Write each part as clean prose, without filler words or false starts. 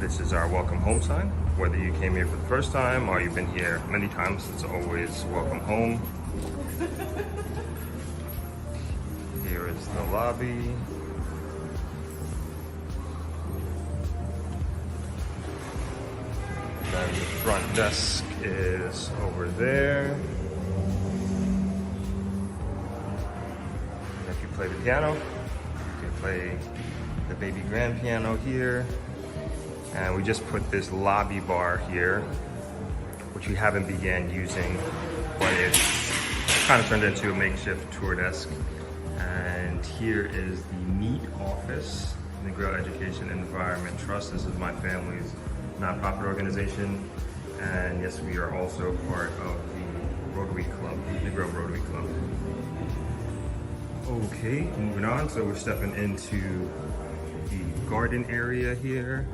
This is our welcome home sign. Whether you came here for the first time or you've been here many times, it's always welcome home. Here is the lobby. Then the front desk is over there. And if you play the piano, you can play the baby grand piano here. And we just put this lobby bar here, which we haven't began using, but it's kind of turned into a makeshift tour desk. And here is the meat office, Negril Education and Environment Trust. This is my family's nonprofit organization. And yes, we are also part of the Rotary Club, Negril Rotary Club. Okay, moving on. So we're stepping into the garden area here.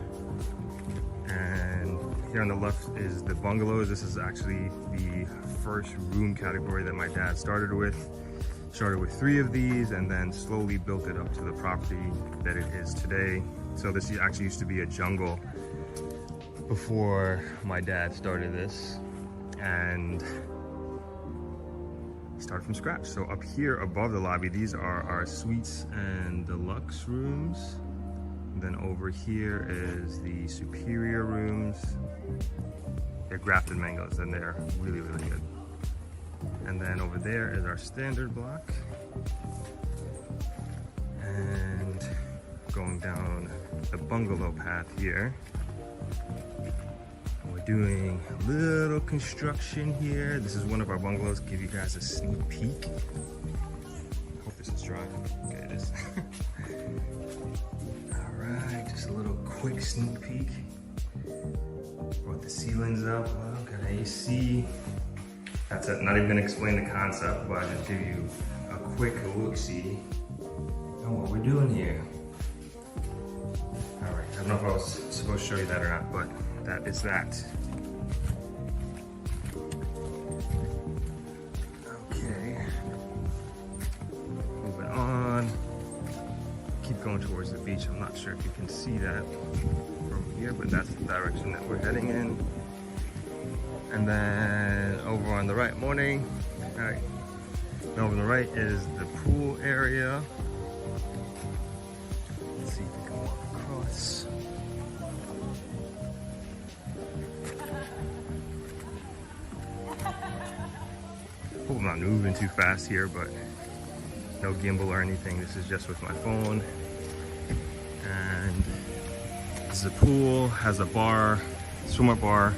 And here on the left is the bungalows. This is actually the first room category that my dad started with. Started with 3 of these and then slowly built it up to the property that it is today. So this actually used to be a jungle before my dad started this, and he started from scratch. So up here above the lobby, these are our suites and deluxe rooms. And then over here is the superior rooms. They're grafted mangoes and they're really, really good. And then over there is our standard block. And going down the bungalow path here, we're doing a little construction here. This is one of our bungalows. Give you guys a sneak peek. Hope this is dry. Okay, it is. All right, just a little quick sneak peek. Brought the ceilings up. Well, got AC. That's it. Not even gonna explain the concept, but I'll just give you a quick look-see on what we're doing here. All right, I don't know if I was supposed to show you that or not, but that is that. Okay, moving on. Keep going towards the beach. I'm not sure if you can see that from here, but that's the direction that we're heading in. And then over on the right, morning. All right, and over on the right is the pool area. Let's see if we can walk across. Hope I'm not moving too fast here, but no gimbal or anything. This is just with my phone. And this is a pool, has a bar, swimmer bar,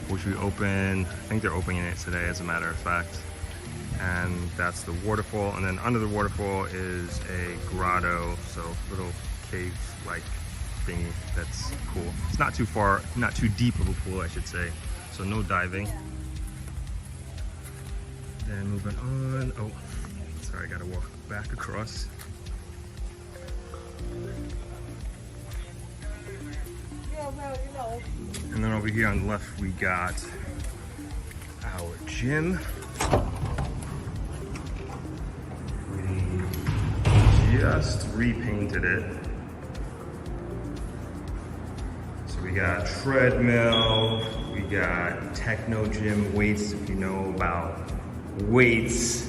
which we open, I think they're opening it today as a matter of fact. And that's the waterfall. And then under the waterfall is a grotto, so little cave-like thingy that's cool. It's not too far, not too deep of a pool, I should say. So no diving. Then moving on, oh, sorry, I gotta walk back across. And then over here on the left, we got our gym. We just repainted it. So we got treadmill, we got techno gym weights, if you know about weights.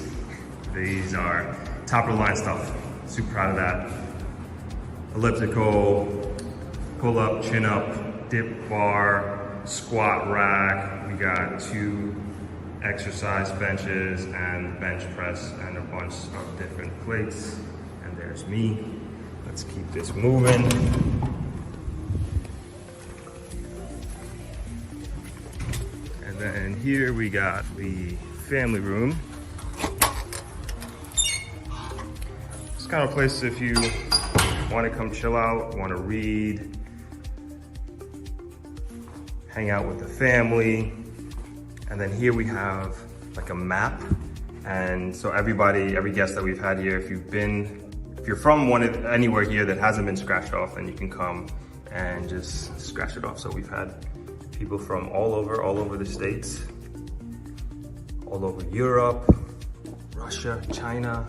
These are top of the line stuff. Super proud of that. Elliptical, pull up, chin up, dip bar, squat rack. We got 2 exercise benches and bench press and a bunch of different plates. And there's me. Let's keep this moving. And then here we got the family room. It's kind of a place if you want to come chill out, want to read, hang out with the family. And then here we have like a map. And so every guest that we've had here, if you're from anywhere here that hasn't been scratched off, then you can come and just scratch it off. So we've had people from all over the States, all over Europe, Russia, China,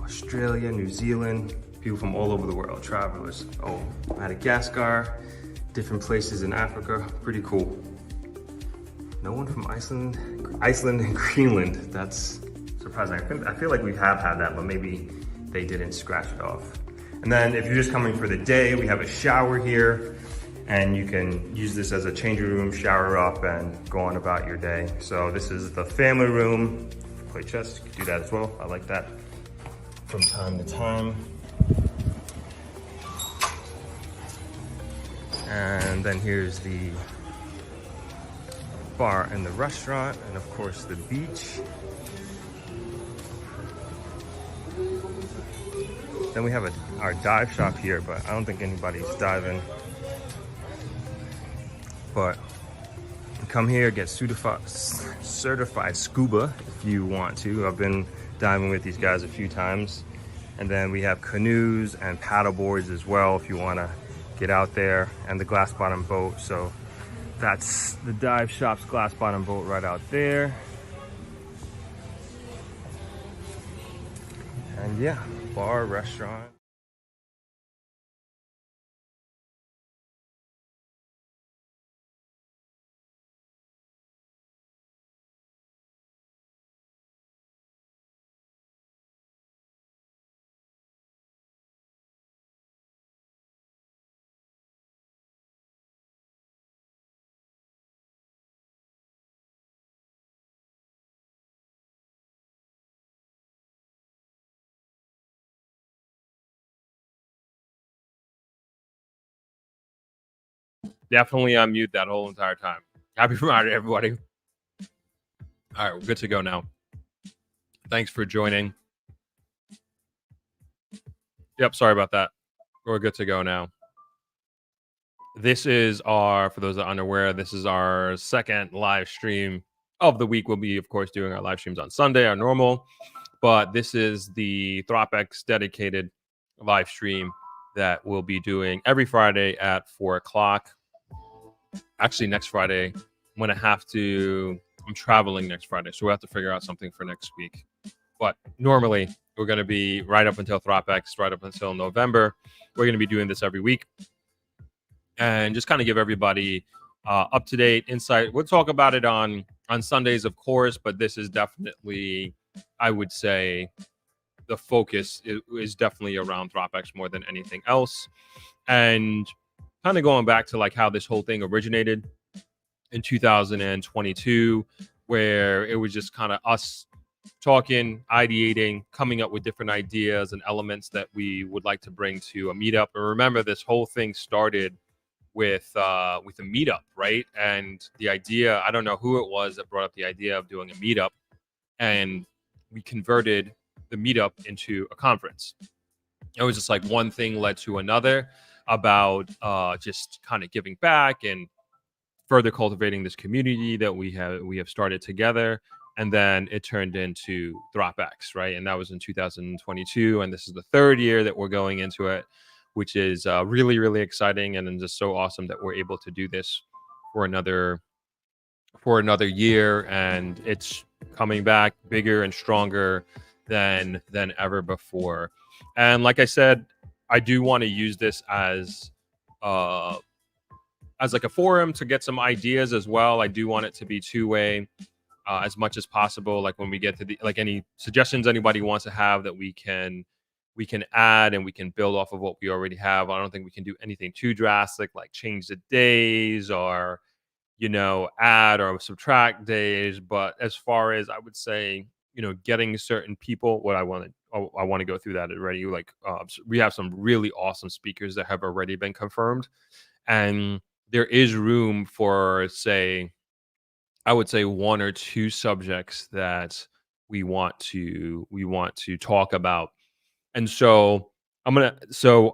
Australia, New Zealand, people from all over the world, travelers. Oh, Madagascar, different places in Africa. Pretty cool. No one from Iceland and Greenland. That's surprising. I feel like we have had that, but maybe they didn't scratch it off. And then if you're just coming for the day, we have a shower here, and you can use this as a changing room, shower up, and go on about your day. So this is the family room. Play chess, you can do that as well. I like that from time to time. And then here's the bar and the restaurant, and of course the beach. Then we have our dive shop here, but I don't think anybody's diving. But come here, get certified scuba if you want to. I've been diving with these guys a few times. And then we have canoes and paddle boards as well if you want to get out there, and the glass bottom boat. So that's the dive shop's glass bottom boat right out there. And yeah, bar, restaurant. Definitely unmute that whole entire time. Happy Friday, everybody. All right, we're good to go now. Thanks for joining. Yep, sorry about that. We're good to go now. This is for those that are unaware, this is our second live stream of the week. We'll be, of course, doing our live streams on Sunday, our normal. But this is the Throp X dedicated live stream that we'll be doing every Friday at 4 o'clock. Actually, next Friday, I'm traveling next Friday, so we'll have to figure out something for next week. But normally, we're going to be right up until Throp X, right up until November. We're going to be doing this every week. And just kind of give everybody up-to-date insight. We'll talk about it on Sundays, of course, but this is definitely, I would say, the focus is definitely around Throp X more than anything else. And kind of going back to like how this whole thing originated in 2022, where it was just kind of us talking, ideating, coming up with different ideas and elements that we would like to bring to a meetup. And remember, this whole thing started with a meetup, right? And the idea, I don't know who it was that brought up the idea of doing a meetup, and we converted the meetup into a conference. It was just like one thing led to another about just kind of giving back and further cultivating this community that we have started together. And then it turned into Throp X, right? And that was in 2022. And this is the third year that we're going into it, which is really, really exciting. And just so awesome that we're able to do this for another year. And it's coming back bigger and stronger than ever before. And like I said, I do want to use this as like a forum to get some ideas as well. I do want it to be two-way as much as possible. Like when we get to any suggestions anybody wants to have that we can add, and we can build off of what we already have. I don't think we can do anything too drastic, like change the days or, add or subtract days. But as far as I would say, getting certain people, I want to go through that already. Like we have some really awesome speakers that have already been confirmed, and there is room for, I would say, one or two subjects that we want to talk about. And so obviously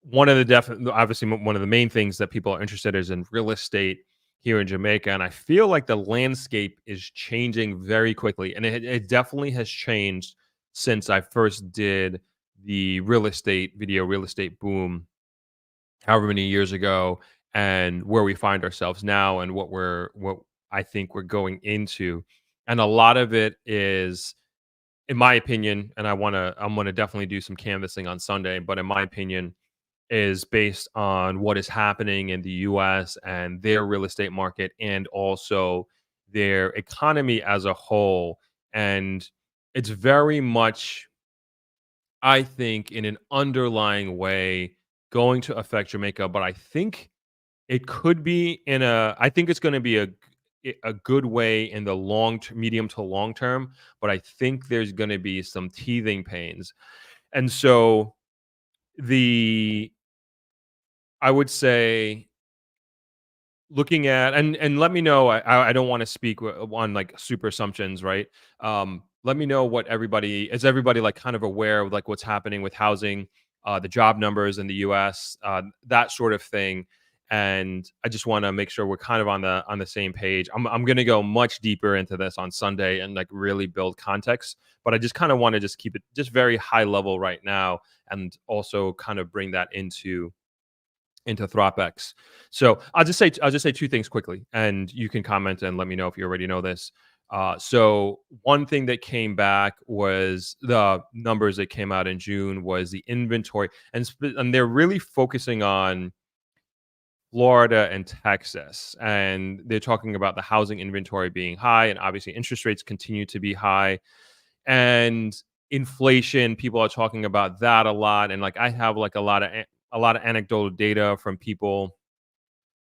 one of the main things that people are interested in is in real estate here in Jamaica. And I feel like the landscape is changing very quickly. And it definitely has changed since I first did the real estate boom, however many years ago, and where we find ourselves now and what I think we're going into. And a lot of it is, in my opinion, and I'm going to definitely do some canvassing on Sunday, but in my opinion, is based on what is happening in the US and their real estate market and also their economy as a whole. And it's very much, I think, in an underlying way going to affect Jamaica, but I think it could be I think it's going to be a good way in the medium to long term, but I think there's going to be some teething pains. And so the I would say looking at and let me know. I don't want to speak on like super assumptions, right? Let me know what everybody like kind of aware of like what's happening with housing, the job numbers in the U.S., that sort of thing. And I just want to make sure we're kind of on the same page. I'm going to go much deeper into this on Sunday and like really build context, but I just kind of want to just keep it just very high level right now, and also kind of bring that into Throp X. So I'll just say two things quickly, and you can comment and let me know if you already know this. So one thing that came back was the numbers that came out in June was the inventory, and they're really focusing on Florida and Texas, and they're talking about the housing inventory being high, and obviously interest rates continue to be high, and inflation. People are talking about that a lot, and like I have like a lot of anecdotal data from people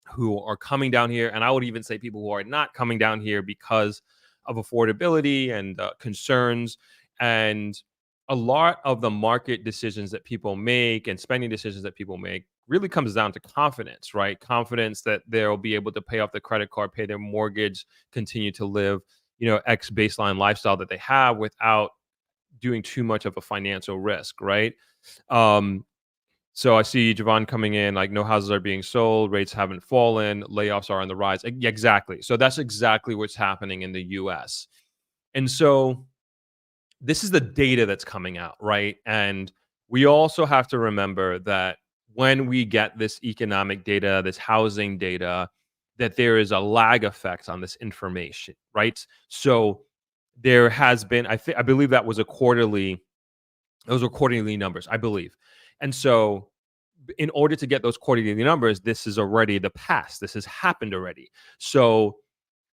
who are coming down here, and I would even say people who are not coming down here because of affordability and concerns. And a lot of the market decisions that people make and spending decisions that people make really comes down to confidence, right? Confidence that they'll be able to pay off the credit card, pay their mortgage, continue to live, X baseline lifestyle that they have without doing too much of a financial risk, right? Um, so I see Javon coming in, like no houses are being sold, rates haven't fallen, layoffs are on the rise. Exactly. So that's exactly what's happening in the US. And so this is the data that's coming out, right? And we also have to remember that when we get this economic data, this housing data, that there is a lag effect on this information, right? So there has been, I believe that was those were quarterly numbers, I believe. And so in order to get those quarterly numbers, this is already the past. This has happened already. So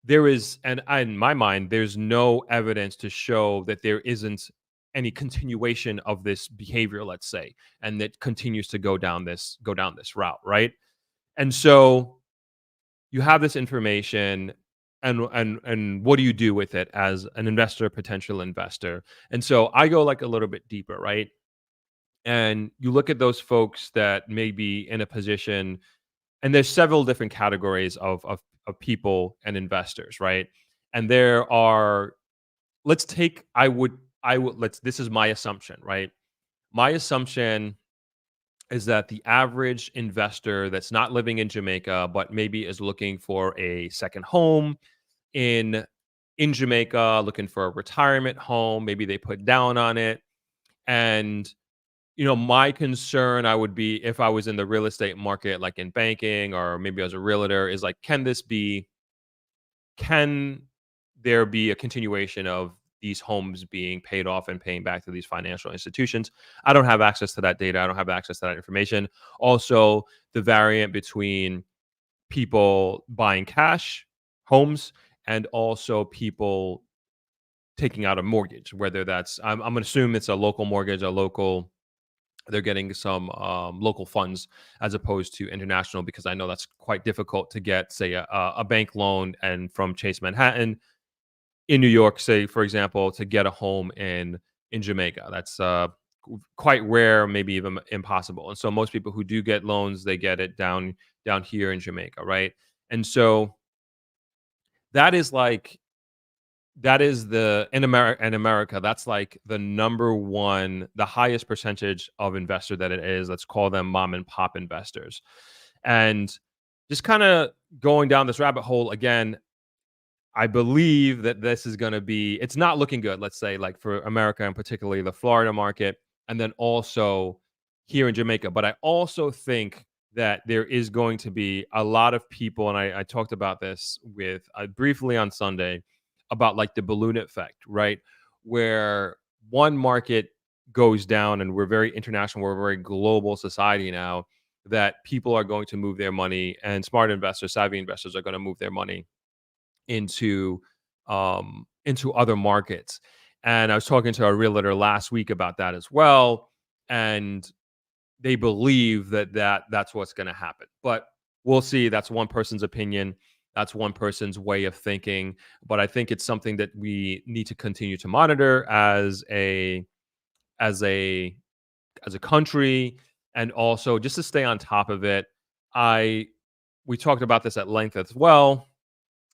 there is, and in my mind, there's no evidence to show that there isn't any continuation of this behavior, let's say, and that continues to go down this route, right? And so you have this information, and what do you do with it as an investor, potential investor? And so I go like a little bit deeper, right? And you look at those folks that may be in a position, and there's several different categories of people and investors, right? And there are, let's take I would let's this is my assumption, right? My assumption is that the average investor that's not living in Jamaica but maybe is looking for a second home in in Jamaica, looking for a retirement home, maybe they put down on it. And my concern, I would be, if I was in the real estate market, like in banking or maybe as a realtor, is like, can there be a continuation of these homes being paid off and paying back to these financial institutions? I don't have access to that data. I don't have access to that information. Also, the variant between people buying cash homes and also people taking out a mortgage, whether that's, I'm going to assume it's a local mortgage, they're getting some local funds as opposed to international, because I know that's quite difficult to get, say, a bank loan and from Chase Manhattan in New York, say, for example, to get a home in Jamaica. That's quite rare, maybe even impossible. And so most people who do get loans, they get it down here in Jamaica, right? And so that is like that is the in America, that's like the number one, the highest percentage of investor that it is. Let's call them mom and pop investors. And just kind of going down this rabbit hole again, I believe that this is going to be, it's not looking good, let's say, like for America and particularly the Florida market, and then also here in Jamaica. But I also think that there is going to be a lot of people, and I talked about this with briefly on Sunday, about like the balloon effect, right? Where one market goes down and we're very international, we're a very global society now, that people are going to move their money, and smart investors, savvy investors are going to move their money into other markets. And I was talking to a realtor last week about that as well, and they believe that's what's going to happen. But we'll see. That's one person's opinion. That's one person's way of thinking. But I think it's something that we need to continue to monitor as a as a country, and also just to stay on top of it. I We talked about this at length as well.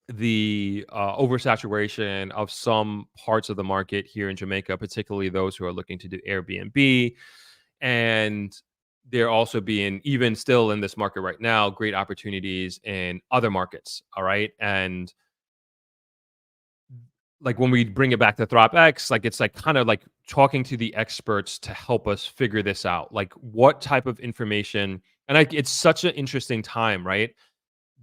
The oversaturation of some parts of the market here in Jamaica, particularly those who are looking to do Airbnb, and there also being, even still in this market right now, great opportunities in other markets. All right, and like when we bring it back to Throp X, like it's like kind of like talking to the experts to help us figure this out. Like what type of information, and it's such an interesting time, right?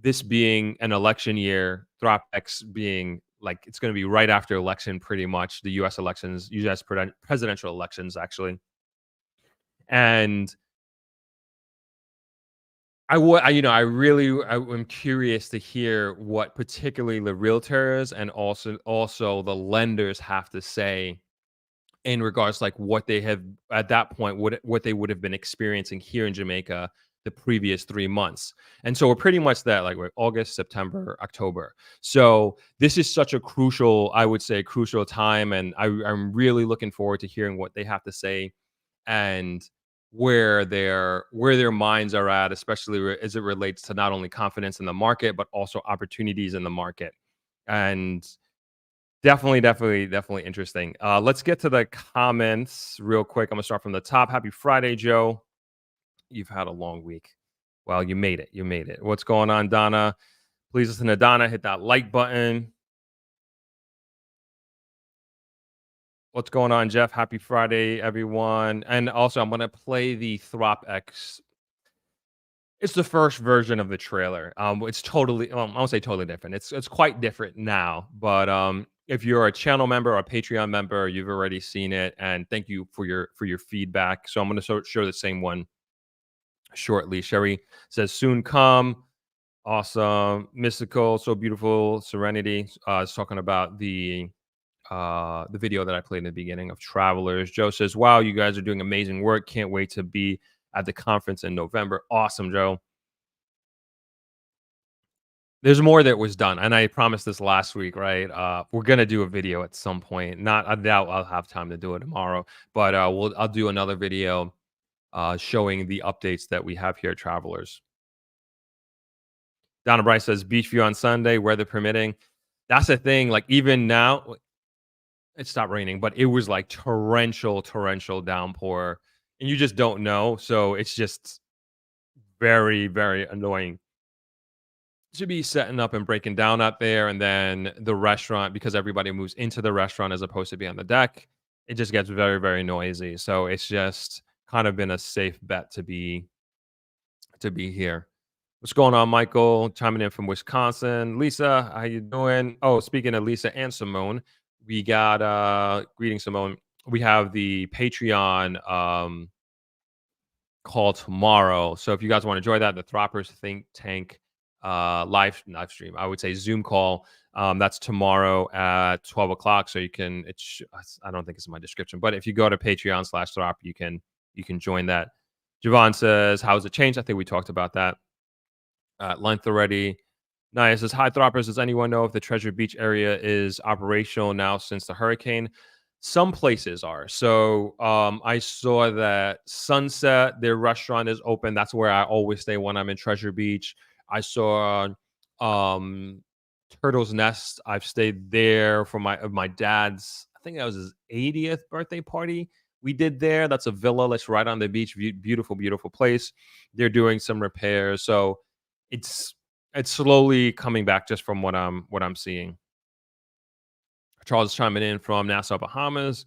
This being an election year, Throp X being like it's going to be right after election, pretty much the U.S. elections, U.S. presidential elections, actually. And I'm curious to hear what particularly the realtors and also the lenders have to say in regards to like what they have at that point, what they would have been experiencing here in Jamaica the previous 3 months. And so we're pretty much that, like we're August, September, October. So this is such a crucial, I would say, crucial time, and I'm really looking forward to hearing what they have to say and where their minds are at, especially as it relates to not only confidence in the market but also opportunities in the market. And definitely interesting. Let's get to the comments real quick. I'm gonna start from the top. Happy Friday, Joe. You've had a long week. Well, you made it. You made it. What's going on, Donna? Please listen to Donna. Hit that like button. What's going on, Jeff? Happy Friday, everyone. And also, I'm going to play the Throp X. It's the first version of the trailer. It's totally, well, I won't say totally different. It's quite different now. But if you're a channel member or a Patreon member, you've already seen it. And thank you for your feedback. So I'm going to show the same one shortly. Sherry says, soon come. Awesome. Mystical, so beautiful. Serenity is talking about the video that I played in the beginning of Travelers. Joe says, wow, you guys are doing amazing work. Can't wait to be at the conference in November. Awesome, Joe. There's more that was done, and I promised this last week, right? We're gonna do a video at some point. Not, I doubt I'll have time to do it tomorrow, but I'll do another video showing the updates that we have here at Travelers. Donna Bryce says, beach view on Sunday, weather permitting. That's the thing. Like even now, it stopped raining, but it was like torrential downpour, and you just don't know. So it's just very annoying to be setting up and breaking down out there, and then the restaurant, because everybody moves into the restaurant as opposed to be on the deck, it just gets very noisy. So it's just kind of been a safe bet to be here. What's going on, Michael? Chiming in from Wisconsin. Lisa, how you doing? Oh, speaking of Lisa and Simone, we got greetings, Simone. We have the Patreon call tomorrow. So if you guys want to join that, the Throppers Think Tank live stream, I would say Zoom call. That's tomorrow at 12 o'clock. So you can, I don't think it's in my description, but if you go to Patreon/Throp, you can join that. Javon says, how's it changed? I think we talked about that at length already. Naya says, hi, Throppers. Does anyone know if the Treasure Beach area is operational now since the hurricane? Some places are. So I saw that Sunset, their restaurant is open. That's where I always stay when I'm in Treasure Beach. I saw Turtle's Nest. I've stayed there for my dad's, I think that was his 80th birthday party we did there. That's a villa that's right on the beach. Beautiful place. They're doing some repairs. So it's slowly coming back just from what I'm seeing. Charles chiming in from Nassau, Bahamas.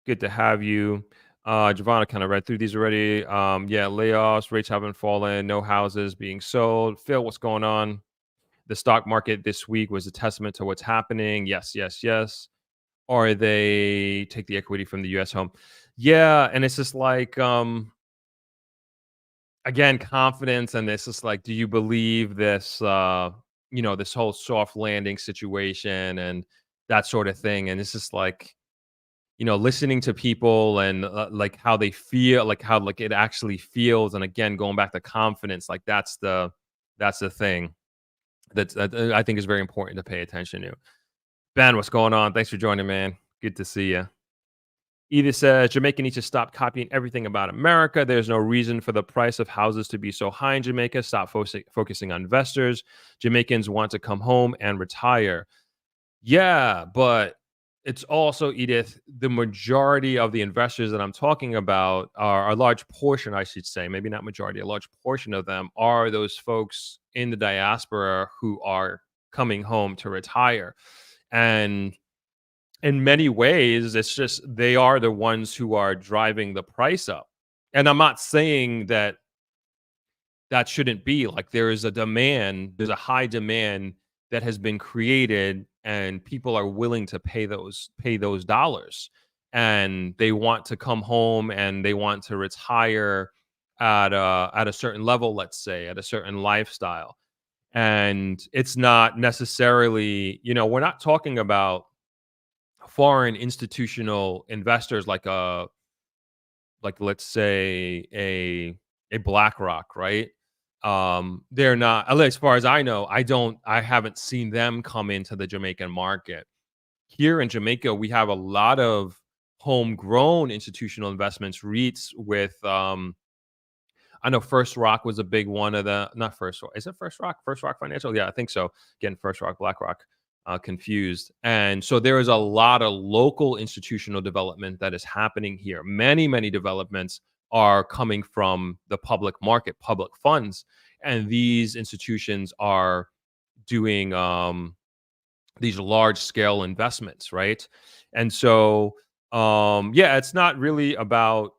Good to have you. Giovanna kind of read through these already. Yeah, layoffs, rates haven't fallen, no houses being sold. Phil, what's going on? The stock market this week was a testament to what's happening. Yes. Or they take the equity from the U.S. home. Yeah, and it's just like, again, confidence, and it's just like, do you believe this, this whole soft landing situation and that sort of thing? And it's just like, listening to people and like how they feel, like how like it actually feels, and again, going back to confidence, like that's the thing that I think is very important to pay attention to. Ben, what's going on? Thanks for joining, man. Good to see you. Edith says Jamaica needs to stop copying everything about America. There's no reason for the price of houses to be so high in Jamaica. Stop focusing on investors. Jamaicans want to come home and retire. Yeah, but it's also, Edith, the majority of the investors that I'm talking about are a large portion, I should say, maybe not majority, a large portion of them are those folks in the diaspora who are coming home to retire. And in many ways, it's just they are the ones who are driving the price up. And I'm not saying that that shouldn't be like there is a demand, there's a high demand that has been created and people are willing to pay those dollars. And they want to come home and they want to retire at a certain level, let's say, at a certain lifestyle. And it's not necessarily, we're not talking about foreign institutional investors like let's say a BlackRock, right? They're not, at least as far as I know, I haven't seen them come into the Jamaican market. Here in Jamaica, we have a lot of homegrown institutional investments, REITs with I know First Rock was a big one of the, not First Rock. Is it First Rock? First Rock Financial? Yeah, I think so. Again, First Rock, BlackRock, confused. And so there is a lot of local institutional development that is happening here. Many, many developments are coming from the public market, public funds, and these institutions are doing these large scale investments, right? And so, yeah, it's not really about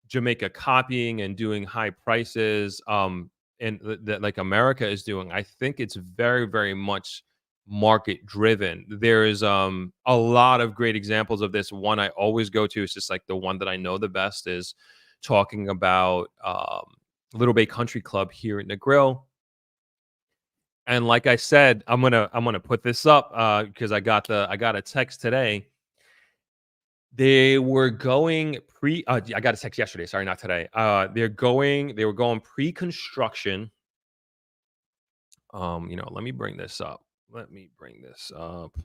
Jamaica copying and doing high prices, and that like America is doing. I think it's very, very much market driven. There is a lot of great examples of this. One I always go to is just like the one that I know the best is talking about Little Bay Country Club here in Negril. And like I said, I'm gonna put this up because I got a text today. They were going I got a text yesterday, sorry, not today. They were going pre-construction. Let me bring this up. Let me bring this up.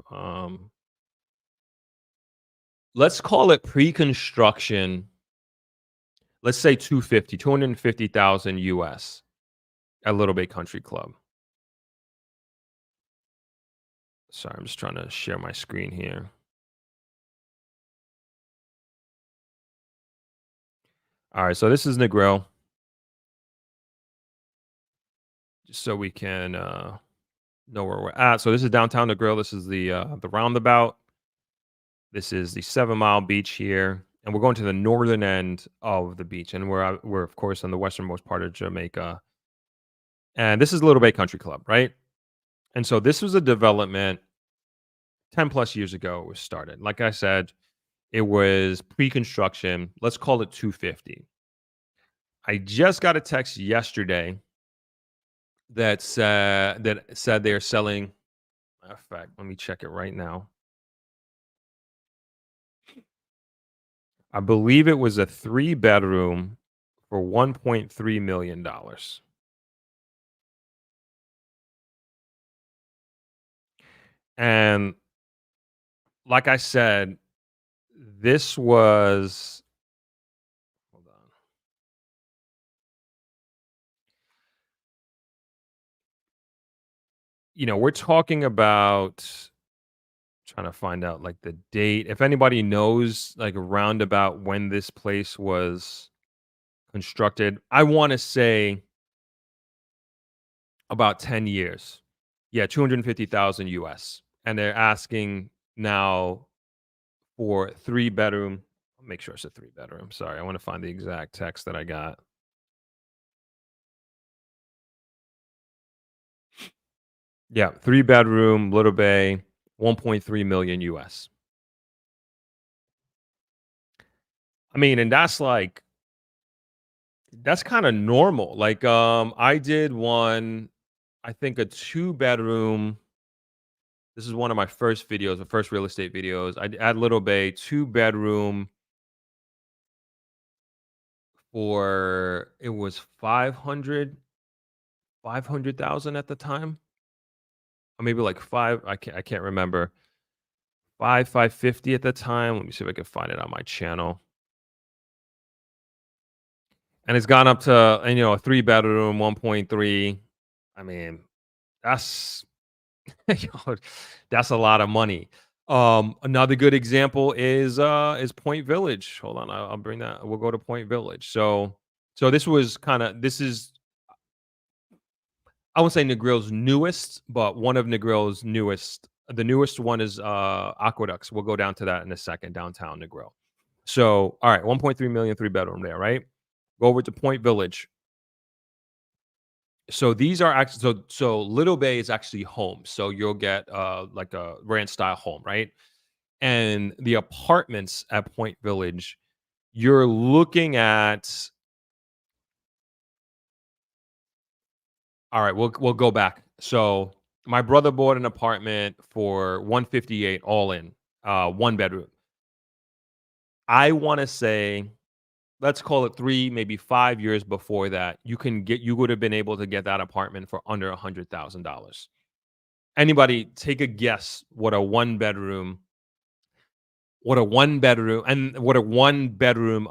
Let's call it pre-construction. Let's say 250,000 US at Little Bay Country Club. Sorry, I'm just trying to share my screen here. All right, so this is Negril, just so we can know where we're at. So this is downtown Negril. This is the roundabout. This is the 7 Mile beach here, and we're going to the northern end of the beach, and we're of course on the westernmost part of Jamaica. And this is Little Bay Country Club, right? And so this was a development 10 plus years ago. It was started. Like I said, it was pre-construction. Let's call it 250. I just got a text yesterday that said they're selling. Matter of fact, let me check it right now. I believe it was a 3 bedroom for $1.3 million. And like I said, this was, hold on. We're talking about trying to find out like the date. If anybody knows like around about when this place was constructed, I want to say about 10 years. Yeah, 250,000 US. And they're asking now for 3 bedroom. I'll make sure it's a 3 bedroom. Sorry, I want to find the exact text that I got. Yeah, 3 bedroom, Little Bay, 1.3 million US. I mean, and that's kind of normal. Like, I did one, I think a 2-bedroom. This is one of my first videos, the first real estate videos. I at Little Bay, 2-bedroom for it was 500,000 at the time. Or maybe like I can't remember. 550 at the time. Let me see if I can find it on my channel. And it's gone up to, and a 3-bedroom, 1.3. I mean, that's yo, that's a lot of money. Another good example is Point Village. Hold on, I'll bring that. We'll go to Point Village. So this is, I won't say Negril's newest, but one of Negril's newest. The newest one is Aqueducts. We'll go down to that in a second, downtown Negril. So, all right, 1.3 million, 3-bedroom there, right? Go over to Point Village. So these are actually, so Little Bay is actually homes. So you'll get like a ranch style home, right? And the apartments at Point Village, you're looking at, all right, we'll go back. So my brother bought an apartment for 158 all in, 1 bedroom. I want to say, let's call it 3, maybe 5 years before that, you would have been able to get that apartment for under $100,000. Anybody take a guess what a 1-bedroom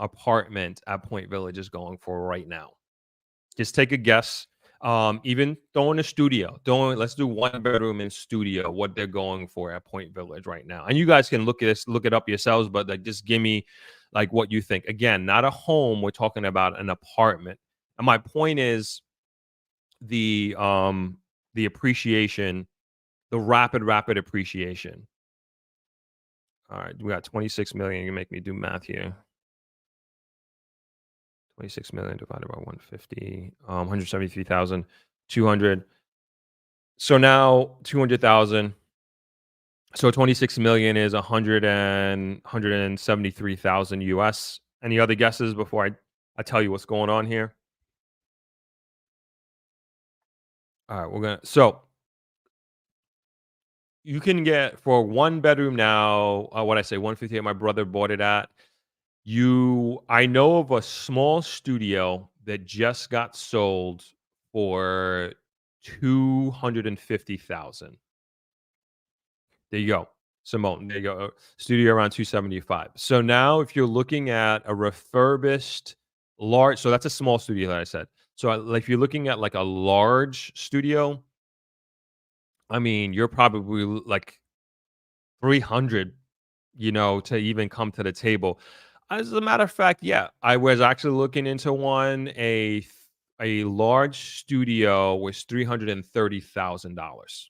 apartment at Point Village is going for right now? Just take a guess. Even throw in a studio. Let's do 1-bedroom in studio. What they're going for at Point Village right now, and you guys can look it up yourselves. But like, just give me like what you think. Again, not a home. We're talking about an apartment. And my point is the appreciation, the rapid appreciation. All right, we got 26 million. You make me do math here. 26 million divided by 150, 173,200. So now 200,000. So 26 million is 173,000 US. Any other guesses before I tell you what's going on here? All right, so you can get for 1 bedroom now, what I say, 158, my brother bought it at. I know of a small studio that just got sold for 250,000. There you go. Simone, there you go. Studio around 275. So now if you're looking at a refurbished large, so that's a small studio that I said. So if you're looking at like a large studio, I mean, you're probably like 300, to even come to the table. As a matter of fact, yeah, I was actually looking into one. A large studio was $330,000.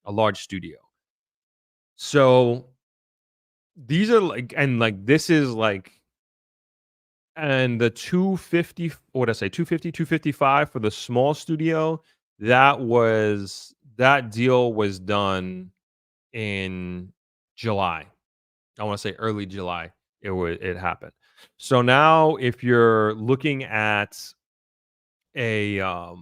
A large studio. So these are like, and like this is like, and the 250, what did I say, 250, 255 for the small studio. That deal was done in July. I want to say early July. It happened. So now if you're looking at a I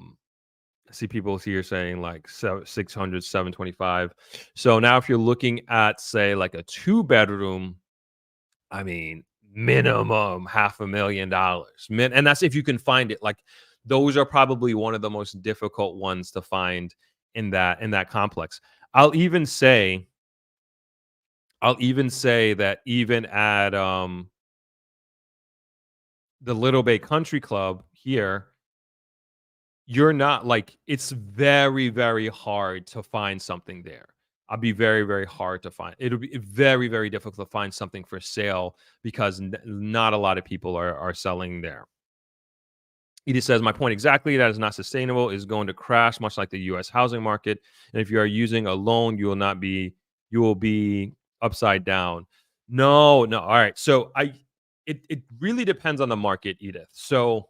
see people here saying like 600, 725. So now if you're looking at say like a 2-bedroom, I mean, minimum $500,000. And that's if you can find it. Like those are probably one of the most difficult ones to find in that complex. I'll even say that even at the Little Bay Country Club here, you're not like, it's very, very hard to find something there. I'll be very, very hard to find. It'll be very, very difficult to find something for sale because not a lot of people are selling there. Edith says, my point exactly, that is not sustainable, is going to crash, much like the US housing market. And if you are using a loan, you will be upside down. No. All right. So it really depends on the market, Edith. So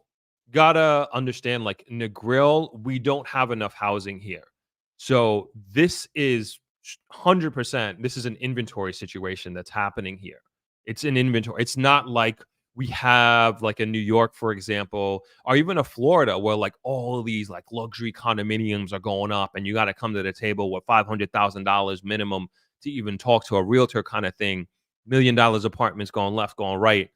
gotta understand, like Negril, we don't have enough housing here. So this is 100%, this is an inventory situation that's happening here. It's an inventory. It's not like We have like a New York, for example, or even a Florida, where like all of these like luxury condominiums are going up, and you got to come to the table with $500,000 minimum to even talk to a realtor, kind of thing. $1 million apartments going left, going right.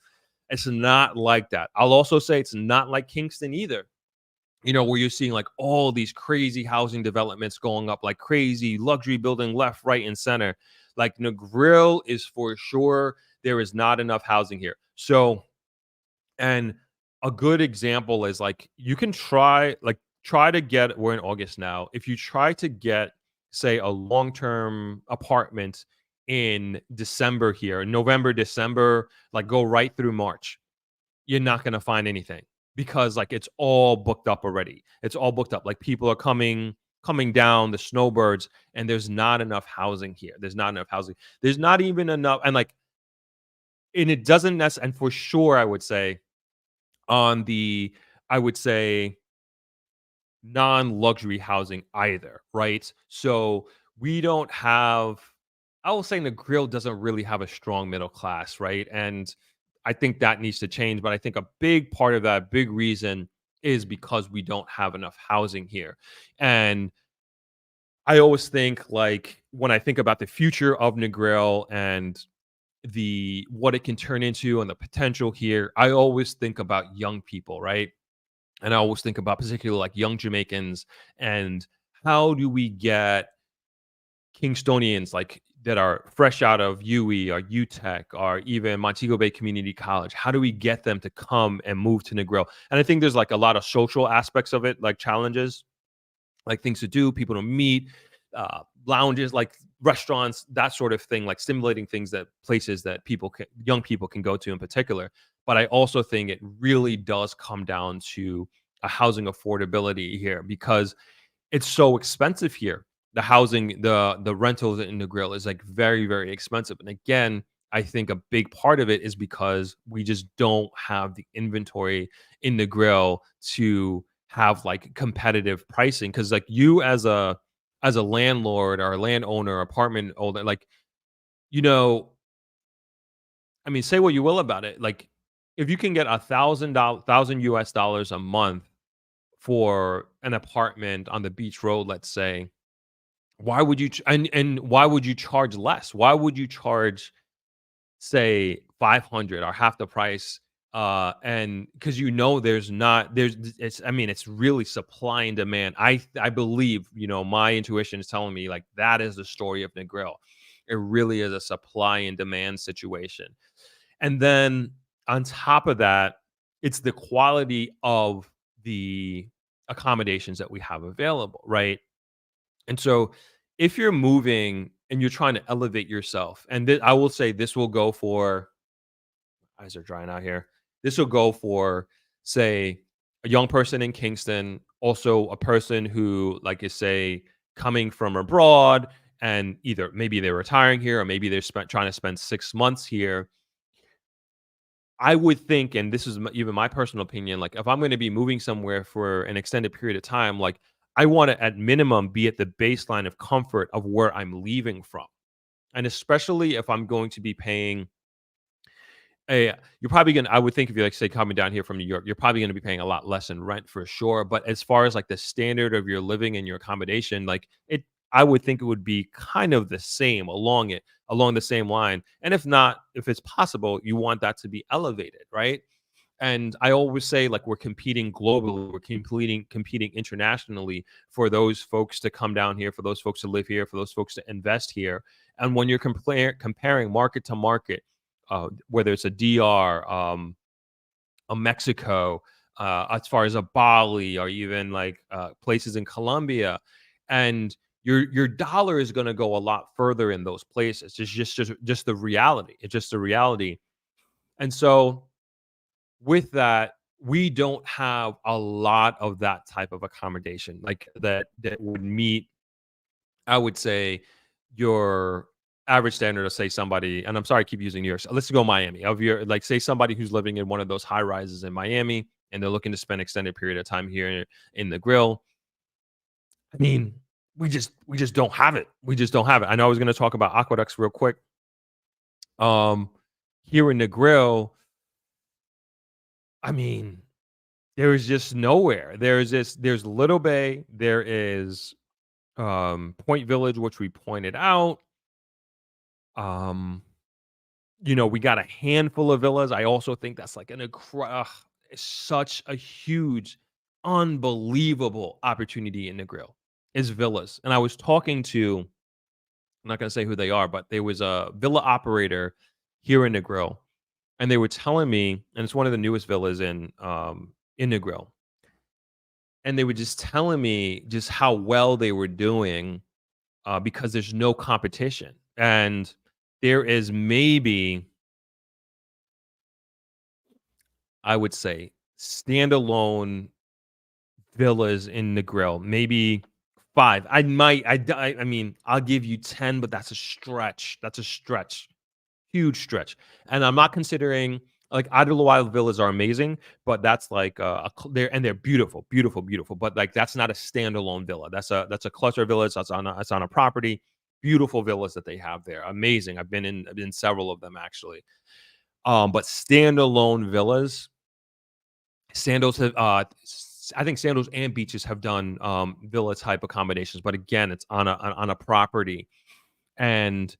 It's not like that. I'll also say it's not like Kingston either. Where you're seeing like all these crazy housing developments going up like crazy, luxury building left, right, and center. Like Negril is for sure there is not enough housing here. So, and a good example is like you can try to get, we're in August now. If you try to get, say, a long-term apartment in December here, November, December, like go right through March, you're not going to find anything because like it's all booked up already. It's all booked up. Like people are coming down the snowbirds, and there's not enough housing here. There's not enough housing. There's not even enough, and it doesn't necessarily, and for sure I would say on the, I would say, non-luxury housing either, right? So we don't have, I will say Negril doesn't really have a strong middle class, right? And I think that needs to change. But I think a big part of that, big reason, is because we don't have enough housing here. And I always think, like, when I think about the future of Negril and the what it can turn into and the potential here, I always think about young people, right? And I always think about particularly like young Jamaicans, and how do we get Kingstonians like that are fresh out of UE or UTech or even Montego Bay Community College? How do we get them to come and move to Negril? And I think there's like a lot of social aspects of it, like challenges, like things to do, people to meet, lounges, like restaurants, that sort of thing, like stimulating things, that places that young people can go to in particular. But I also think it really does come down to a housing affordability here, because it's so expensive here. The housing, the rentals in the grill is like very, very expensive. And again, I think a big part of it is because we just don't have the inventory in the grill to have like competitive pricing. Cause like you as a landlord or a landowner, apartment owner, like, you know, I mean, say what you will about it. Like if you can get $1,000 US dollars a month for an apartment on the beach road, let's say, why would you and why would you charge less? Why would you charge, say, 500 or half the price? And because it's, I mean, it's really supply and demand. I believe, my intuition is telling me like that is the story of Negril. It really is a supply and demand situation. And then on top of that, it's the quality of the accommodations that we have available, right? And so if you're moving and you're trying to elevate yourself, and I will say this will go for, eyes are drying out here. This will go for, say, a young person in Kingston, also a person who, like, is, say, coming from abroad, and either maybe they're retiring here or maybe they're trying to spend 6 months here. I would think, and this is even my personal opinion, like if I'm going to be moving somewhere for an extended period of time, like I want to at minimum be at the baseline of comfort of where I'm leaving from. And especially if I'm going to be paying you're probably gonna, I would think, if you're like, say, coming down here from New York, you're probably gonna be paying a lot less in rent for sure. But as far as like the standard of your living and your accommodation, like I would think it would be kind of the same along the same line. And if not, if it's possible, you want that to be elevated, right? And I always say, like, we're competing globally, we're competing internationally for those folks to come down here, for those folks to live here, for those folks to invest here. And when you're comparing market to market, whether it's a DR, a Mexico, as far as a Bali, or even like places in Colombia, and your dollar is going to go a lot further in those places. It's just the reality. It's just the reality. And so with that, we don't have a lot of that type of accommodation, like that would meet, I would say, your average standard of, say, somebody, and I'm sorry I keep using New York. So let's go Miami. Of your, like, say somebody who's living in one of those high rises in Miami and they're looking to spend extended period of time here in the grill. I mean, we just don't have it. We just don't have it. I know I was going to talk about aqueducts real quick. Um, Here in the grill, I mean, there is just nowhere. There's Little Bay, there is Point Village, which we pointed out. Um, we got a handful of villas. I also think that's like it's such a huge, unbelievable opportunity in Negril is villas. And I was talking to, I'm not gonna say who they are, but there was a villa operator here in Negril, and they were telling me, and it's one of the newest villas in Negril, and they were just telling me just how well they were doing because there's no competition, and there is maybe, I would say, standalone villas in the grill, maybe 5. I mean, I'll give you 10, but that's a stretch. That's a stretch. Huge stretch. And I'm not considering like Idlewild villas are amazing, but that's like they're beautiful, beautiful, beautiful. But like that's not a standalone villa. That's a cluster of villas. That's on a property. Beautiful villas that they have there. Amazing. I've been in several of them actually. But standalone villas, Sandals have, I think Sandals and Beaches have done villa type accommodations, but again, it's on a property, and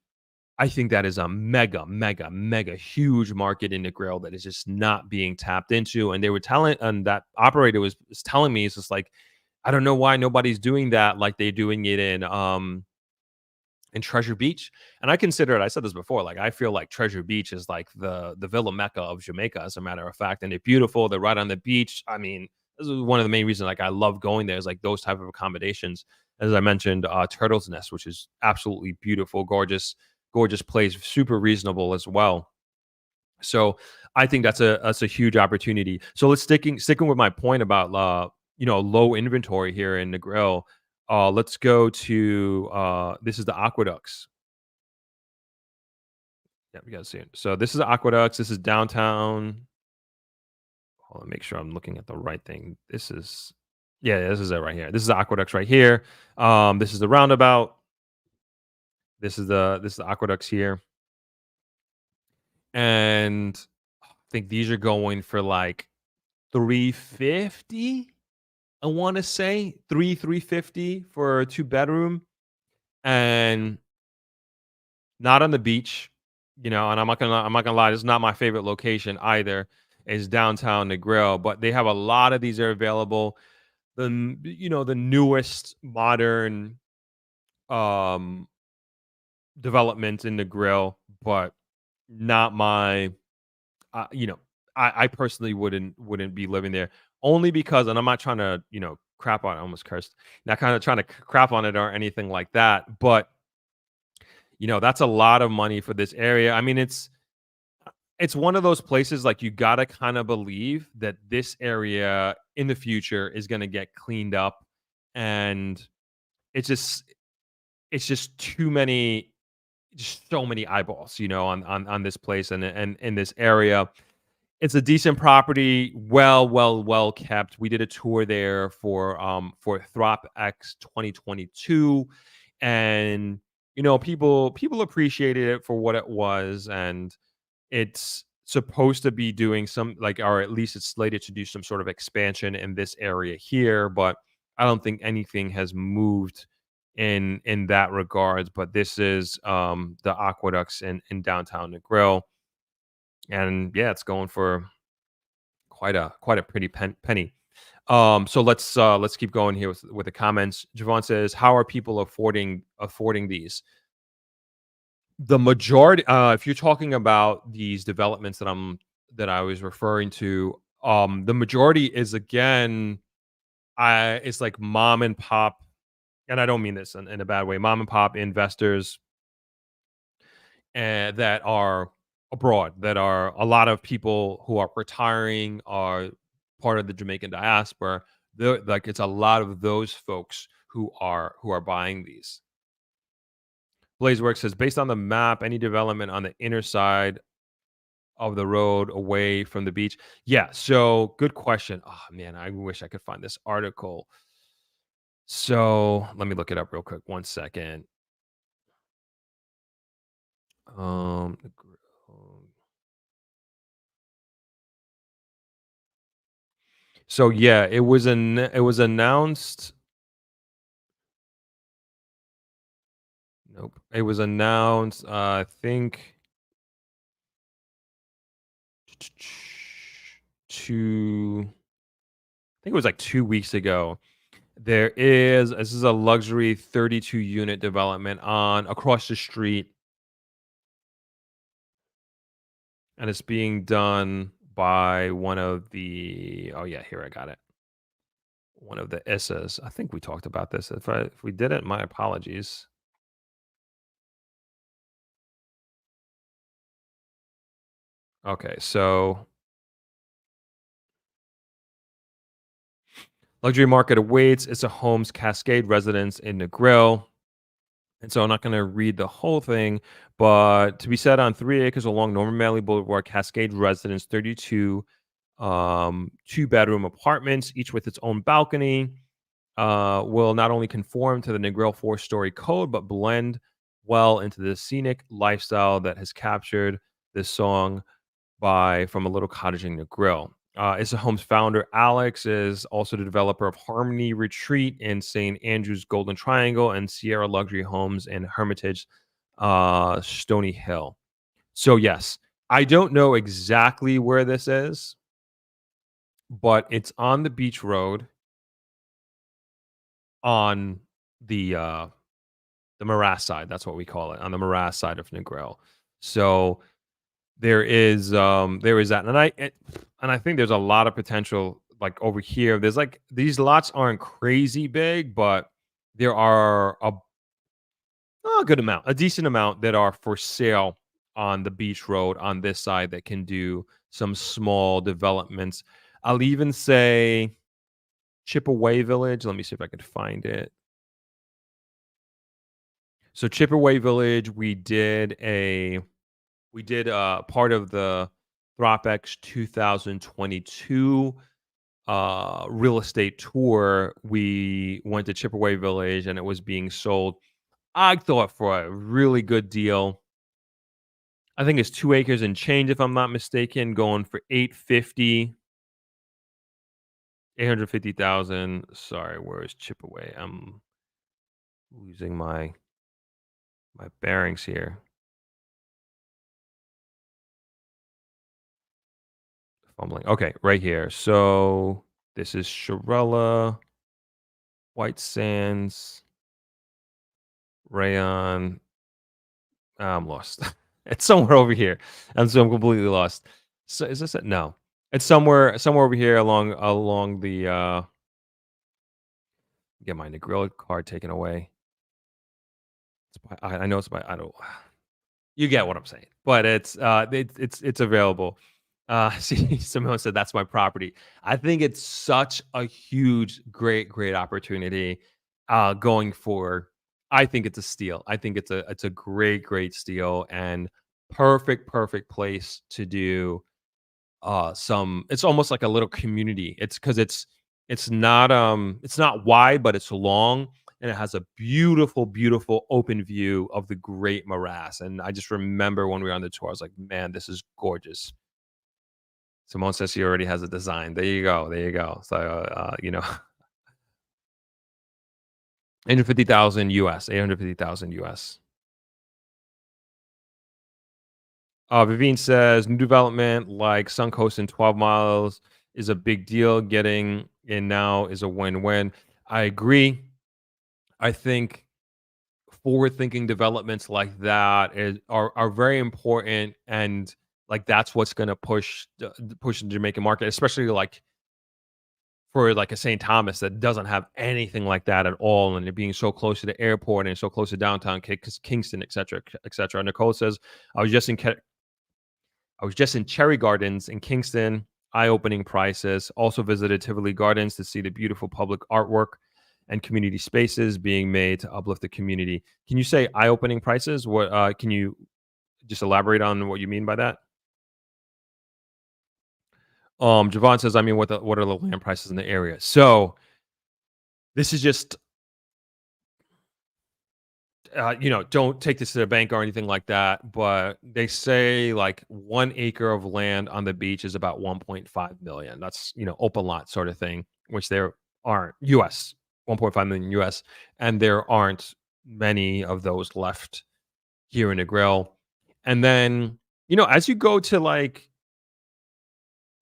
I think that is a mega, mega, mega huge market in the grill that is just not being tapped into. And they were telling, and that operator was telling me, it's just like, I don't know why nobody's doing that like they're doing it in Treasure Beach. And I consider it, I said this before, like I feel like Treasure Beach is like the Villa Mecca of Jamaica, as a matter of fact. And they're beautiful. They're right on the beach. I mean, this is one of the main reasons like I love going there is like those type of accommodations. As I mentioned, Turtle's Nest, which is absolutely beautiful, gorgeous, gorgeous place, super reasonable as well. So I think that's a huge opportunity. So let's sticking with my point about low inventory here in the grill. Let's go to this is the aqueducts. Yeah, we gotta see it. So this is aqueducts. This is downtown. Hold on, make sure I'm looking at the right thing. Yeah, this is it right here. This is the aqueducts right here. This is the roundabout. This is the aqueducts here, and I think these are going for like 350. I want to say 350 for a 2 bedroom, and not on the beach, and I'm not gonna lie, it's not my favorite location either, is downtown Negril, but they have a lot of these are available. The newest modern um developments in Negril, but not my you know, I personally wouldn't be living there only because, and I'm not trying to, crap on I almost cursed. Not kind of trying to crap on it or anything like that, but that's a lot of money for this area. I mean, it's one of those places like you gotta kind of believe that this area in the future is gonna get cleaned up, and it's just it's just too many, just so many eyeballs, on this place and in this area. It's a decent property, well kept. We did a tour there for Throp X 2022, and people appreciated it for what it was, and it's supposed to be doing some like, or at least it's slated to do some sort of expansion in this area here, but I don't think anything has moved in that regards. But this is the aqueducts in downtown Negril, and yeah, it's going for quite a pretty penny. So let's keep going here with the comments. Javon says, "How are people affording these?" The majority, if you're talking about these developments that I was referring to, the majority is again, it's like mom and pop, and I don't mean this in a bad way. Mom and pop investors that are abroad, that are a lot of people who are retiring, are part of the Jamaican diaspora. Like it's a lot of those folks who are buying these. Blazeworks says, based on the map, any development on the inner side of the road away from the beach. Yeah, so good question. Oh man, I wish I could find this article. So let me look it up real quick. 1 second. Um, So yeah, it was announced. Nope. It was announced, I think 2 I think it was like 2 weeks ago. This is a luxury 32 unit development on across the street, and it's being done by one of the oh yeah, here I got it. One of the ISAs. I think we talked about this. If we didn't, my apologies. Okay, so luxury market awaits. It's a Homes Cascade residence in Negril. And so I'm not going to read the whole thing, but to be set on 3 acres along Norman Manley Boulevard, Cascade residence, 32 two-bedroom apartments, each with its own balcony, will not only conform to the Negril four-story code, but blend well into the scenic lifestyle that has captured this song by From a Little Cottage in Negril. Issa Homes founder Alex is also the developer of Harmony Retreat in St. Andrew's Golden Triangle and Sierra Luxury Homes in Hermitage, Stony Hill. So, yes, I don't know exactly where this is, but it's on the beach road on the morass side. That's what we call it, on the morass side of Negril. So there is that, and I think there's a lot of potential, like, over here. There's, like, these lots aren't crazy big, but there are a good amount, a decent amount that are for sale on the beach road on this side that can do some small developments. I'll even say Chipaway Village. Let me see if I could find it. So Chipaway Village, we did part of the Throp X 2022 real estate tour. We went to Chipaway Village and it was being sold, I thought, for a really good deal. I think it's 2 acres and change, if I'm not mistaken, going for 850,000. Sorry, where is Chipaway? I'm losing my bearings here. Fumbling. Okay, right here. So this is Shirella, White Sands, Rayon. I'm lost. It's somewhere over here. I'm completely lost. So is this it? No. It's somewhere over here along the get my Negril card taken away. I know it's by I don't you get what I'm saying. But it's available. See, Simone said that's my property. I think it's such a huge, great opportunity going forward. I think it's a steal. I think it's a great steal and perfect place to do some. It's almost like a little community. It's because it's not wide, but it's long, and it has a beautiful open view of the Great Morass. And I just remember when we were on the tour, I was like, man, this is gorgeous. Simone says she already has a design. There you go. There you go. So, 850,000 US, 850,000 US. Vivine says new development like Suncoast in 12 miles is a big deal. Getting in now is a win-win. I agree. I think forward-thinking developments like that are very important, and like that's what's going to push the Jamaican market, especially like for like a St. Thomas that doesn't have anything like that at all, and it being so close to the airport and so close to downtown Kingston, etc., etc. Nicole says, I was just in Cherry Gardens in Kingston. Eye-opening prices. Also visited Tivoli Gardens to see the beautiful public artwork and community spaces being made to uplift the community. Can you say eye-opening prices? What can you just elaborate on what you mean by that? Javon says, I mean, what are the land prices in the area? So this is just you know, don't take this to the bank or anything like that, but they say like 1 acre of land on the beach is about 1.5 million. That's, you know, open lot sort of thing, which there aren't US, 1.5 million US, and there aren't many of those left here in Negril. And then, you know, as you go to like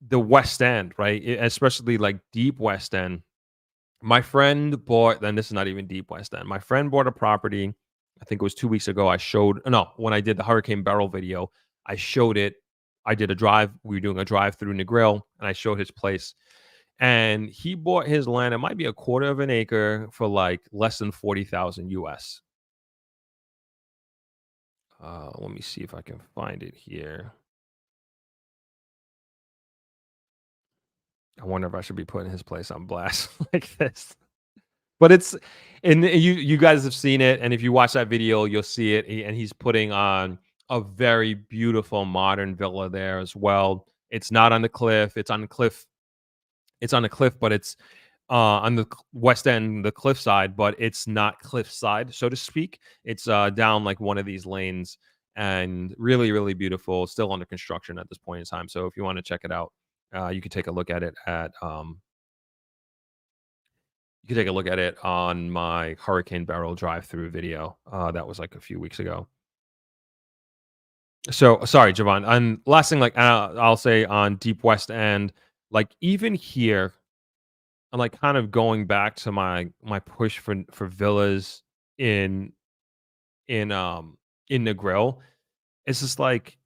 the West End, right? Especially like deep West End, my friend bought, then this is not even deep West End. My friend bought a property, I think it was 2 weeks ago. I showed, no, when I did the Hurricane Barrel video, I showed it. I did a drive. We were doing a drive through Negril, and I showed his place. And he bought his land. It might be 1/4 acre for like less than 40,000 US. Let me see if I can find it here. I wonder if I should be putting his place on blast like this. But it's, and you guys have seen it, and if you watch that video, you'll see it. And he's putting on a very beautiful modern villa there as well. It's not on the cliff. It's on the cliff. It's on the cliff, but it's on the west end, the cliff side, but it's not cliff side, so to speak. It's down like one of these lanes, and really, really beautiful. Still under construction at this point in time. So if you want to check it out, you can take a look at it at you can take a look at it on my Hurricane Barrel drive-through video. That was like a few weeks ago. So sorry, Javon. And last thing, like I'll say on Deep West End, like even here, I'm like kind of going back to my push for villas in in Negril. It's just like,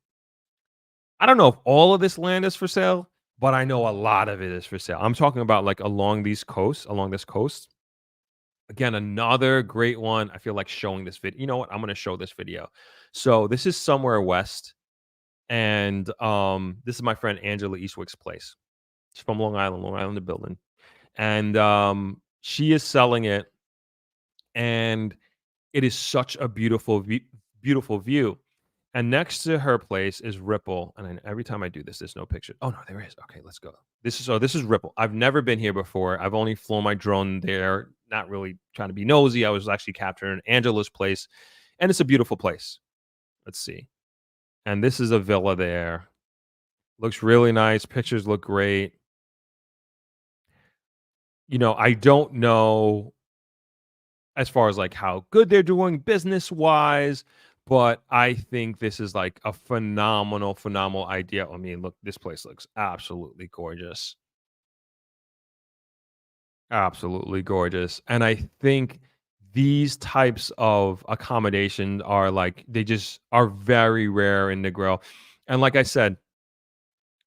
I don't know if all of this land is for sale, but I know a lot of it is for sale. I'm talking about like along this coast. Again, another great one. I feel like showing this video. You know what? I'm going to show this video. So this is somewhere west, and this is my friend Angela Eastwick's place. She's from Long Island, the building, and she is selling it, and it is such a beautiful view. And next to her place is Ripple. And then every time I do this, there's no picture. Oh no, there is. Okay, let's go. This is Ripple. I've never been here before. I've only flown my drone there, not really trying to be nosy. I was actually capturing Angela's place, and it's a beautiful place. Let's see. And this is a villa there. Looks really nice. Pictures look great. You know, I don't know as far as like how good they're doing business wise, but I think this is like a phenomenal idea. I mean, look, this place looks absolutely gorgeous. Absolutely gorgeous. And I think these types of accommodations are like, they just are very rare in Negril. And like I said,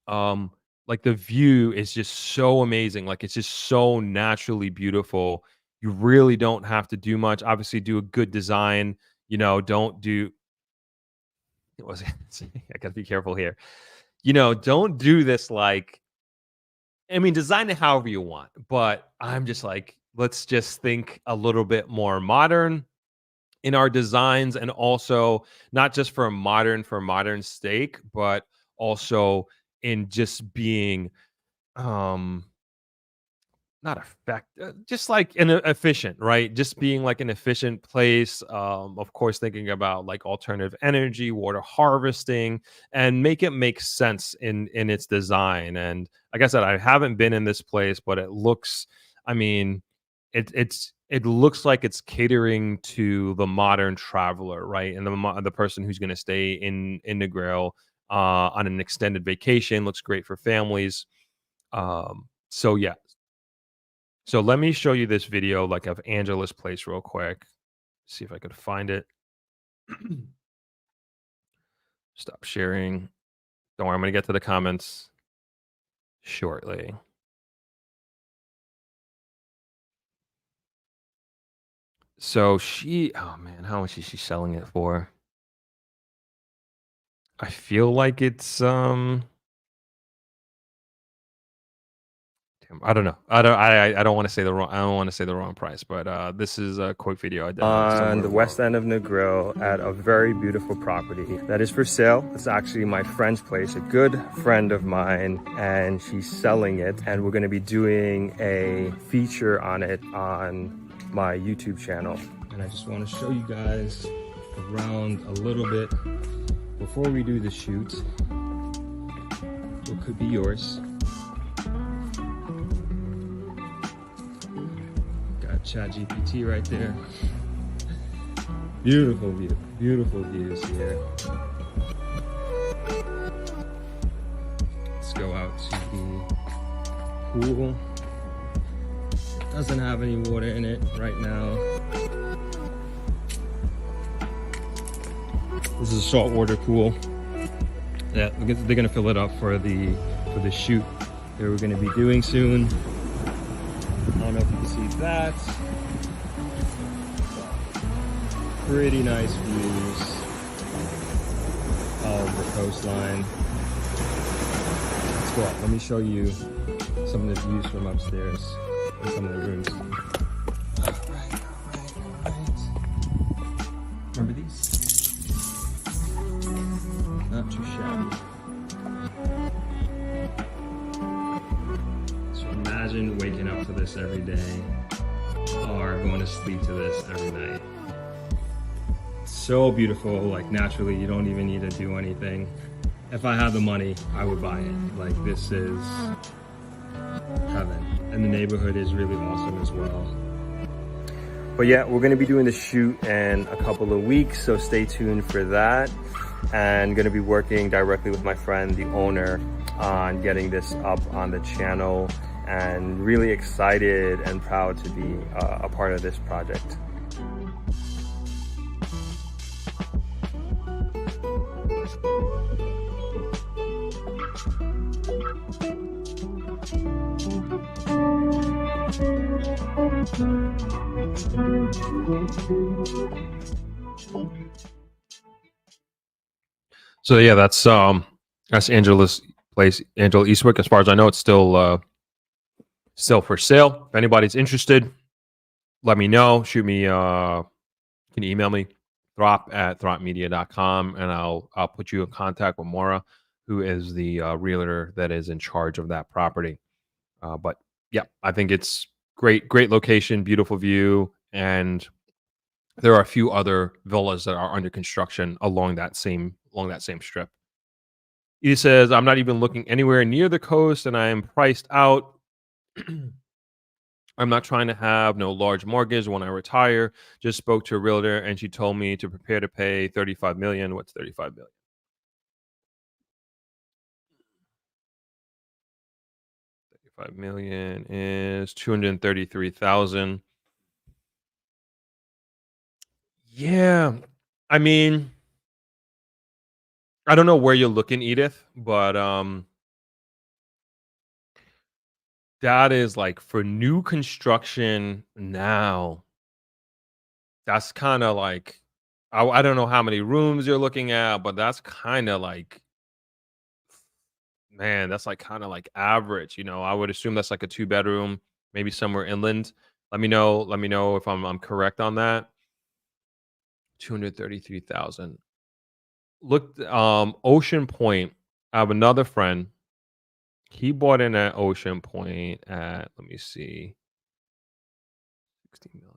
like the view is just so amazing. Like it's just so naturally beautiful. You really don't have to do much. Obviously, do a good design. You know, don't do. It was. I gotta be careful here. You know, don't do this like. I mean, design it however you want, but I'm just like, let's just think a little bit more modern in our designs, and also not just for modern sake, but also in just being not effect just like an efficient, right? Just being like an efficient place. Of course, thinking about like alternative energy, water harvesting, and make it make sense in its design. And like I said, I haven't been in this place, but it looks, I mean, it looks like it's catering to the modern traveler, right? And the person who's going to stay in Negril on an extended vacation. Looks great for families. So yeah. So let me show you this video like of Angela's place real quick. See if I could find it. Stop sharing. Don't worry, I'm gonna get to the comments shortly. So oh man, how much is she selling it for? I feel like it's I don't know. I don't want to say the wrong. I don't want to say the wrong price, but this is a quick video I did on the west end of Negril at a very beautiful property that is for sale. It's actually my friend's place, a good friend of mine, and she's selling it. And we're going to be doing a feature on it on my YouTube channel. And and I just want to show you guys around a little bit before we do the shoot. What could be yours? Got ChatGPT right there. Beautiful views here. Let's go out to the pool. Doesn't have any water in it right now. This is a saltwater pool. Yeah, they're gonna fill it up for the shoot that we're gonna be doing soon. I don't know if you can see that. Pretty nice views of the coastline. Let's go up. Let me show you some of the views from upstairs and some of the rooms. All right. Remember these? Not too shabby. So imagine waking up to this every day or going to sleep to this every night. So beautiful, like naturally, you don't even need to do anything. If I had the money, I would buy it. Like, this is heaven. And the neighborhood is really awesome as well. But yeah, we're gonna be doing the shoot in a couple of weeks, so stay tuned for that. And gonna be working directly with my friend, the owner, on getting this up on the channel, and really excited and proud to be a part of this project. So yeah, that's Angela's place, Angela Eastwick. As far as I know, it's still for sale. If anybody's interested, let me know. Shoot me, can you email me, throp@thropmedia.com, and I'll put you in contact with Maura, who is the realtor that is in charge of that property. But yeah, I think it's great location, beautiful view, and there are a few other villas that are under construction along that same strip. He says, I'm not even looking anywhere near the coast and I am priced out. I'm not trying to have no large mortgage when I retire. Just spoke to a realtor and she told me to prepare to pay $35 million. What's $35 million? $35 million is $233,000. Yeah, I mean, I don't know where you're looking, Edith, but that is like for new construction now. That's kind of like, I don't know how many rooms you're looking at, but that's kind of like, man, that's like kind of like average. I would assume that's like a 2-bedroom, maybe somewhere inland. Let me know if I'm correct on that. 233,000. Look, Ocean Point. I have another friend. He bought in at Ocean Point at, let me see, 16 million,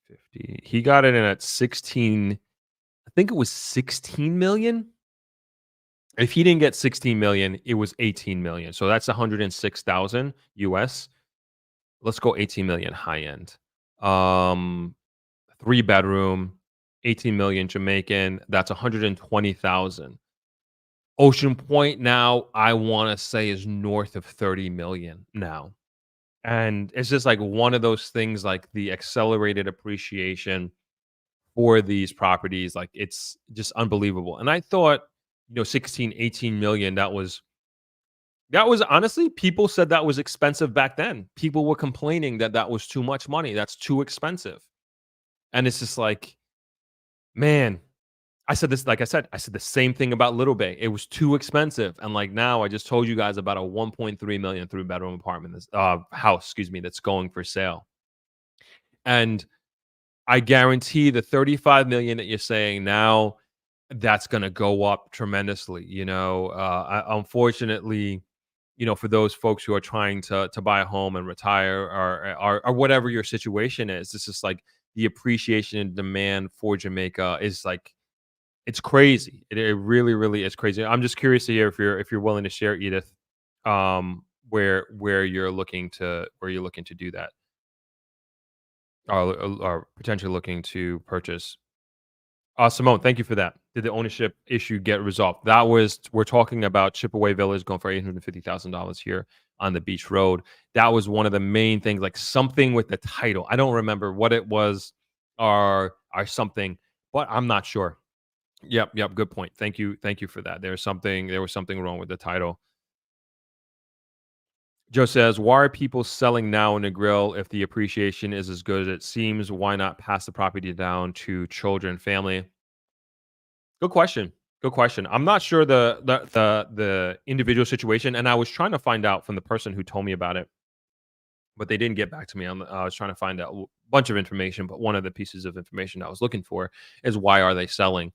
50. He got it in at 16. I think it was 16 million. If he didn't get 16 million, it was 18 million. So that's 106,000 US. Let's go 18 million high end. 3-bedroom, 18 million Jamaican. That's 120,000. Ocean Point now, I want to say, is north of 30 million now. And it's just like one of those things, like the accelerated appreciation for these properties. Like, it's just unbelievable. And I thought, 16, 18 million, that was honestly, people said that was expensive back then. People were complaining that was too much money. That's too expensive. And it's just like, man, I said this, like I said the same thing about Little Bay. It was too expensive. And like now, I just told you guys about a 1.3 million 3-bedroom apartment, house, that's going for sale. And I guarantee the 35 million that you're saying now, that's going to go up tremendously. Unfortunately, for those folks who are trying to buy a home and retire or whatever your situation is, it's just like the appreciation and demand for Jamaica is like it's crazy. It really, really is crazy. I'm just curious to hear if you're willing to share, Edith, where you're looking to do that, or potentially looking to purchase. Simone, thank you for that. Did the ownership issue get resolved? That was we're talking about Chipaway Villas going for $850,000 here on the Beach Road. That was one of the main things, like something with the title. I don't remember what it was, or something, but I'm not sure. Yep. Good point. Thank you for that. There was something wrong with the title. Joe says, "Why are people selling now in the grill if the appreciation is as good as it seems? Why not pass the property down to children, family?" Good question. Good question. I'm not sure the individual situation, and I was trying to find out from the person who told me about it, but they didn't get back to me. I was trying to find out a bunch of information, but one of the pieces of information I was looking for is why are they selling?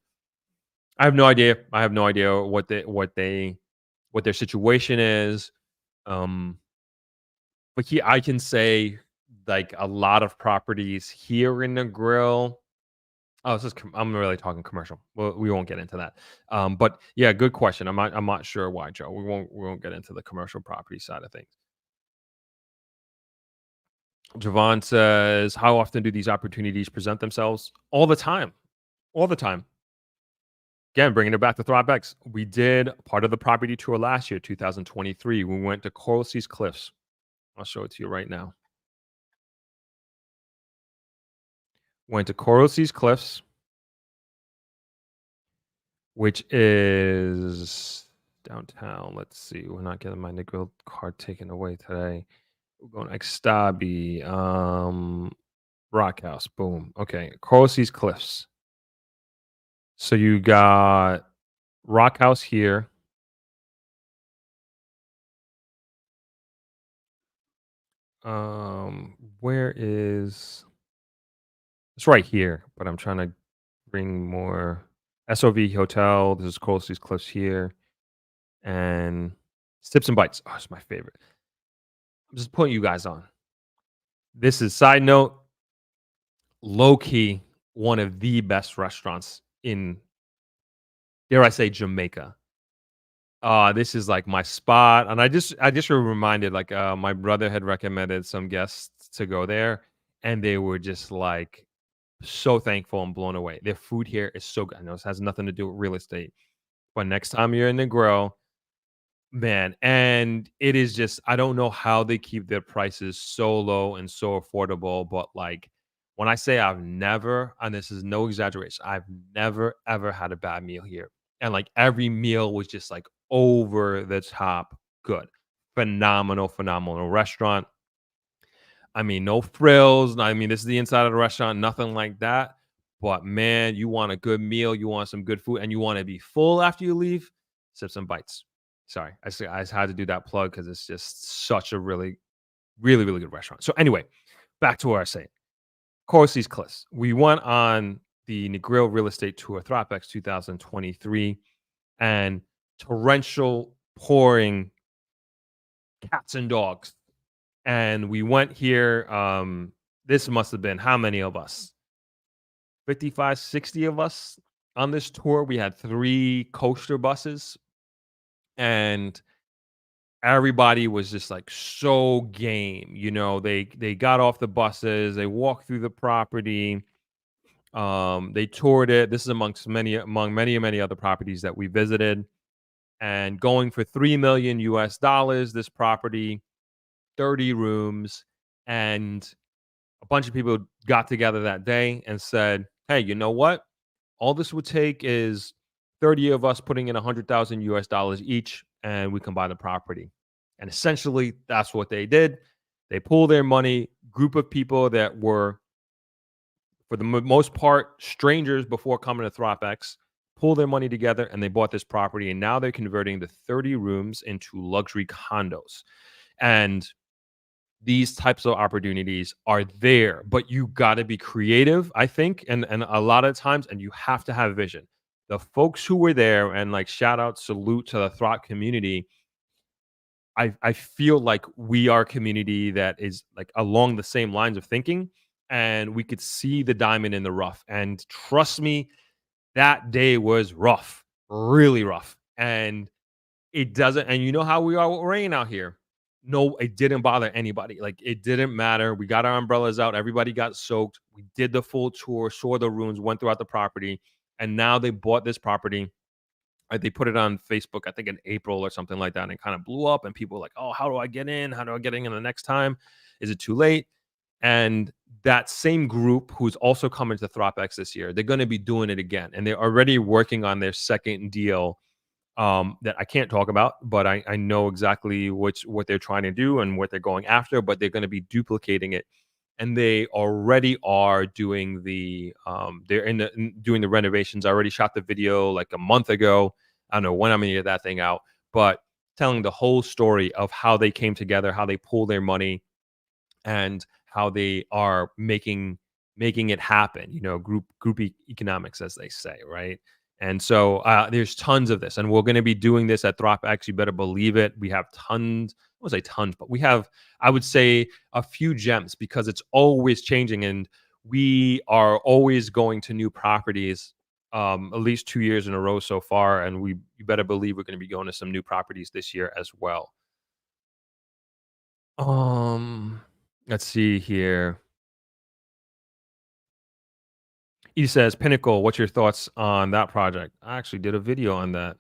I have no idea. I have no idea what their situation is. Um, but I can say like a lot of properties here in the grill. Oh, I'm really talking commercial. Well, we won't get into that. But yeah, good question. I'm not sure why, Joe. We won't get into the commercial property side of things. Javon says, "How often do these opportunities present themselves?" All the time. All the time. Again, bringing it back to Throp X. We did part of the property tour last year, 2023. We went to Coral Seas Cliffs. I'll show it to you right now. Went to Coral Seas Cliffs, which is downtown. Let's see. We're not getting my Negril card taken away today. We're going Extabi, Rock House. Boom. Okay. Coral Seas Cliffs. So you got Rock House here. Where is it's right here, but I'm trying to bring more SOV Hotel. This is Coral Seas Cliffs here. And Sips and Bites. Oh, it's my favorite. I'm just putting you guys on. This is side note, low key, one of the best restaurants in, dare I say, Jamaica. This is like my spot, and I just were reminded, like, my brother had recommended some guests to go there, and they were just like so thankful and blown away. Their food here is so good. I know this has nothing to do with real estate, but next time you're in the grill, man, and it is just I don't know how they keep their prices so low and so affordable, but like when I say I've never, and this is no exaggeration, I've never ever had a bad meal here. And like every meal was just like over the top good. Phenomenal restaurant. I mean, no frills. I mean, this is the inside of the restaurant, nothing like that. But man, you want a good meal, you want some good food, and you want to be full after you leave, sip some bites. Sorry, I just had to do that plug because it's just such a really good restaurant. So anyway, back to what I was saying. Coral Seas Cliffs. We went on the Negril Real Estate Tour, Throp X 2023, and torrential pouring cats and dogs. And we went here. This must have been how many of us? 55, 60 of us on this tour. We had 3 coaster buses, and everybody was just like so game. You know, they got off the buses, they walked through the property, they toured it. This is among many other properties that we visited. And going for $3 million US, this property, 30 rooms, and a bunch of people got together that day and said, "Hey, you know what? All this would take is 30 of us putting in 100,000 US each, and we can buy the property." And essentially, that's what they did. They pulled their money. Group of people that were, for the most part, strangers before coming to Throp X, pulled their money together and they bought this property. And now they're converting the 30 rooms into luxury condos. And these types of opportunities are there, but you got to be creative, I think, and a lot of times, and you have to have vision. The folks who were there, and like shout out, salute to the Throp community. I feel like we are a community that is like along the same lines of thinking. and we could see the diamond in the rough. And trust me, that day was rough, really rough. And it doesn't, and you know how we are with rain out here. No, it didn't bother anybody. Like, it didn't matter. We got our umbrellas out. Everybody got soaked. We did the full tour, saw the ruins, went throughout the property, and now they bought this property. They put it on Facebook, I think in April or something like that, and it kind of blew up. And people were like, "Oh, how do I get in? How do I get in the next time? Is it too late?" And that same group who's also coming to Throp X this year, they're going to be doing it again, and they're already working on their second deal that I can't talk about, but I know exactly what they're trying to do and what they're going after. But they're going to be duplicating it, and they already are doing doing the renovations. I already shot the video like a month ago. I don't know when I'm going to get that thing out, but telling the whole story of how they came together, how they pull their money, and how they are making it happen. Group economics, as they say, right? And so there's tons of this, and we're going to be doing this at Throp X. You better believe it. We have tons. I won't say tons, but we have, I would say, a few gems, because it's always changing, and we are always going to new properties. At least 2 years in a row so far, and you better believe we're going to be going to some new properties this year as well. Let's see here. He says, Pinnacle, what's your thoughts on that project? I actually did a video on that.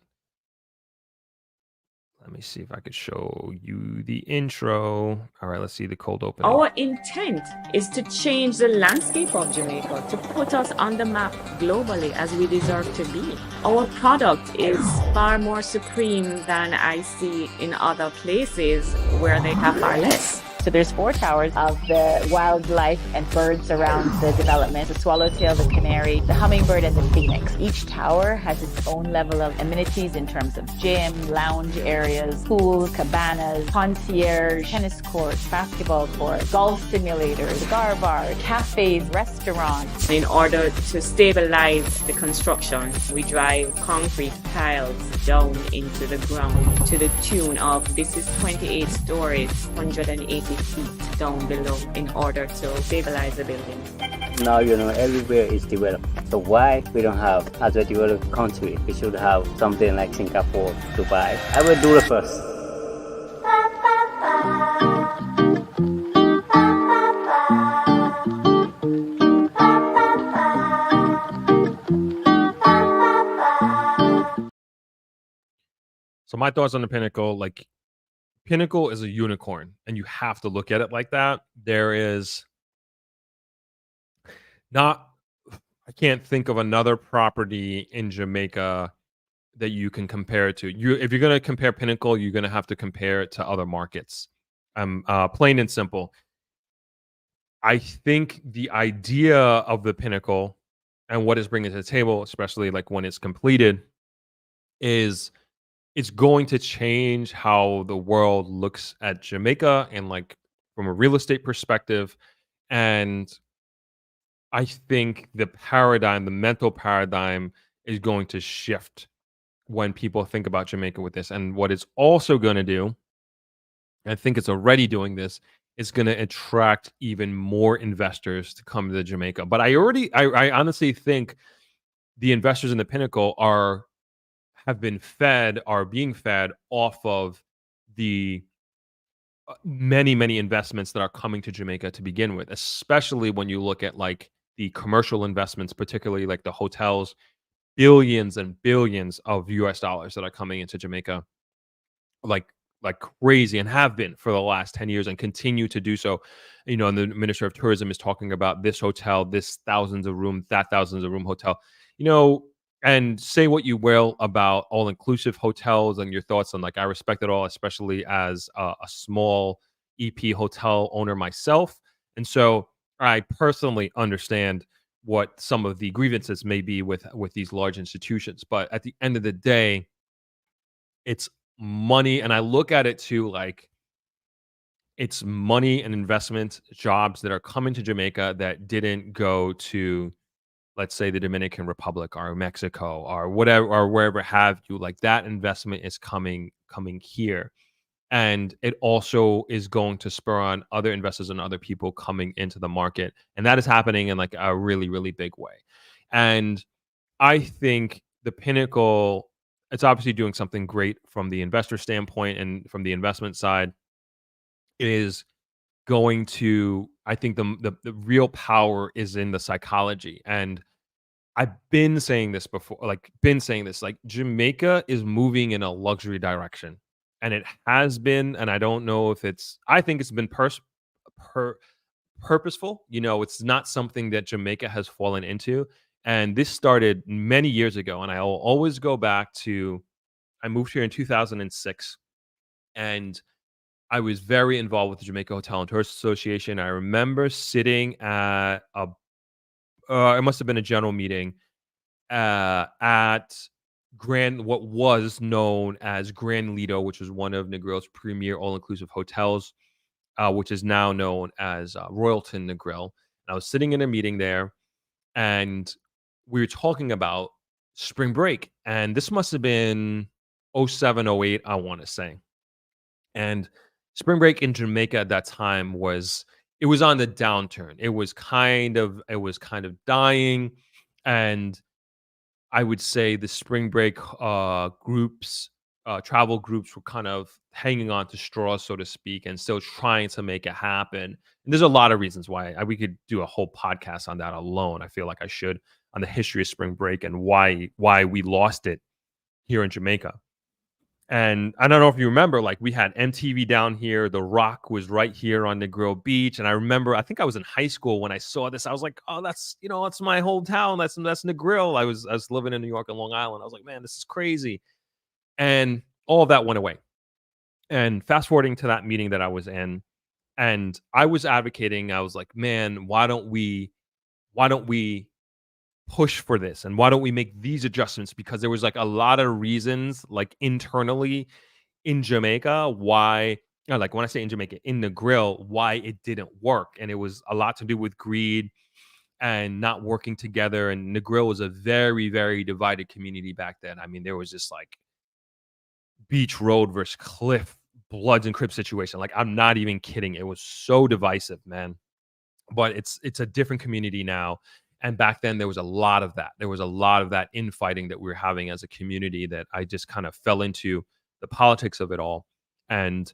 Let me see if I could show you the intro. All right, let's see the cold opening. Our intent is to change the landscape of Jamaica, to put us on the map globally as we deserve to be. Our product is far more supreme than I see in other places where they have far less. So there's 4 towers of the wildlife and birds around the development: the swallowtail, the canary, the hummingbird, and the phoenix. Each tower has its own level of amenities in terms of gym, lounge areas, pool, cabanas, concierge, tennis courts, basketball courts, golf simulators, cigar bars, cafes, restaurants. In order to stabilize the construction, we drive concrete piles down into the ground to the tune of, this is 28 stories, 180 feet down below, in order to stabilize the building. Now, everywhere is developed. So why we don't have, as a developed country, we should have something like Singapore, Dubai. I will do it first. So my thoughts on the Pinnacle, like, Pinnacle is a unicorn, and you have to look at it like that. There is not, I can't think of another property in Jamaica that you can compare it to. If you're going to compare Pinnacle, you're going to have to compare it to other markets. Plain and simple. I think the idea of the Pinnacle and what it's bringing to the table, especially like when it's completed, is it's going to change how the world looks at Jamaica, and like from a real estate perspective. And I think the mental paradigm is going to shift when people think about Jamaica with this. And what it's also going to do, I think it's already doing this, is going to attract even more investors to come to Jamaica. But I honestly think the investors in the Pinnacle are being fed off of the many investments that are coming to Jamaica to begin with, especially when you look at like the commercial investments, particularly like the hotels, billions and billions of US dollars that are coming into Jamaica like crazy, and have been for the last 10 years and continue to do so. And the Minister of Tourism is talking about this hotel, this thousands of room hotel, and say what you will about all-inclusive hotels and your thoughts on, like, I respect it all, especially as a small EP hotel owner myself. And so I personally understand what some of the grievances may be with these large institutions. But at the end of the day, it's money. And I look at it too, like, it's money and investment jobs that are coming to Jamaica that didn't go to, let's say, the Dominican Republic or Mexico or whatever, or wherever have you. Like, that investment is coming here. And it also is going to spur on other investors and other people coming into the market. And that is happening in like a really, really big way. And I think the Pinnacle, it's obviously doing something great from the investor standpoint and from the investment side. It is going to, I think the real power is in the psychology. And I've been saying this before, like Jamaica is moving in a luxury direction. And it has been, and I don't know if I think it's been per, purposeful. It's not something that Jamaica has fallen into. And this started many years ago. And I'll always go back to, I moved here in 2006, and I was very involved with the Jamaica Hotel and Tourist Association. I remember sitting at it must have been a general meeting at what was known as Grand Lido, which was one of Negril's premier all-inclusive hotels, which is now known as Royalton Negril. And I was sitting in a meeting there, and we were talking about spring break. And this must have been 07, 08, I want to say. And spring break in Jamaica at that time was on the downturn. It was kind of dying. And I would say the spring break groups, travel groups were kind of hanging on to straws, so to speak, and still trying to make it happen. And there's a lot of reasons why we could do a whole podcast on that alone. I feel like I should, on the history of spring break and why we lost it here in Jamaica. And I don't know if you remember, like we had MTV down here. The Rock was right here on Negril Beach. And I remember, I think I was in high school when I saw this. I was like, oh, that's my hometown. That's Negril. I was living in New York and Long Island. I was like, man, this is crazy. And all of that went away. And fast forwarding to that meeting that I was in, and I was advocating, I was like, man, why don't we push for this, and why don't we make these adjustments? Because there was like a lot of reasons, like internally in Jamaica, why, like when I say in Jamaica, in Negril, why it didn't work. And it was a lot to do with greed and not working together. And Negril was a very, very divided community back then. I mean, there was just like Beach Road versus Cliff, Bloods and Crips situation. Like, I'm not even kidding. It was so divisive, man. But it's a different community now. And back then, there was a lot of that. There was a lot of that infighting that we were having as a community, that I just kind of fell into the politics of it all. And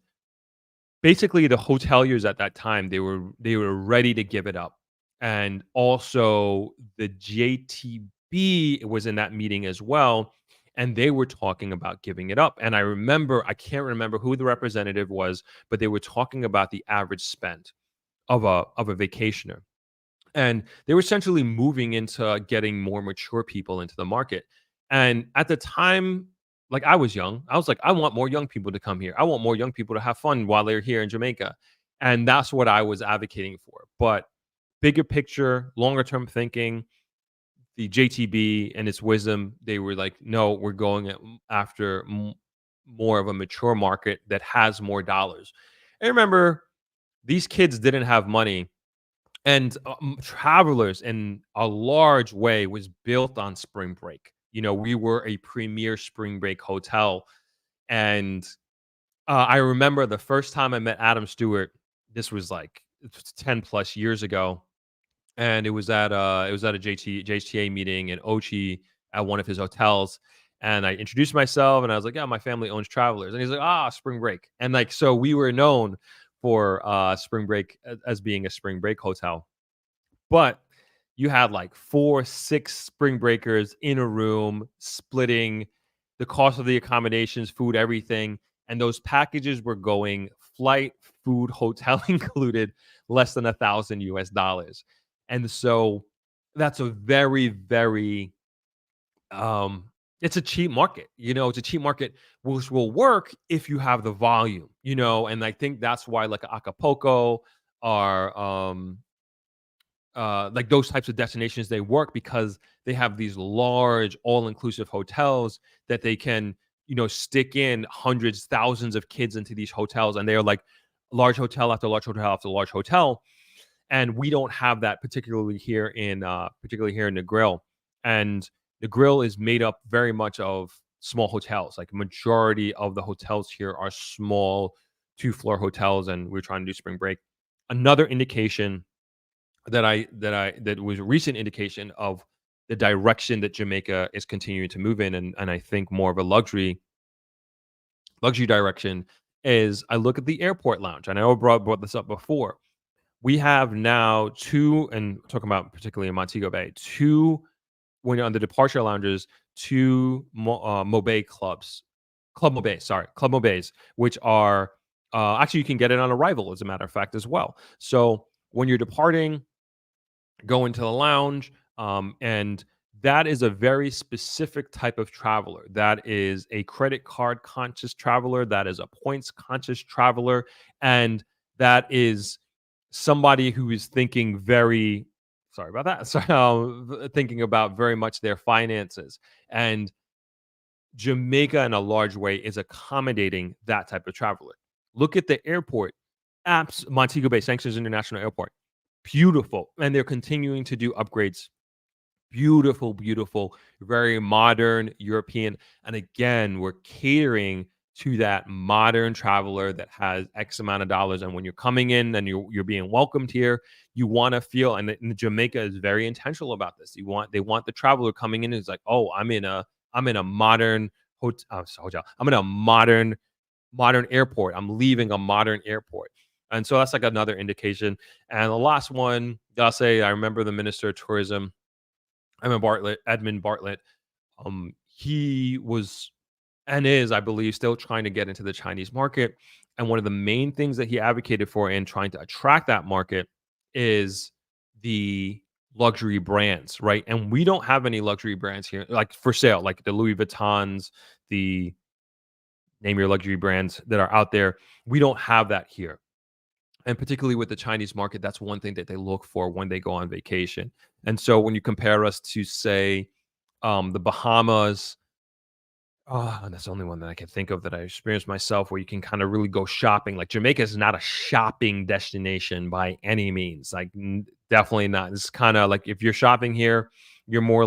basically, the hoteliers at that time, they were ready to give it up. And also, the JTB was in that meeting as well, and they were talking about giving it up. And I can't remember who the representative was, but they were talking about the average spend of a vacationer. And they were essentially moving into getting more mature people into the market. And at the time, like I was young, I was like, I want more young people to come here. I want more young people to have fun while they're here in Jamaica. And that's what I was advocating for. But bigger picture, longer term thinking, the JTB and its wisdom, they were like, no, we're going after more of a mature market that has more dollars. And remember, these kids didn't have money. And Travelers, in a large way, was built on spring break. We were a premier spring break hotel. And I remember the first time I met Adam Stewart, this was like 10 plus years ago. And it was at a JTA meeting in Ochi at one of his hotels. And I introduced myself, and I was like, yeah, my family owns Travelers. And he's like, spring break. And like, so we were known for spring break as being a spring break hotel. But you had like 4-6 spring breakers in a room, splitting the cost of the accommodations, food, everything. And those packages were going flight, food, hotel included, less than $1,000 US. And so that's a very, very it's a cheap market. It's a cheap market, which will work if you have the volume, and I think that's why like Acapulco are like those types of destinations, they work because they have these large all-inclusive hotels that they can, stick in hundreds, thousands of kids into these hotels, and they're like large hotel after large hotel after large hotel. And we don't have that, particularly here in Negril. And Negril is made up very much of small hotels. Like majority of the hotels here are small 2-floor hotels, and we were trying to do spring break. Another indication that was a recent indication of the direction that Jamaica is continuing to move in, and I think more of a luxury direction, is I look at the airport lounge. And I know I brought this up before. We have now two, and talking about particularly in Montego Bay, two, when you're on the departure lounges, two Mobe clubs, Club Mobes, which are actually you can get it on arrival, as a matter of fact, as well. So when you're departing, go into the lounge, and that is a very specific type of traveler. That is a credit card conscious traveler. That is a points conscious traveler, and that is somebody who is thinking very sorry about that. So thinking about very much their finances, and Jamaica in a large way is accommodating that type of traveler. Look at the airport, Montego Bay Sanctions International Airport, beautiful, and they're continuing to do upgrades. Beautiful, beautiful, very modern European. And again, we're catering to that modern traveler that has X amount of dollars. And when you're coming in and you're being welcomed here, you want to feel, and Jamaica is very intentional about this. They want the traveler coming in is like, oh, I'm in a modern hotel. I'm in a modern airport. I'm leaving a modern airport. And so that's like another indication. And the last one, I'll say, I remember the Minister of Tourism, Edmund Bartlett. He was and is, I believe, still trying to get into the Chinese market. And one of the main things that he advocated for in trying to attract that market is the luxury brands, right? And we don't have any luxury brands here, like for sale, like the Louis Vuittons, the name your luxury brands that are out there. We don't have that here. And particularly with the Chinese market, that's one thing that they look for when they go on vacation. And so when you compare us to, say, the Bahamas, and that's the only one that I can think of that I experienced myself, where you can kind of really go shopping. Like Jamaica is not a shopping destination by any means. Like definitely not. It's kind of like if you're shopping here, you're more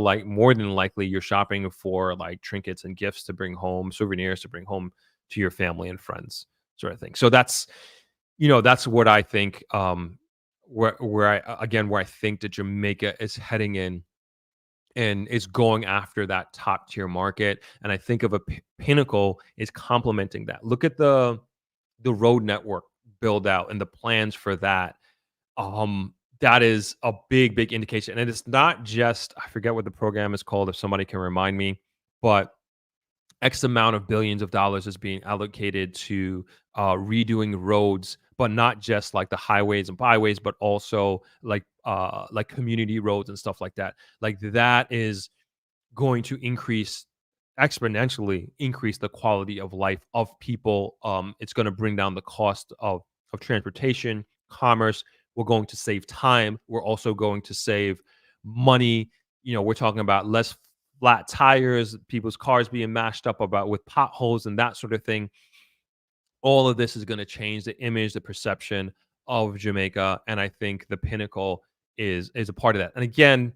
than likely you're shopping for like trinkets and gifts to bring home, souvenirs to bring home to your family and friends, sort of thing. So that's what I think. Where I think that Jamaica is heading in and is going after that top tier market. And I think of a Pinnacle is complementing that. Look at the road network build out and the plans for that. That is a big indication. And it's not just, I forget what the program is called, if somebody can remind me, but X amount of billions of dollars is being allocated to redoing roads, but not just like the highways and byways, but also like community roads and stuff like that. Like that is going to exponentially increase the quality of life of people. It's going to bring down the cost of transportation, commerce. We're going to save time. We're also going to save money. We're talking about less flat tires, people's cars being mashed up with potholes and that sort of thing. All of this is going to change the image, the perception of Jamaica, and I think the Pinnacle is a part of that. And again,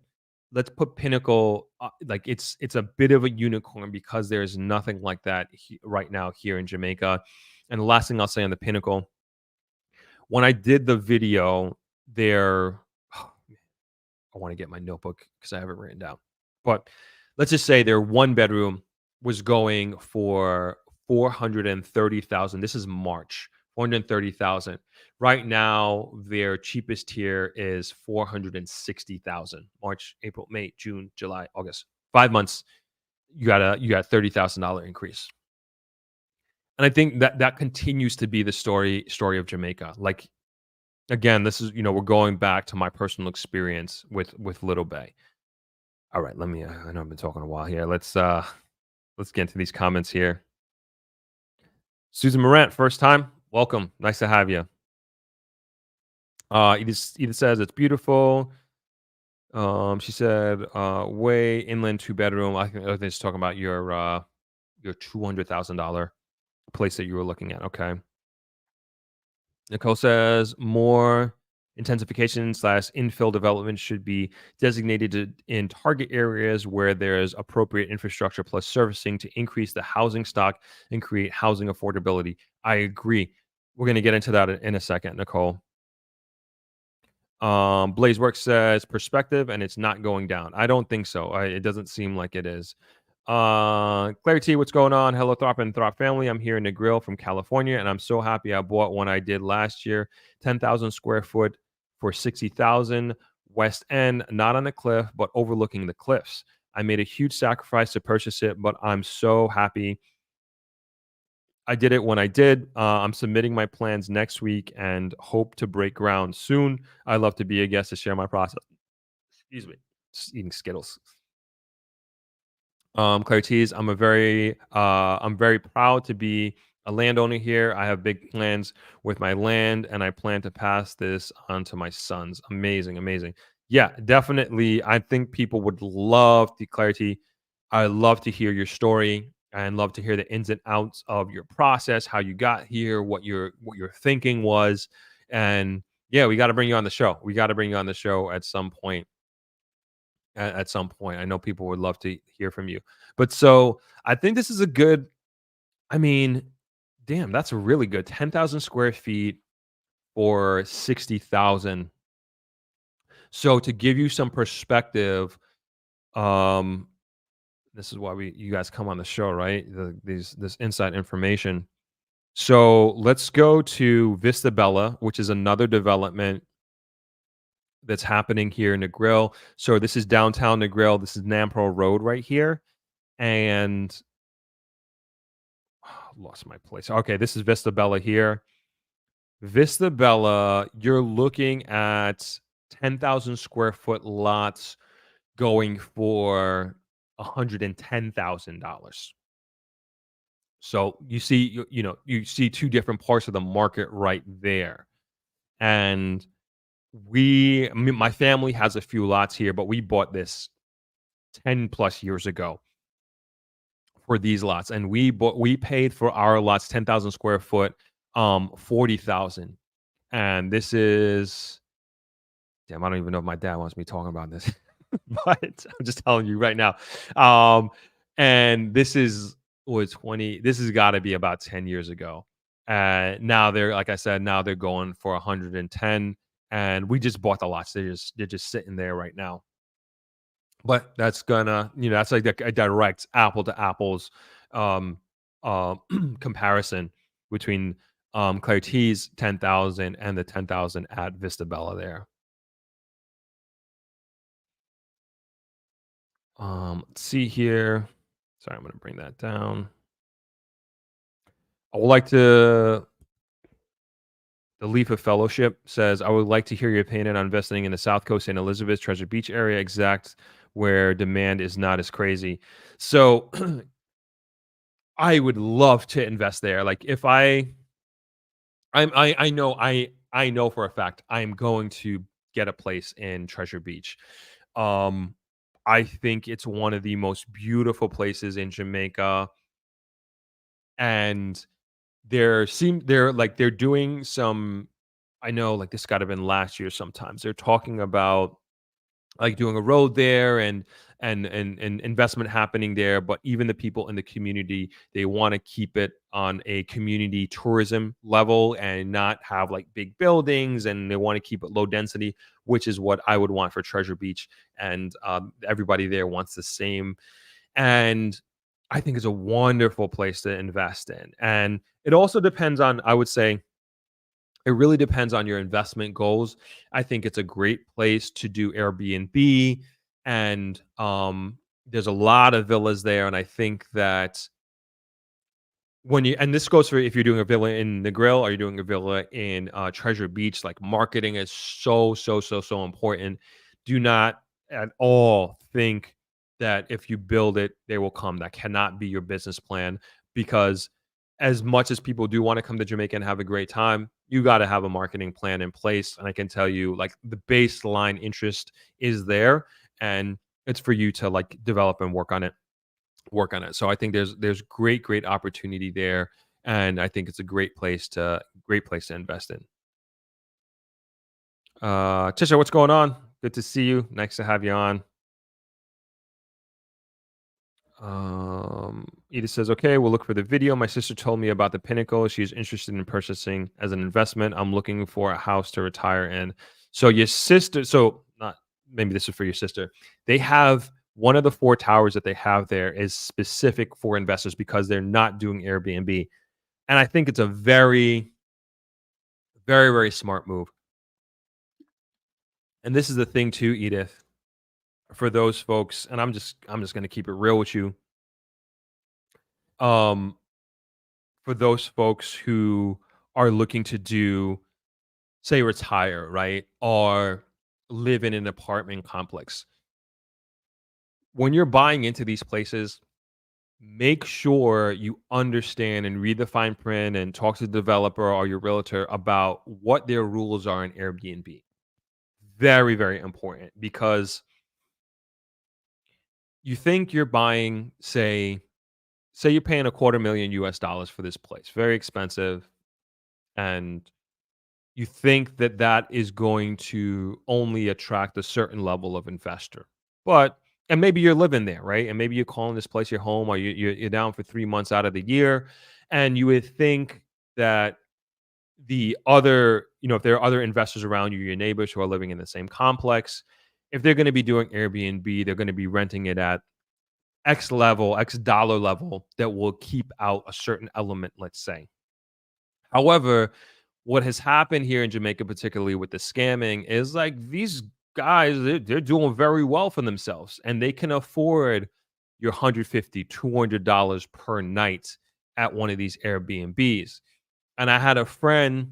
let's put Pinnacle like it's a bit of a unicorn because there's nothing like that right now here in Jamaica. And the last thing I'll say on the Pinnacle, when I did the video there, I want to get my notebook because I have it written down, but let's just say their one bedroom was going for $430,000. This is March, $430,000. Right now, their cheapest tier is $460,000. March, April, May, June, July, August. 5 months, you got $30,000 increase. And I think that continues to be the story of Jamaica. Like again, this is we're going back to my personal experience with Little Bay. All right, I know I've been talking a while here. Let's get into these comments here. Susan Morant, first time. Welcome. Nice to have you. Edith says it's beautiful. She said, way inland 2-bedroom. I think they're just talking about your $200,000 place that you were looking at. Okay. Nicole says more intensification / infill development should be designated in target areas where there's appropriate infrastructure plus servicing to increase the housing stock and create housing affordability. I agree. We're gonna get into that in a second, Nicole. Blazeworks says perspective, and it's not going down. I don't think so. It doesn't seem like it is. Clarity, what's going on? Hello, Throp and Throp family. I'm here in Negril from California, and I'm so happy I bought one I did last year, 10,000 square foot for 60,000. West End, not on the cliff, but overlooking the cliffs. I made a huge sacrifice to purchase it, but I'm so happy I did it when I did. I'm submitting my plans next week and hope to break ground soon. I'd love to be a guest to share my process. Excuse me, just eating Skittles. Clarities, I'm very proud to be a landowner here. I have big plans with my land, and I plan to pass this on to my sons. Amazing, amazing. Yeah, definitely. I think people would love the clarity. I love to hear your story and love to hear the ins and outs of your process, how you got here, what your thinking was, and yeah, we got to bring you on the show. We got to bring you on the show at some point at some point. I know people would love to hear from you. But so I think this is a good, I mean, damn, that's a really good 10,000 square feet for 60,000. So to give you some perspective, um, this is why you guys come on the show, right? This inside information. So let's go to Vista Bella, which is another development that's happening here in Negril. So this is downtown Negril. This is Nampro Road right here. And lost my place. Okay, this is Vista Bella here. Vista Bella, you're looking at 10,000 square foot lots going for $110,000. So you see, you see two different parts of the market right there. And my family has a few lots here, but we bought this 10 plus years ago for these lots, and we paid for our lots 10,000 square foot, 40,000. And this is, damn, I don't even know if my dad wants me talking about this, but I'm just telling you right now. And this was 20. This has got to be about 10 years ago. Now they're, like I said, now they're going for 110, and we just bought the lots. They're just sitting there right now. But that's gonna, that's like a direct apple to apples comparison between Clarity's 10,000 and the 10,000 at Vista Bella there. Let's see here. Sorry, I'm gonna bring that down. I would like to. The Leaf of Fellowship says, I would like to hear your opinion on investing in the South Coast, St. Elizabeth, Treasure Beach area, exact where demand is not as crazy. So I would love to invest there. Like if I know for a fact I'm going to get a place in Treasure Beach. I think it's one of the most beautiful places in Jamaica. And they're doing some, I know, like this got to have been last year sometimes. They're talking about like doing a road there and investment happening there, but even the people in the community, they want to keep it on a community tourism level and not have like big buildings, and they want to keep it low density, which is what I would want for Treasure Beach. And everybody there wants the same. And I think it's a wonderful place to invest in. And it also depends on, I would say, it really depends on your investment goals. I think it's a great place to do Airbnb, and there's a lot of villas there. And I think that and this goes for if you're doing a villa in Negril or you're doing a villa in Treasure Beach, like marketing is so important. Do not at all think that if you build it, they will come. That cannot be your business plan, because as much as people do want to come to Jamaica and have a great time, you got to have a marketing plan in place. And I can tell you, like, the baseline interest is there, and it's for you to like develop and work on it. So I think there's great opportunity there, and I think it's a great place to invest in. Tisha, what's going on? Good to see you. Nice to have you on. Edith says, okay, we'll look for the video. My sister told me about the Pinnacle. She's interested in purchasing as an investment. I'm looking for a house to retire in. So your sister, so not maybe this is for your sister. They have one of the 4 towers that they have there is specific for investors because they're not doing Airbnb. And I think it's a very, very, very smart move. And this is the thing too, Edith, for those folks, and I'm just going to keep it real with you. For those folks who are looking to do, say, retire, right, or live in an apartment complex. When you're buying into these places, make sure you understand and read the fine print and talk to the developer or your realtor about what their rules are in Airbnb. Very, very important, because you think you're buying, say you're paying $250,000 US for this place, very expensive, and you think that that is going to only attract a certain level of investor. And maybe you're living there, right? And maybe you're calling this place your home, or you're down for 3 months out of the year, and you would think that the other, if there are other investors around you, your neighbors who are living in the same complex, if they're going to be doing Airbnb, they're going to be renting it at X dollar level that will keep out a certain element, let's say. However, what has happened here in Jamaica, particularly with the scamming, is like these guys, they're doing very well for themselves, and they can afford your $150, $200 per night at one of these Airbnbs. And I had a friend,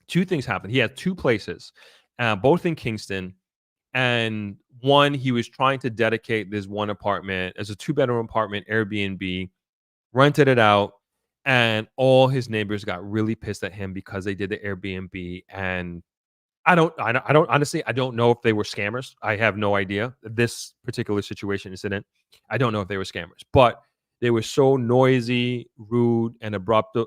2 things happened. He had 2 places, both in Kingston. And one, he was trying to dedicate this one apartment as a 2-bedroom apartment, Airbnb, rented it out, and all his neighbors got really pissed at him because they did the Airbnb. And I don't honestly, I don't know if they were scammers. I have no idea. This particular incident, I don't know if they were scammers, but they were so noisy, rude, and abrupt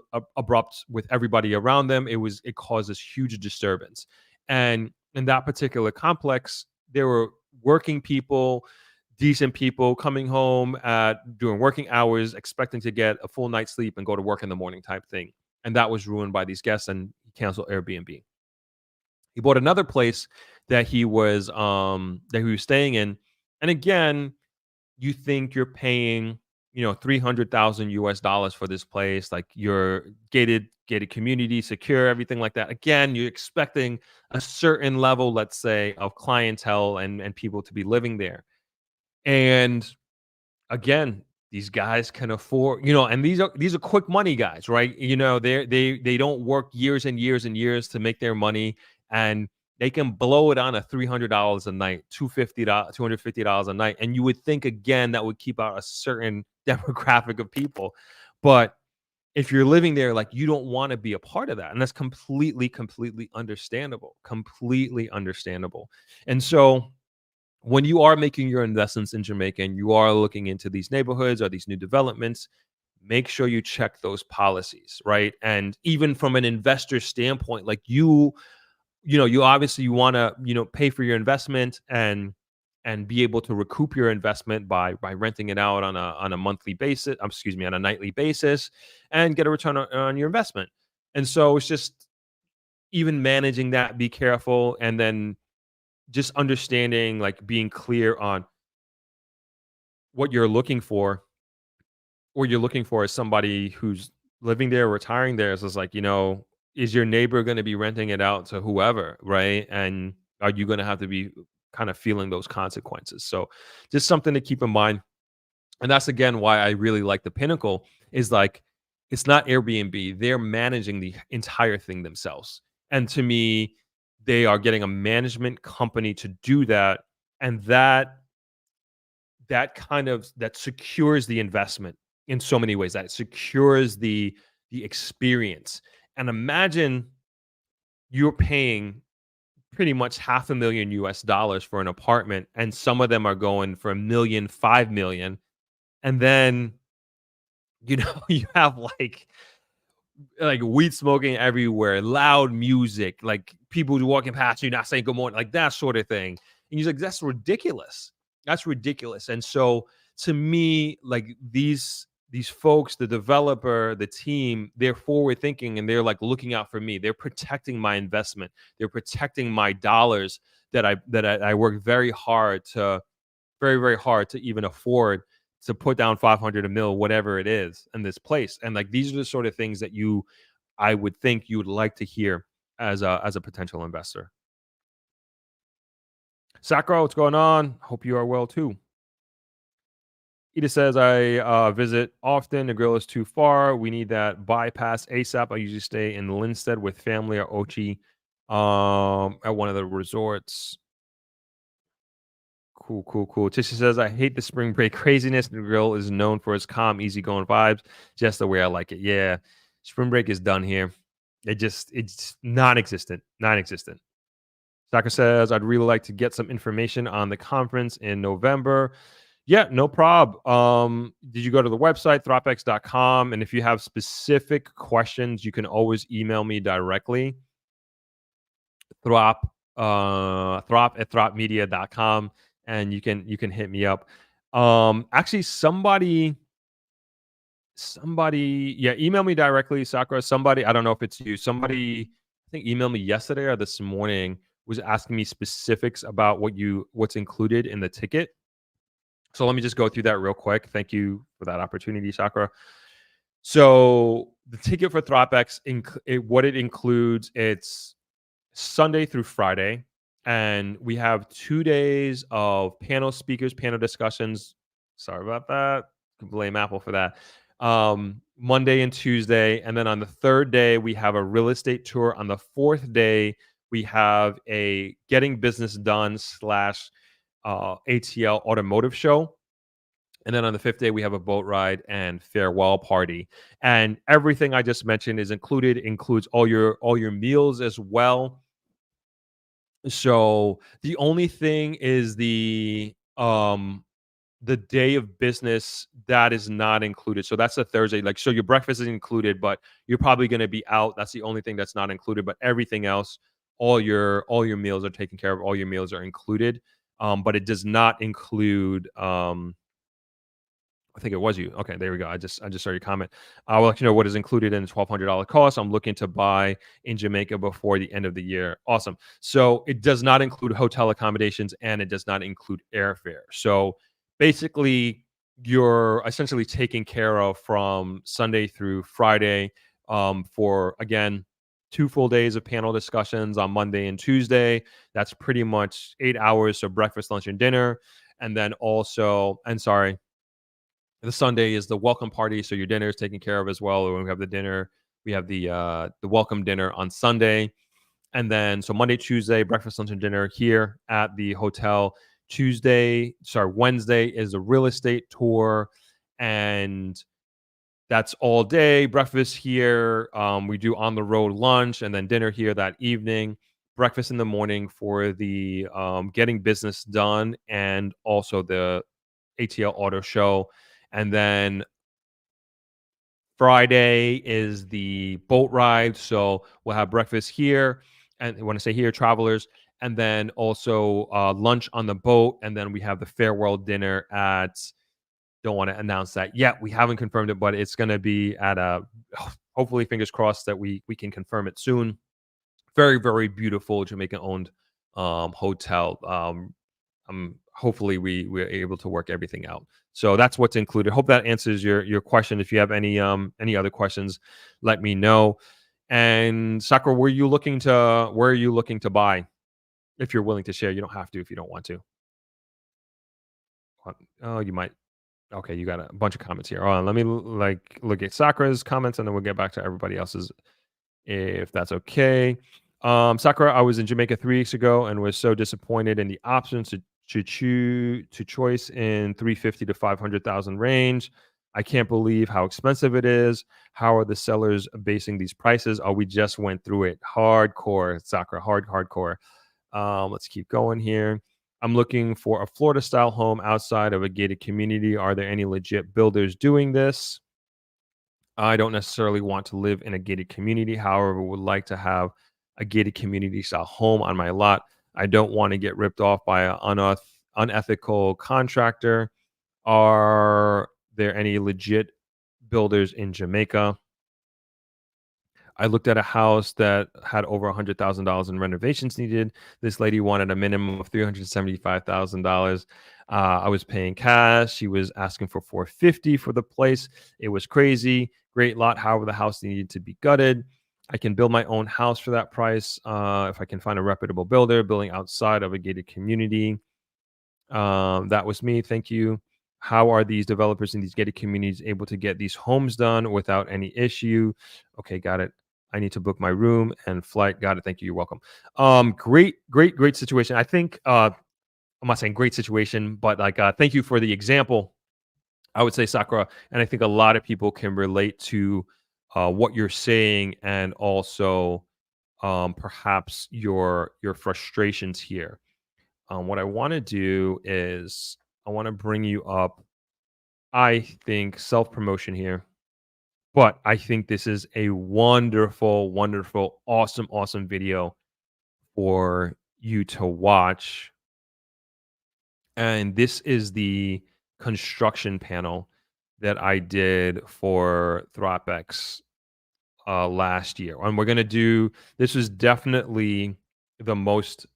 with everybody around them. It caused this huge disturbance. And in that particular complex, there were working people, decent people coming home during working hours, expecting to get a full night's sleep and go to work in the morning type thing. And that was ruined by these guests, and he canceled Airbnb. He bought another place that he was staying in. And again, you think you're paying, $300,000 US for this place, like your gated community, secure, everything like that. Again, you're expecting a certain level, let's say, of clientele and people to be living there. And again, these guys can afford, and these are quick money guys, right? They don't work years and years and years to make their money, and they can blow it on a $300 a night, $250 a night. And you would think, again, that would keep out a certain demographic of people. But if you're living there, like, you don't want to be a part of that. And that's completely understandable. Completely understandable. And so when you are making your investments in Jamaica and you are looking into these neighborhoods or these new developments, make sure you check those policies, right? And even from an investor standpoint, like you obviously you want to, pay for your investment and be able to recoup your investment by renting it out on a monthly basis, on a nightly basis, and get a return on your investment. And so it's just even managing that, be careful, and then just understanding, like, being clear on what you're looking for. What you're looking for is somebody who's living there, retiring there. So it's like, is your neighbor going to be renting it out to whoever, right? And are you going to have to be kind of feeling those consequences? So just something to keep in mind. And that's, again, why I really like the Pinnacle, is like, it's not Airbnb. They're managing the entire thing themselves. And to me, they are getting a management company to do that. And that secures the investment in so many ways. That secures the experience. And imagine you're paying pretty much $500,000 US for an apartment, and some of them are going for $1 million, $5 million. And then, you have like weed smoking everywhere, loud music, like people walking past you not saying good morning, like that sort of thing. And you're like, that's ridiculous. That's ridiculous. And so to me, like, these these folks, the developer, the team, they're forward thinking and they're like looking out for me. They're protecting my investment. They're protecting my dollars that I worked very hard to, very, very hard to even afford to put down 500 a mil, whatever it is in this place. And like, these are the sort of things that I would think you would like to hear as a potential investor. Sakura, what's going on? Hope you are well too. Ida says, I visit often. Negril is too far. We need that bypass ASAP. I usually stay in Linstead with family or Ochi at one of the resorts. Cool. Tisha says, I hate the spring break craziness. Negril is known for its calm, easygoing vibes, just the way I like it. Yeah, spring break is done here. It's non-existent. Saka says, I'd really like to get some information on the conference in November. Yeah, no problem. Did you go to the website, thropx.com? And if you have specific questions, you can always email me directly. Throp at thropmedia.com, and you can hit me up. Actually, somebody, yeah, email me directly, Sakura. Somebody, I don't know if it's you, somebody, I think emailed me yesterday or this morning, was asking me specifics about what's included in the ticket. So let me just go through that real quick. Thank you for that opportunity, Sakura. So the ticket for Throp X, what it includes, it's Sunday through Friday, and we have 2 days of panel speakers, panel discussions. Sorry about that. You can blame Apple for that. Monday and Tuesday, and then on the third day we have a real estate tour. On the fourth day we have a getting business done / ATL automotive show. And then on the fifth day, we have a boat ride and farewell party. And everything I just mentioned is includes all your meals as well. So the only thing is the day of business that is not included. So that's a Thursday. Like, so your breakfast is included, but you're probably going to be out. That's the only thing that's not included. But everything else, all your meals are taken care of. All your meals are included. But it does not include. I think it was you. Okay, there we go. I just saw your comment. I will let you know what is included in the $1,200 cost. I'm looking to buy in Jamaica before the end of the year. Awesome. So it does not include hotel accommodations and it does not include airfare. So basically, you're essentially taken care of from Sunday through Friday for, again, 2 full days of panel discussions on Monday and Tuesday. That's pretty much 8 hours. So breakfast, lunch, and dinner. And then also, the Sunday is the welcome party. So your dinner is taken care of as well. When we have the dinner, we have the welcome dinner on Sunday. And then, so Monday, Tuesday, breakfast, lunch, and dinner here at the hotel. Wednesday is a real estate tour. And that's all day. Breakfast here. We do on the road lunch and then dinner here that evening. Breakfast in the morning for the getting business done and also the ATL auto show. And then Friday is the boat ride. So we'll have breakfast here. And when I say here, travelers. And then also lunch on the boat. And then we have the farewell dinner at, don't want to announce that yet. We haven't confirmed it, but it's going to be at hopefully, fingers crossed that we can confirm it soon. Very, very beautiful Jamaican-owned hotel. Hopefully we're able to work everything out. So that's what's included. Hope that answers your question. If you have any other questions, let me know. And Sakura, where are you looking to buy? If you're willing to share, you don't have to if you don't want to. Oh, you might. Okay, you got a bunch of comments here. Let me look at Sakura's comments, and then we'll get back to everybody else's, if that's okay. Sakura, I was in Jamaica 3 weeks ago and was so disappointed in the options to choice in 350 to 500,000 range. I can't believe how expensive it is. How are the sellers basing these prices? Oh, we just went through it. Hardcore, Sakura, hardcore. Let's keep going here. I'm looking for a Florida-style home outside of a gated community. Are there any legit builders doing this? I don't necessarily want to live in a gated community. However, would like to have a gated community-style home on my lot. I don't want to get ripped off by an unethical contractor. Are there any legit builders in Jamaica. I looked at a house that had over $100,000 in renovations needed. This lady wanted a minimum of $375,000. I was paying cash. She was asking for $450 for the place. It was crazy. Great lot. However, the house needed to be gutted. I can build my own house for that price if I can find a reputable builder building outside of a gated community. That was me. Thank you. How are these developers in these gated communities able to get these homes done without any issue? Okay, got it. I need to book my room and flight. Got it. Thank you. You're welcome. Great situation. I think I'm not saying great situation, but like thank you for the example. I would say, Sakura, and I think a lot of people can relate to what you're saying, and also perhaps your frustrations here. What I want to do is I want to bring you up, I think, self-promotion here. But I think this is a wonderful, wonderful, awesome video for you to watch. And this is the construction panel that I did for Throp X last year. And we're going to do, this was definitely the most,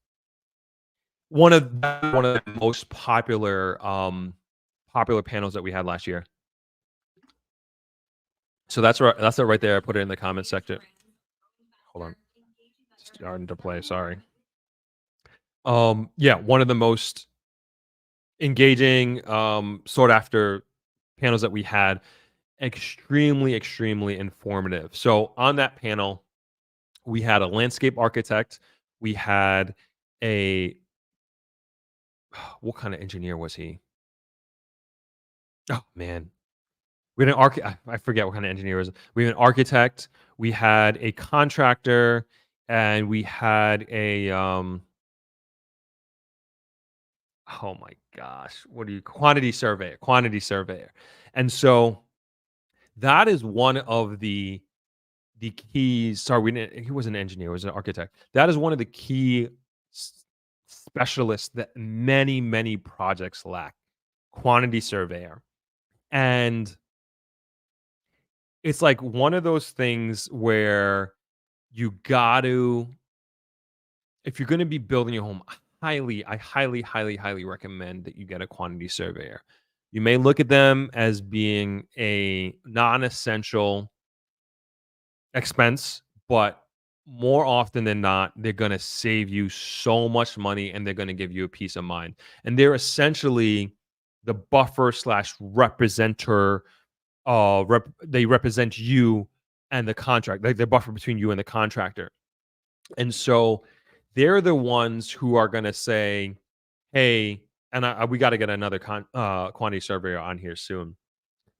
one of the most popular panels that we had last year. So that's right. That's it right there. I put it in the comment section. Hold on. Starting to play. Sorry. Yeah, one of the most engaging, sought after panels that we had. Extremely informative. So on that panel, we had a landscape architect. We had a, what kind of engineer was he? Oh man. We had an I forget what kind of engineer it was. We had an architect, we had a contractor, and we had a oh my gosh, quantity surveyor. And so that is one of the keys. Sorry, he wasn't an engineer, he was an architect. That is one of the key specialists that many projects lack. Quantity surveyor. And it's like one of those things where you got to, if you're going to be building your home, I highly recommend that you get a quantity surveyor. You may look at them as being a non-essential expense, but more often than not, they're going to save you so much money, and they're going to give you a peace of mind. And they're essentially the buffer / representer. They represent you and the contract, like the buffer between you and the contractor. And so they're the ones who are going to say, hey, and we got to get another quantity surveyor on here soon.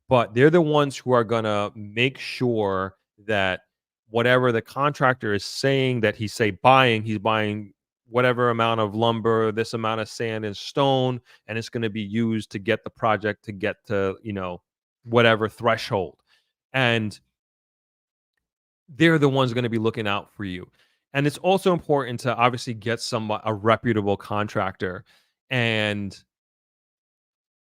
But they're the ones who are going to make sure that whatever the contractor is saying that he's buying whatever amount of lumber, this amount of sand and stone, and it's going to be used to get the project to get to, whatever threshold. And they're the ones going to be looking out for you. And it's also important to obviously get a reputable contractor. And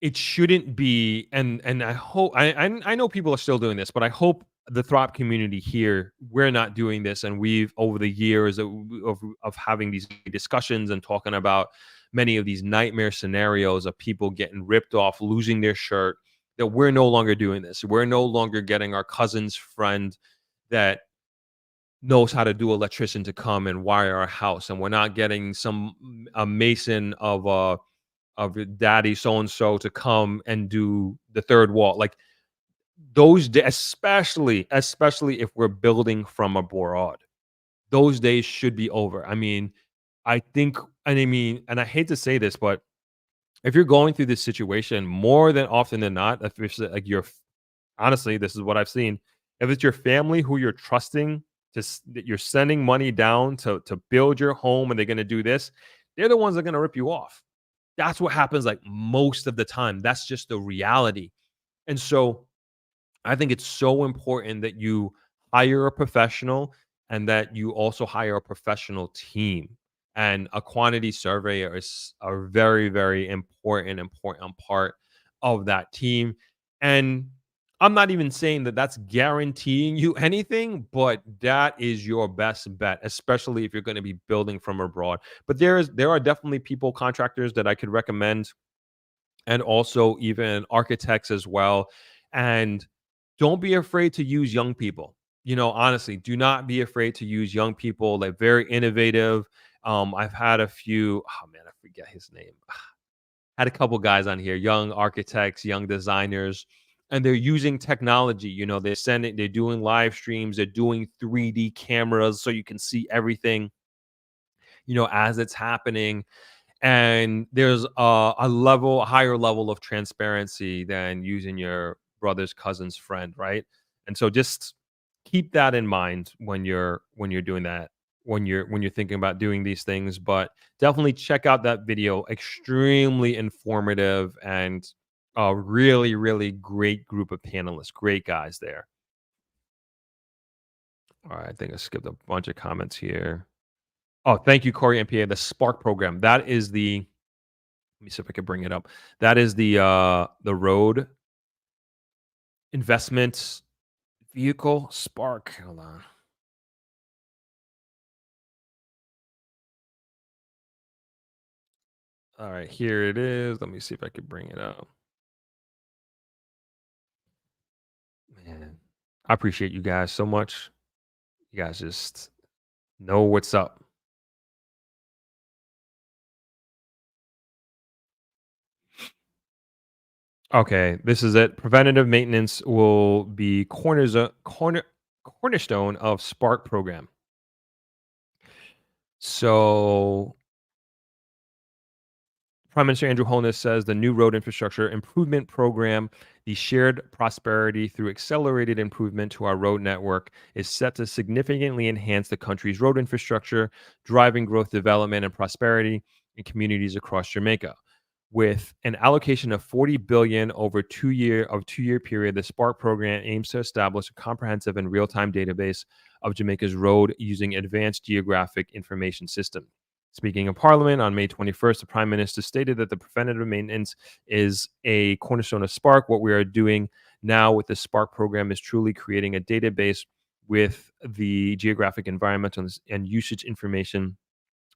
it shouldn't be, and I hope, I know people are still doing this, but I hope the Throp community here, we're not doing this. And we've, over the years of having these discussions and talking about many of these nightmare scenarios of people getting ripped off, losing their shirt, that we're no longer doing this. We're no longer getting our cousin's friend that knows how to do electrician to come and wire our house, and we're not getting a mason of daddy so-and-so to come and do the third wall. Like those days, especially if we're building from abroad, those days should be over. I mean, I think, and I hate to say this, but if you're going through this situation, more than often than not, if it's like honestly, this is what I've seen. If it's your family who you're trusting, that you're sending money down to build your home, and they're going to do this, they're the ones that are going to rip you off. That's what happens like most of the time. That's just the reality. And so I think it's so important that you hire a professional, and that you also hire a professional team. And a quantity surveyor is a very important part of that team. And I'm not even saying that that's guaranteeing you anything, but that is your best bet, especially if you're going to be building from abroad. But there are definitely people, contractors that I could recommend, and also even architects as well. And don't be afraid to use young people. Honestly, do not be afraid to use young people. Like, very innovative. I've had a few. Oh man, I forget his name. Had a couple guys on here, young architects, young designers, and they're using technology. They're doing live streams, they're doing 3D cameras so you can see everything, as it's happening. And there's a higher level of transparency than using your brother's cousin's friend, right? And so just keep that in mind when you're doing that, when you're thinking about doing these things. But definitely check out that video. Extremely informative, and a really, really great group of panelists. Great guys there. All right, I think I skipped a bunch of comments here. Oh, thank you, Corey MPA. The Spark program. That is the. Let me see if I can bring it up. That is the road investment vehicle. Spark. Hold on. All right, here it is. Let me see if I can bring it up. Man, I appreciate you guys so much. You guys just know what's up. Okay, this is it. Preventative maintenance will be cornerstone of Spark program. So Prime Minister Andrew Holness says the new road infrastructure improvement program, the shared prosperity through accelerated improvement to our road network, is set to significantly enhance the country's road infrastructure, driving growth, development, and prosperity in communities across Jamaica. With an allocation of $40 billion over two-year period, the Spark program aims to establish a comprehensive and real-time database of Jamaica's road using advanced geographic information system. Speaking in Parliament on May 21st, the Prime Minister stated that the preventative maintenance is a cornerstone of Spark. What we are doing now with the Spark program is truly creating a database with the geographic, environmental, and usage information,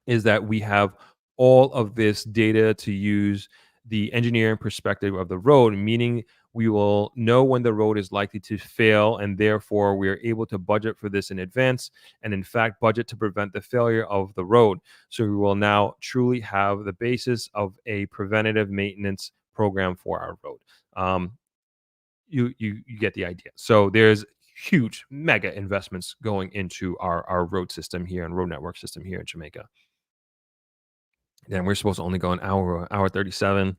is that we have all of this data to use the engineering perspective of the road, meaning we will know when the road is likely to fail, and therefore we are able to budget for this in advance, and in fact budget to prevent the failure of the road. So we will now truly have the basis of a preventative maintenance program for our road. You get the idea. So there's huge mega investments going into our road system here and road network system here in Jamaica. Then we're supposed to only go an hour 37.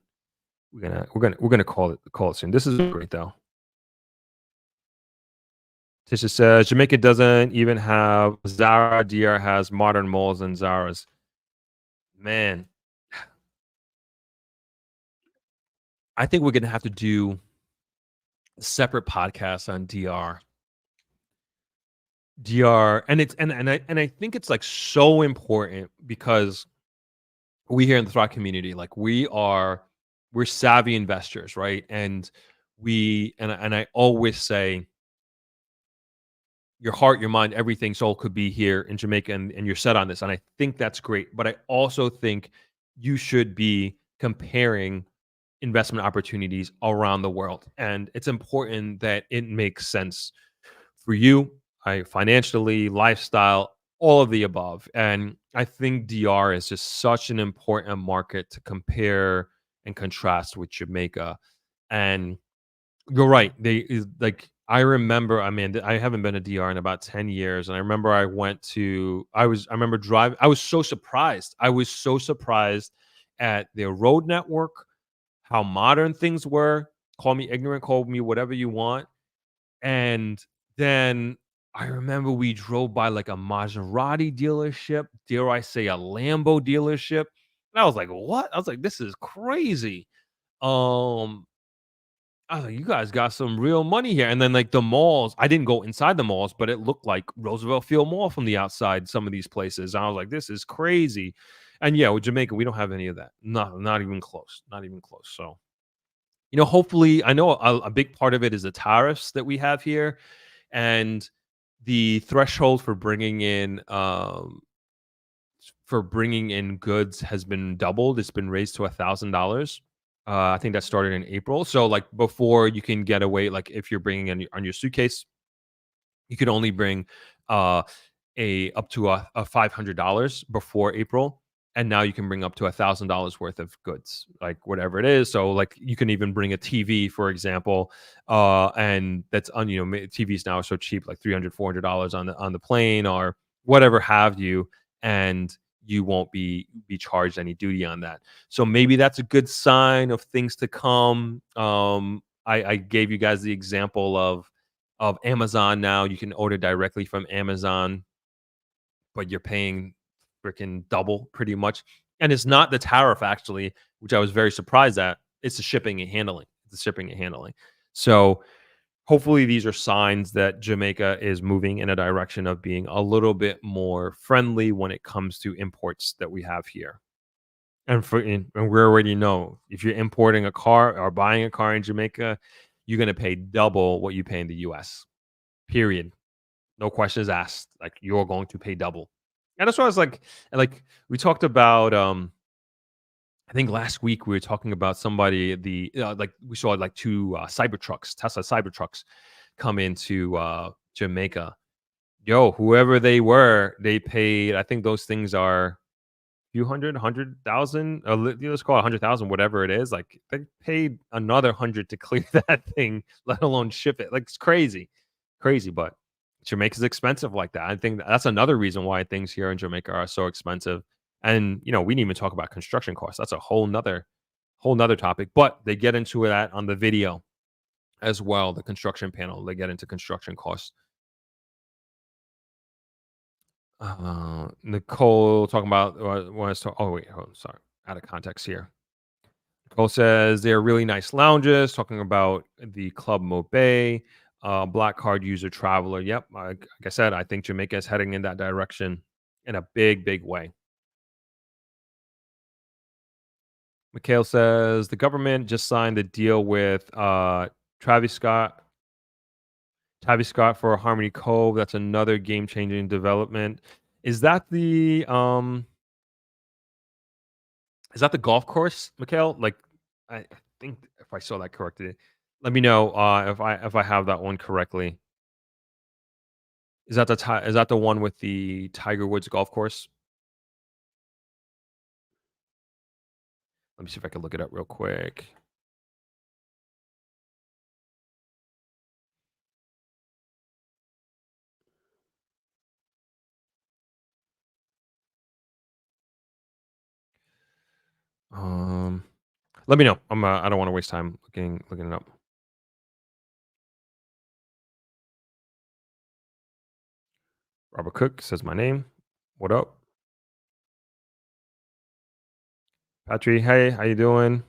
We're gonna call it soon. This is great though. Tisha says Jamaica doesn't even have Zara. DR has modern malls and Zara's. Man, I think we're gonna have to do separate podcasts on DR. And I think it's like so important, because we here in the Throp community, like we're savvy investors, right? And I always say your heart, your mind, everything, soul could be here in Jamaica, and you're set on this. And I think that's great. But I also think you should be comparing investment opportunities around the world. And it's important that it makes sense for you, financially, lifestyle, all of the above. And I think DR is just such an important market to compare and contrast with Jamaica. And you're right. I remember, I mean, I haven't been to DR in about 10 years. And I remember I remember driving. I was so surprised. I was so surprised at their road network, how modern things were. Call me ignorant, call me whatever you want. And then I remember we drove by like a Maserati dealership, dare I say a Lambo dealership. And I was like, what? I was like, this is crazy. I was like, you guys got some real money here. And then like the malls, I didn't go inside the malls, but it looked like Roosevelt Field Mall from the outside, some of these places. And I was like, this is crazy. And yeah, with Jamaica, we don't have any of that. Not even close. Not even close. So hopefully, I know a big part of it is the tariffs that we have here, and the threshold for bringing in goods has been doubled. It's been raised to $1,000. I think that started in April. So like before, you can get away, like if you're bringing on your suitcase, you could only bring uh a up to a $500 before April, and now you can bring up to $1,000 worth of goods, like whatever it is. So like you can even bring a TV, for example, and that's on TVs now are so cheap, like $300 $400 on the plane or whatever have you, and you won't be charged any duty on that. So maybe that's a good sign of things to come. I gave you guys the example of Amazon. Now you can order directly from Amazon, but you're paying freaking double pretty much. And it's not the tariff actually, which I was very surprised at. It's the shipping and handling. The shipping and handling. So hopefully these are signs that Jamaica is moving in a direction of being a little bit more friendly when it comes to imports that we have here. And we already know if you're importing a car or buying a car in Jamaica, you're going to pay double what you pay in the US. Period. No questions asked. Like you're going to pay double. And that's why I was like we talked about I think last week we were talking about somebody like we saw like two Cybertrucks, Tesla Cybertrucks come into Jamaica. Yo, whoever they were, they paid, I think those things are few hundred, 100,000, let's call it 100,000, whatever it is. Like they paid another 100 to clear that thing, let alone ship it. Like it's crazy, crazy. But Jamaica's expensive like that. I think that's another reason why things here in Jamaica are so expensive. And we didn't even talk about construction costs. That's a whole nother topic. But they get into that on the video as well. The construction panel, they get into construction costs. Nicole talking about oh wait, sorry, out of context here. Nicole says they're really nice lounges, talking about the Club Mobay, black card user traveler. Yep, like I said, I think Jamaica is heading in that direction in a big way. Mikhail says the government just signed a deal with Travis Scott for Harmony Cove. That's another game-changing development. Is that the golf course, Mikhail? Like, I think if I saw that correctly, let me know if I have that one correctly. Is that the one with the Tiger Woods golf course? Let me see if I can look it up real quick. Let me know. I don't want to waste time looking it up. Robert Cook says my name. What up? Patrick, hey, how you doing?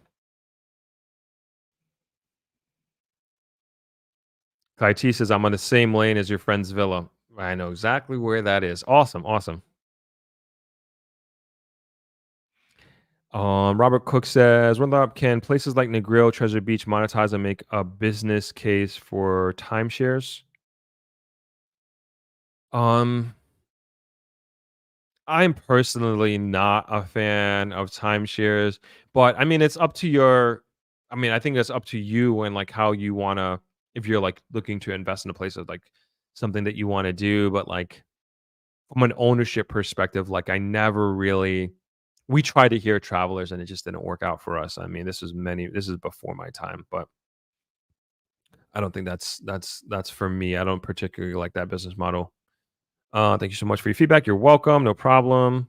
Kaiti says I'm on the same lane as your friend's villa. I know exactly where that is. Awesome. Robert Cook says, "What up? Can places like Negril, Treasure Beach monetize and make a business case for timeshares?" Um, I'm personally not a fan of timeshares, but I mean, it's up to your. I mean, I think it's up to you and like how you wanna. If you're like looking to invest in a place of like something that you want to do, but like from an ownership perspective, like I never really. We tried to hear travelers and it just didn't work out for us. I mean, this is before my time, but I don't think that's for me. I don't particularly like that business model. Thank you so much for your feedback. You're welcome. No problem.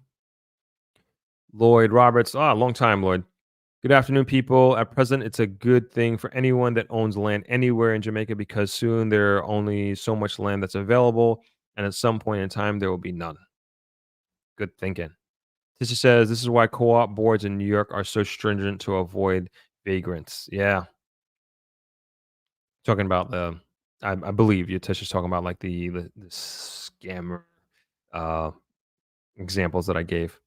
Lloyd Roberts. Long time, Lloyd. Good afternoon, people. At present, it's a good thing for anyone that owns land anywhere in Jamaica because soon there are only so much land that's available, and at some point in time, there will be none. Good thinking. Tisha says this is why co-op boards in New York are so stringent to avoid vagrants. Yeah. Talking about I believe Tisha's talking about like the scammer examples that I gave.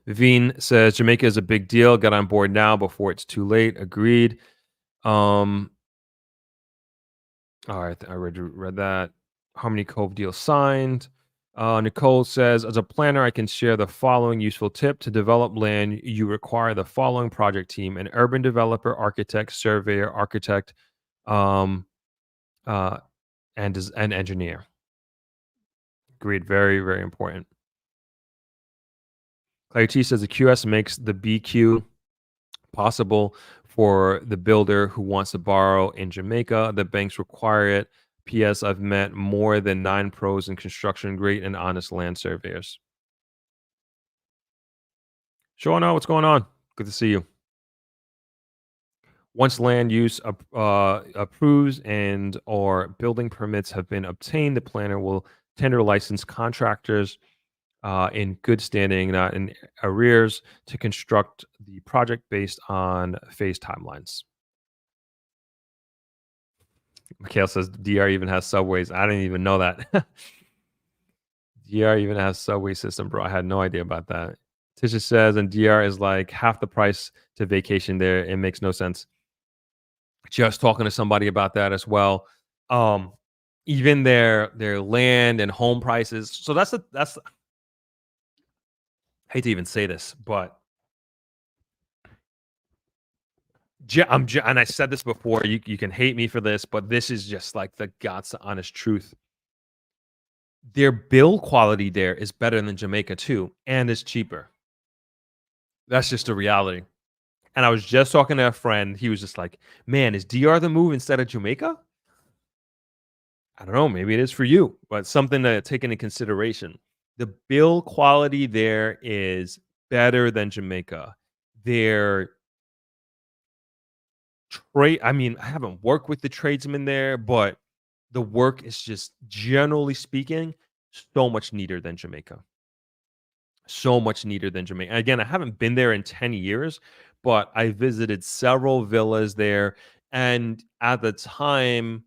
Veen says Jamaica is a big deal. Get on board now before it's too late. Agreed. All right, I read that. Harmony Cove deal signed. Nicole says, as a planner, I can share the following useful tip. To develop land, you require the following project team: an urban developer, architect, surveyor, architect, um, uh, and an engineer. Agreed. Very, very important. Clay T says the QS makes the BQ possible for the builder who wants to borrow in Jamaica. The banks require it. P.S. I've met more than 9 pros in construction, great and honest land surveyors. Shauna, what's going on? Good to see you. Once land use approves and or building permits have been obtained, the planner will tender licensed contractors in good standing, not in arrears, to construct the project based on phase timelines. Mikhail says DR even has subways. I didn't even know that. DR even has subway system, bro. I had no idea about that. Tisha says, and DR is like half the price to vacation there. It makes no sense. Just talking to somebody about that as well. Even their land and home prices. So that's I hate to even say this, but and I said this before. You can hate me for this, but this is just like the God's honest truth. Their build quality there is better than Jamaica too, and it's cheaper. That's just a reality. And I was just talking to a friend. He was just like, man, is DR the move instead of Jamaica? I don't know. Maybe it is for you, but something to take into consideration. The build quality there is better than Jamaica. Their trade, I mean, I haven't worked with the tradesmen there, but the work is just, generally speaking, so much neater than Jamaica. So much neater than Jamaica. Again, I haven't been there in 10 years, but I visited several villas there. And at the time,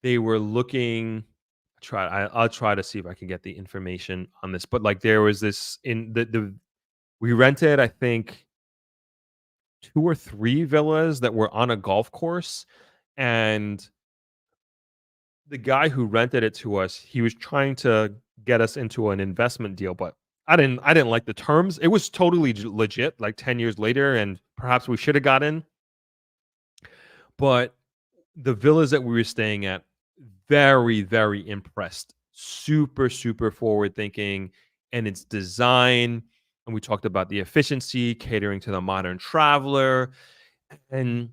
they were looking. I'll try to see if I can get the information on this. But like there was this in we rented, I think, 2 or 3 villas that were on a golf course, and the guy who rented it to us, he was trying to get us into an investment deal, but I didn't like the terms. It was totally legit, like 10 years later, and perhaps we should have got in. But the villas that we were staying at, very, very impressed. Super, super forward thinking, and its design. And we talked about the efficiency, catering to the modern traveler. And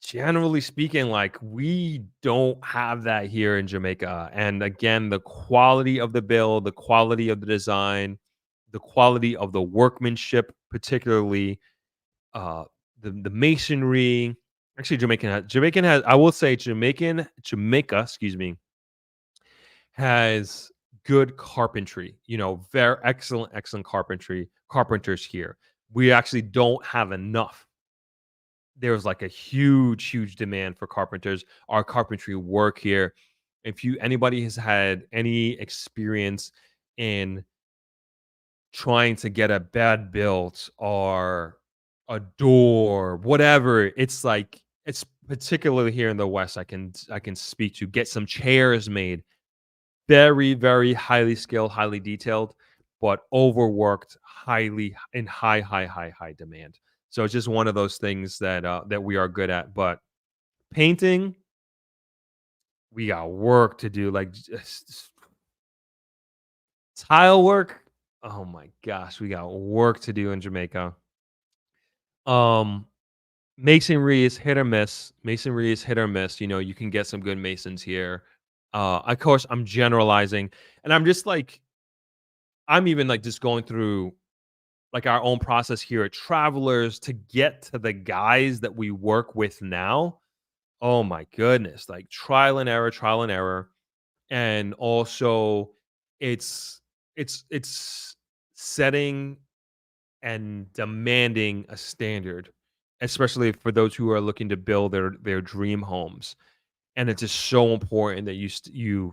generally speaking, like we don't have that here in Jamaica. And again, the quality of the build, the quality of the design, the quality of the workmanship, particularly the masonry. Actually, Jamaica has, I will say Jamaica, excuse me, has good carpentry, very excellent carpenters here. We actually don't have enough. There's like a huge demand for carpenters. Our carpentry work here. If anybody has had any experience in trying to get a bed built or a door, whatever, it's like, it's particularly here in the West, I can speak to, get some chairs made. Very, very highly skilled, highly detailed, but overworked, highly in high demand. So it's just one of those things that we are good at. But painting, we got work to do. Like tile work, oh my gosh, we got work to do in Jamaica. Masonry is hit or miss. You can get some good masons here. Of course, I'm generalizing, and I'm even like just going through like our own process here at Travelers to get to the guys that we work with now. Oh my goodness, like trial and error. And also it's setting and demanding a standard, especially for those who are looking to build their dream homes. And it's just so important that you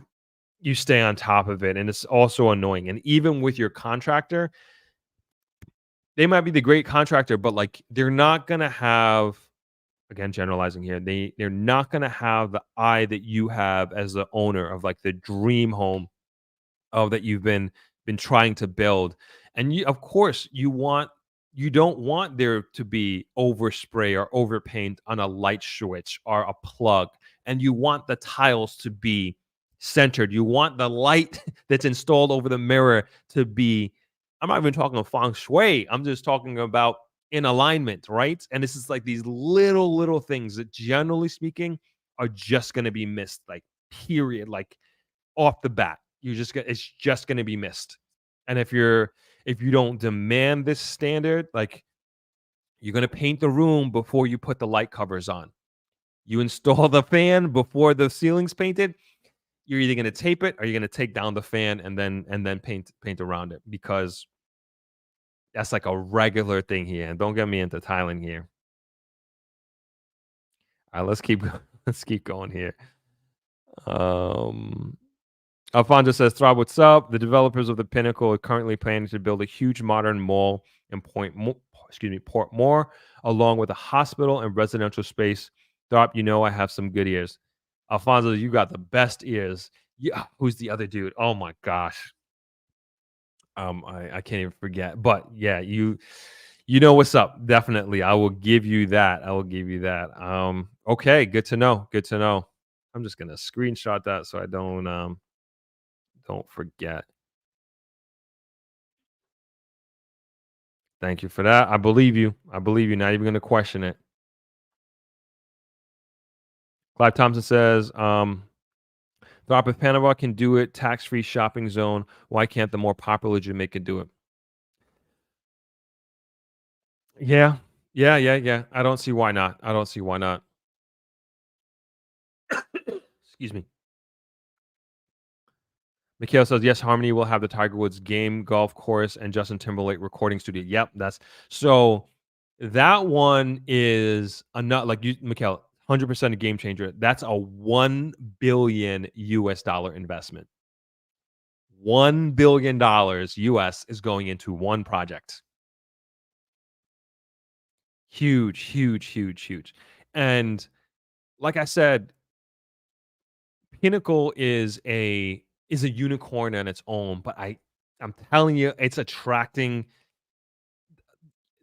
stay on top of it. And it's also annoying. And even with your contractor, they might be the great contractor, but like they're not gonna have, again generalizing here, they're not gonna have the eye that you have as the owner of like the dream home that you've been trying to build. And you, of course, you don't want there to be overspray or overpaint on a light switch or a plug. And you want the tiles to be centered. You want the light that's installed over the mirror to be, I'm not even talking of feng shui. I'm just talking about in alignment, right? And this is like these little things that generally speaking are just going to be missed, like period, like off the bat. It's just going to be missed. And if you don't demand this standard, like you're going to paint the room before you put the light covers on. You install the fan before the ceiling's painted. You're either going to tape it or you're going to take down the fan and then paint around it, because that's like a regular thing here. And don't get me into tiling here. All right, let's keep going here. Alfonso says, Throb, what's up? The developers of the Pinnacle are currently planning to build a huge modern mall in Portmore, along with a hospital and residential space. Throb, I have some good ears. Alfonso, you got the best ears. Yeah, who's the other dude? Oh my gosh. I can't even forget. But yeah, you know what's up. Definitely. I will give you that. Okay, good to know. I'm just gonna screenshot that so I don't forget. Thank you for that. I believe you. Not even going to question it. Clive Thompson says, Throp, if Panama can do it, tax-free shopping zone, why can't the more popular Jamaica do it? Yeah. I don't see why not. Excuse me. Mikhail says, yes, Harmony will have the Tiger Woods game, golf course, and Justin Timberlake recording studio. Yep, that one is not like you, Mikhail, 100% a game changer. That's a $1 billion US investment. $1 billion US is going into one project. Huge. And like I said, Pinnacle is a unicorn on its own, but I'm telling you, it's attracting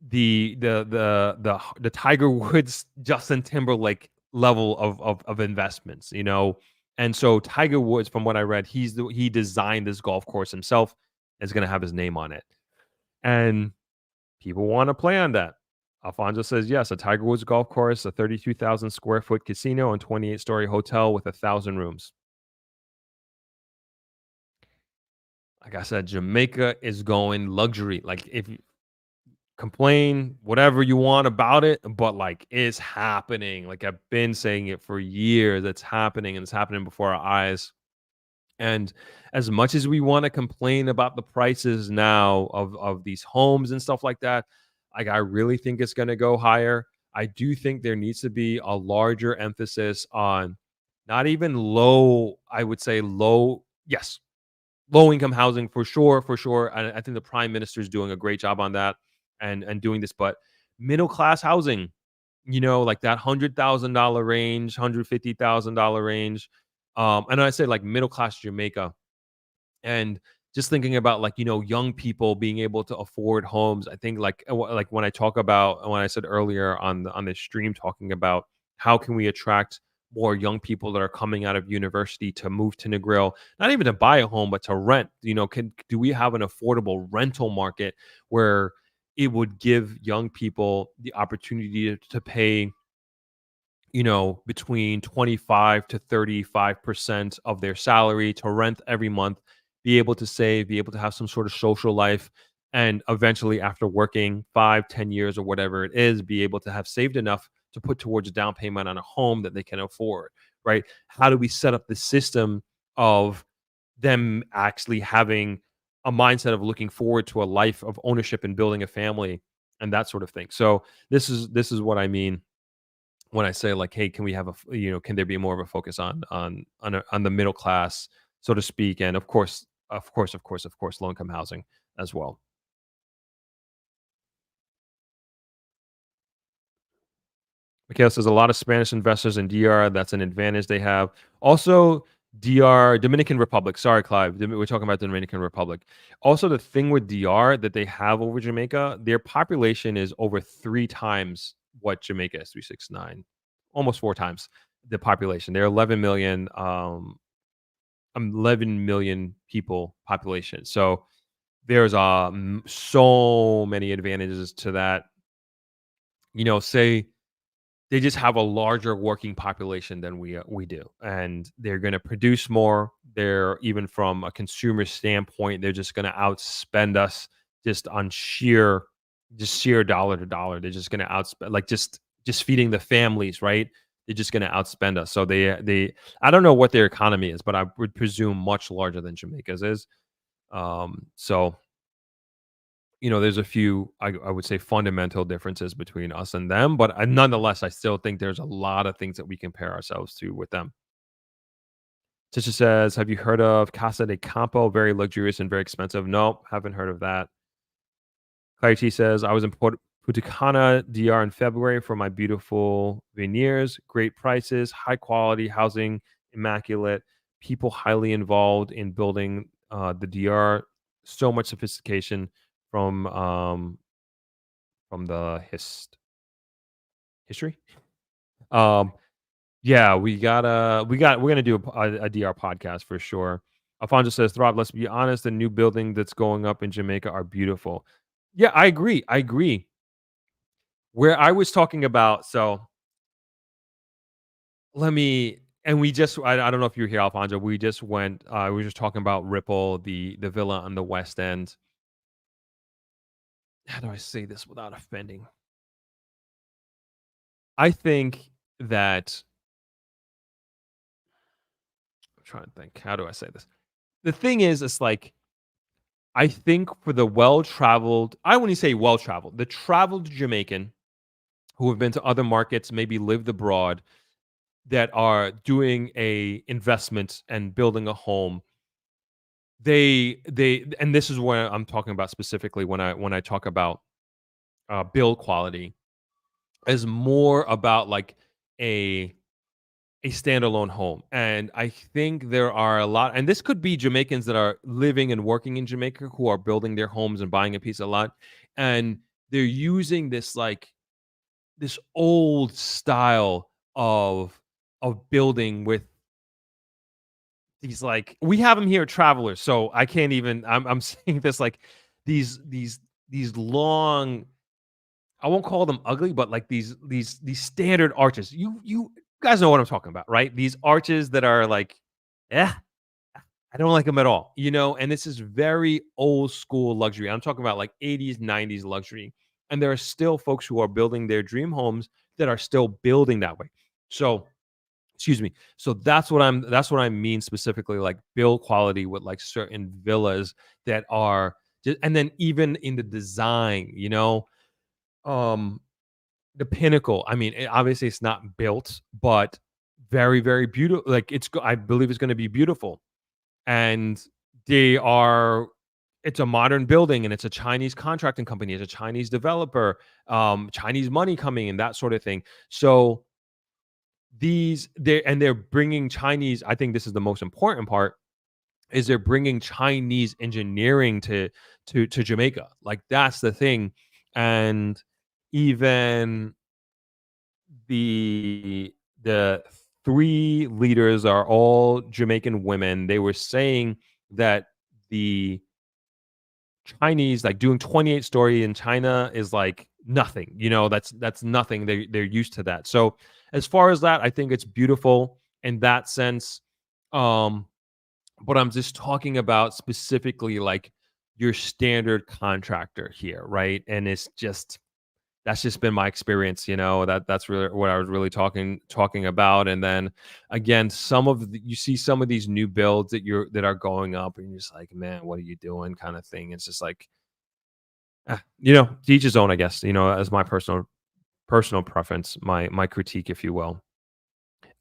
the Tiger Woods, Justin Timberlake level of investments, And so Tiger Woods, from what I read, he designed this golf course himself, is going to have his name on it, and people want to play on that. Alfonso says, yes, a Tiger Woods golf course, a 32,000 square foot casino, and 28-story hotel with 1,000 rooms. Like I said, Jamaica is going luxury. Like, if you complain whatever you want about it, but like it's happening. Like I've been saying it for years. It's happening, and it's happening before our eyes. And as much as we want to complain about the prices now of these homes and stuff like that, like I really think it's going to go higher. I do think there needs to be a larger emphasis on not even low, I would say low, yes, low income housing for sure. And I think the Prime Minister is doing a great job on that and doing this, but middle class housing, like that $100,000 range, $150,000 range. And I say like middle class Jamaica, and just thinking about like, young people being able to afford homes. I think like when I said earlier on this stream, talking about how can we attract more young people that are coming out of university to move to Negril, not even to buy a home, but to rent. Do we have an affordable rental market where it would give young people the opportunity to pay, between 25 to 35% of their salary to rent every month, be able to save, be able to have some sort of social life, and eventually after working 5-10 years or whatever it is, be able to have saved enough to put towards a down payment on a home that they can afford, right? How do we set up the system of them actually having a mindset of looking forward to a life of ownership and building a family and that sort of thing? So this is what I mean when I say like, hey, can we have can there be more of a focus on the middle class, so to speak, and of course, low income housing as well. Mikhail says a lot of Spanish investors in DR. That's an advantage they have. Also, DR, Dominican Republic. Sorry, Clive. We're talking about the Dominican Republic. Also, the thing with DR that they have over Jamaica, their population is over 3 times what Jamaica is, 369, almost 4 times the population. They're 11 million, 11 million people population. So there's so many advantages to that. Say they just have a larger working population than we do, and they're going to produce more. They're, even from a consumer standpoint, they're just going to outspend us just on sheer dollar to dollar. They're just going to outspend, like, just feeding the families, right? They're just going to outspend us. So they I don't know what their economy is, but I would presume much larger than Jamaica's is. So there's a few, I would say, fundamental differences between us and them, but nonetheless, I still think there's a lot of things that we compare ourselves to with them. Tisha says, have you heard of Casa de Campo? Very luxurious and very expensive. Nope, haven't heard of that. Clarity says, I was in Punta Cana, DR in February for my beautiful veneers. Great prices, high quality housing, immaculate, people highly involved in building the DR. So much sophistication from the history. Yeah, we're gonna do a DR podcast for sure. Alfonso says, Throp, let's be honest, the new building that's going up in Jamaica are beautiful. Yeah, I agree. Where I was talking about, so I don't know if you were here, Alfonso. We just went, we were just talking about Ripple, the villa on the West End. How do I say this without offending? I think that, I'm trying to think, how do I say this? The thing is, it's like, I think for the well-traveled, I wouldn't say well-traveled, the traveled Jamaican who have been to other markets, maybe lived abroad, that are doing a investment and building a home, and this is where I'm talking about specifically when I talk about build quality, is more about like a standalone home. And I think there are a lot, and this could be Jamaicans that are living and working in Jamaica who are building their homes and buying a piece of lot, and they're using this old style of building with these, like, we have them here, travelers. So I can't even. I'm saying this, like, these long. I won't call them ugly, but like these standard arches. You guys know what I'm talking about, right? These arches that are like, I don't like them at all, And this is very old school luxury. I'm talking about like 80s, 90s luxury, and there are still folks who are building their dream homes that are still building that way. So, excuse me. So that's what I mean specifically, like build quality with like certain villas that are just, and then even in the design, the Pinnacle. I mean, obviously it's not built, but very, very beautiful. Like I believe it's going to be beautiful, and it's a modern building, and it's a Chinese contracting company, it's a Chinese developer, Chinese money coming in, that sort of thing. So they're bringing Chinese. I think this is the most important part, is they're bringing Chinese engineering to Jamaica. Like, that's the thing. And even the 3 leaders are all Jamaican women. They were saying that the Chinese, like, doing 28-story in China is like nothing. That's nothing. They're used to that. So as far as that, I think it's beautiful in that sense. But I'm just talking about specifically like your standard contractor here, right? And that's just been my experience, that's really what I was really talking about. And then again, you see some of these new builds that are going up, and you're just like, man, what are you doing, kind of thing. It's just like, to each his own, I guess, as my personal preference, my critique, if you will.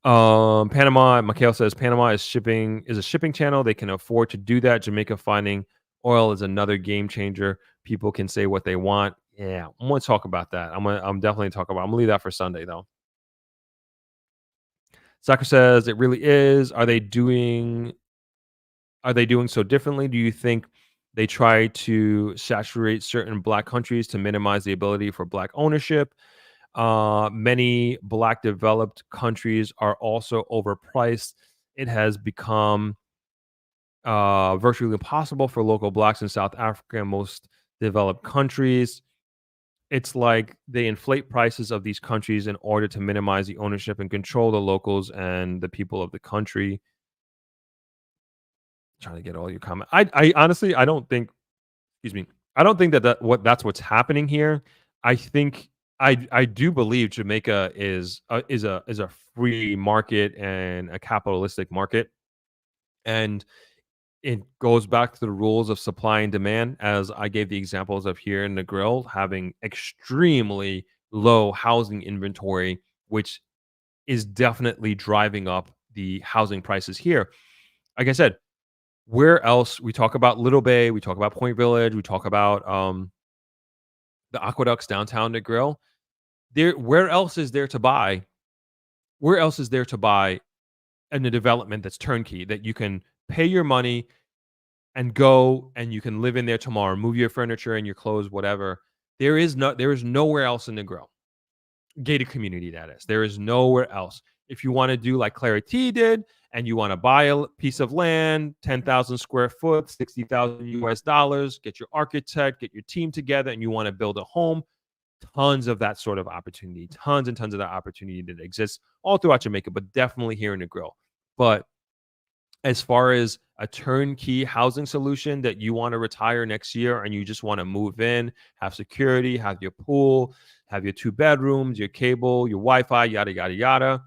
Panama, Mikhail says Panama is a shipping channel. They can afford to do that. Jamaica finding oil is another game changer. People can say what they want. Yeah, I'm gonna talk about that. I'm definitely talk about. I'm gonna leave that for Sunday though. Saka says it really is. Are they doing so differently? Do you think they try to saturate certain black countries to minimize the ability for black ownership? Many black developed countries are also overpriced. It has become virtually impossible for local blacks in South Africa and most developed countries. It's like they inflate prices of these countries in order to minimize the ownership and control the locals and the people of the country. Trying to get all your comment. I honestly, I don't think. Excuse me. I don't think that's what's happening here. I think I do believe Jamaica is a free market and a capitalistic market, and it goes back to the rules of supply and demand, as I gave the examples of here in Negril having extremely low housing inventory, which is definitely driving up the housing prices here. Like I said, where else we talk about Little Bay, we talk about Point Village, we talk about the aqueducts downtown Negril. Where else is there to buy? Where else is there to buy in a development that's turnkey that you can pay your money and go and you can live in there tomorrow, move your furniture and your clothes, whatever. There is nowhere else in Negril. Gated community, that is. There is nowhere else. If you want to do like Clarity did and you want to buy a piece of land, 10,000 square foot, 60,000 US dollars, get your architect, get your team together, and you want to build a home, tons of that sort of opportunity, tons and tons of that opportunity that exists all throughout Jamaica, but definitely here in Negril. But as far as a turnkey housing solution that you want to retire next year and you just want to move in, have security, have your pool, have your 2 bedrooms, your cable, your Wi-Fi, yada yada yada.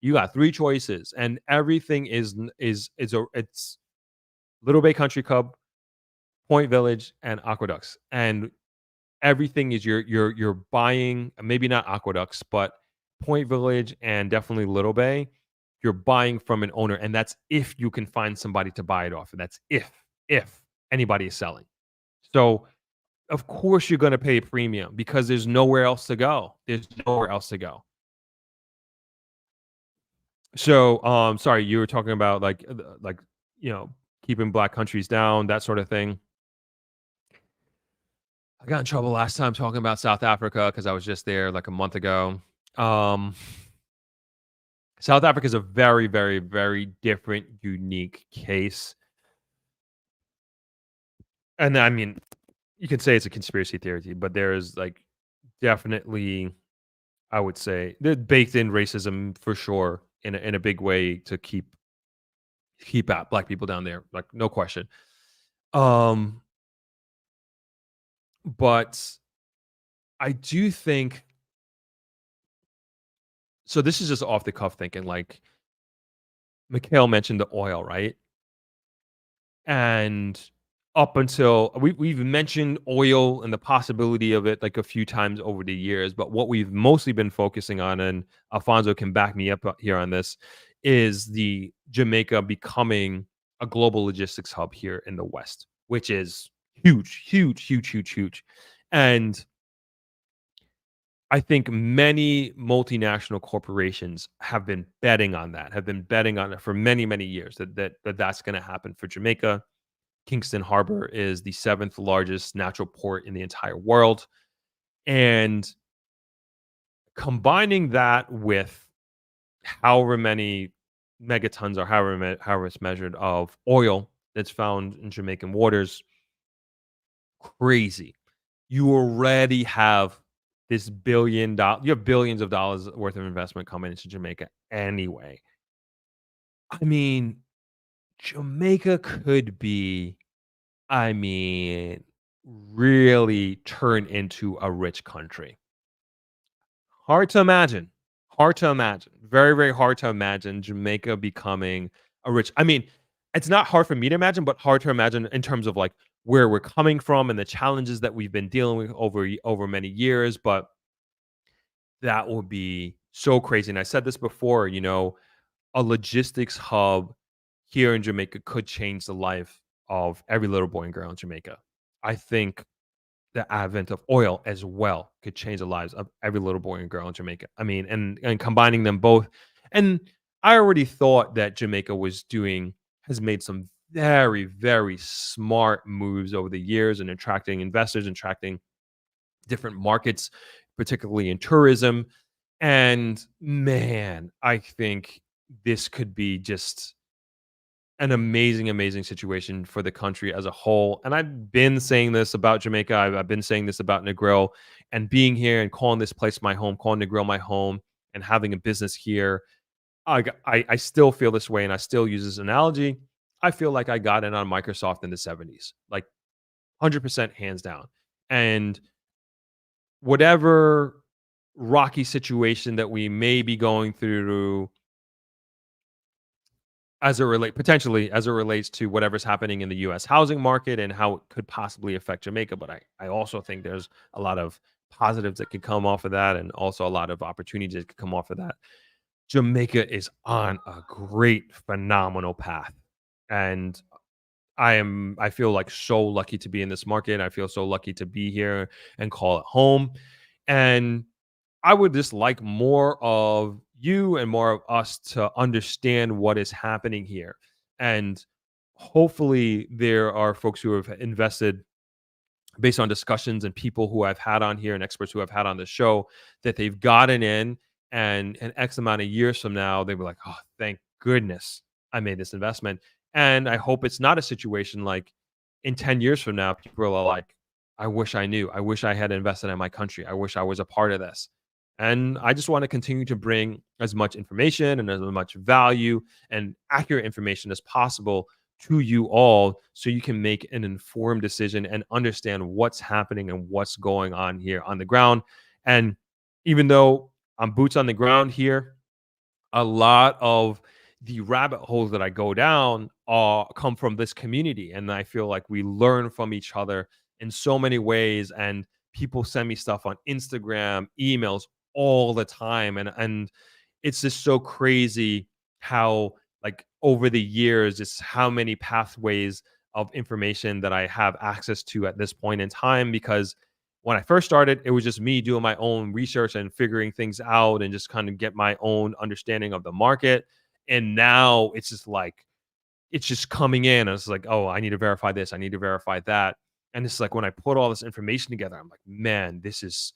You got 3 choices, and everything it's Little Bay Country Club, Point Village, and Aqueducts, and everything is you're buying, maybe not Aqueducts, but Point Village and definitely Little Bay. You're buying from an owner, and that's if you can find somebody to buy it off. And that's if anybody is selling. So of course you're going to pay a premium because there's nowhere else to go. There's nowhere else to go. So sorry, you were talking about like keeping black countries down, that sort of thing. I got in trouble last time talking about South Africa because I was just there like a month ago. South Africa is a very, very, very different, unique case. And I mean, you can say it's a conspiracy theory, but there is like definitely, I would say, baked in racism for sure in a big way to keep out black people down there, like no question. But I do think. So this is just off the cuff thinking, like Mikhail mentioned the oil, right? And up until we've mentioned oil and the possibility of it like a few times over the years, but what we've mostly been focusing on, and Alfonso can back me up here on this, is the Jamaica becoming a global logistics hub here in the West, which is huge, huge, huge, huge, huge. And I think many multinational corporations have been betting on it for many, many years that's going to happen for Jamaica. Kingston Harbor is the 7th largest natural port in the entire world. And combining that with however many megatons or however it's measured of oil that's found in Jamaican waters, crazy. You already have this you have billions of dollars worth of investment coming into Jamaica anyway. I mean, Jamaica could be, really turn into a rich country. Hard to imagine. Very, very hard to imagine Jamaica becoming a rich. It's not hard for me to imagine, but hard to imagine in terms of like where we're coming from and the challenges that we've been dealing with over many years. But that would be so crazy. And I said this before, a logistics hub here in Jamaica could change the life of every little boy and girl in Jamaica. I think the advent of oil as well could change the lives of every little boy and girl in Jamaica. And combining them both. And I already thought that Jamaica has made some very, very smart moves over the years in attracting investors, attracting different markets, particularly in tourism. And man, I think this could be just an amazing, amazing situation for the country as a whole. And I've been saying this about Jamaica. I've been saying this about Negril, and being here and calling this place my home, calling Negril my home, and having a business here. I still feel this way, and I still use this analogy. I feel like I got in on Microsoft in the 70s, like 100% hands down. And whatever rocky situation that we may be going through potentially as it relates to whatever's happening in the US housing market and how it could possibly affect Jamaica. But I also think there's a lot of positives that could come off of that, and also a lot of opportunities that could come off of that. Jamaica is on a great, phenomenal path. And I feel like so lucky to be in this market. I feel so lucky to be here and call it home. And I would just like more of you and more of us to understand what is happening here. And hopefully there are folks who have invested based on discussions and people who I've had on here and experts who I've had on the show, that they've gotten in, and an X amount of years from now, they were like, oh, thank goodness I made this investment. And I hope it's not a situation like in 10 years from now, people are like, I wish I knew. I wish I had invested in my country. I wish I was a part of this. And I just want to continue to bring as much information and as much value and accurate information as possible to you all, so you can make an informed decision and understand what's happening and what's going on here on the ground. And even though I'm boots on the ground here, a lot of the rabbit holes that I go down come from this community. And I feel like we learn from each other in so many ways. And people send me stuff on Instagram, emails all the time. And it's just so crazy how, like, over the years, it's how many pathways of information that I have access to at this point in time. Because when I first started, it was just me doing my own research and figuring things out and just kind of get my own understanding of the market. And now it's just like, it's just coming in. And it's like, oh, I need to verify this. I need to verify that. And it's like, when I put all this information together, I'm like, man, this is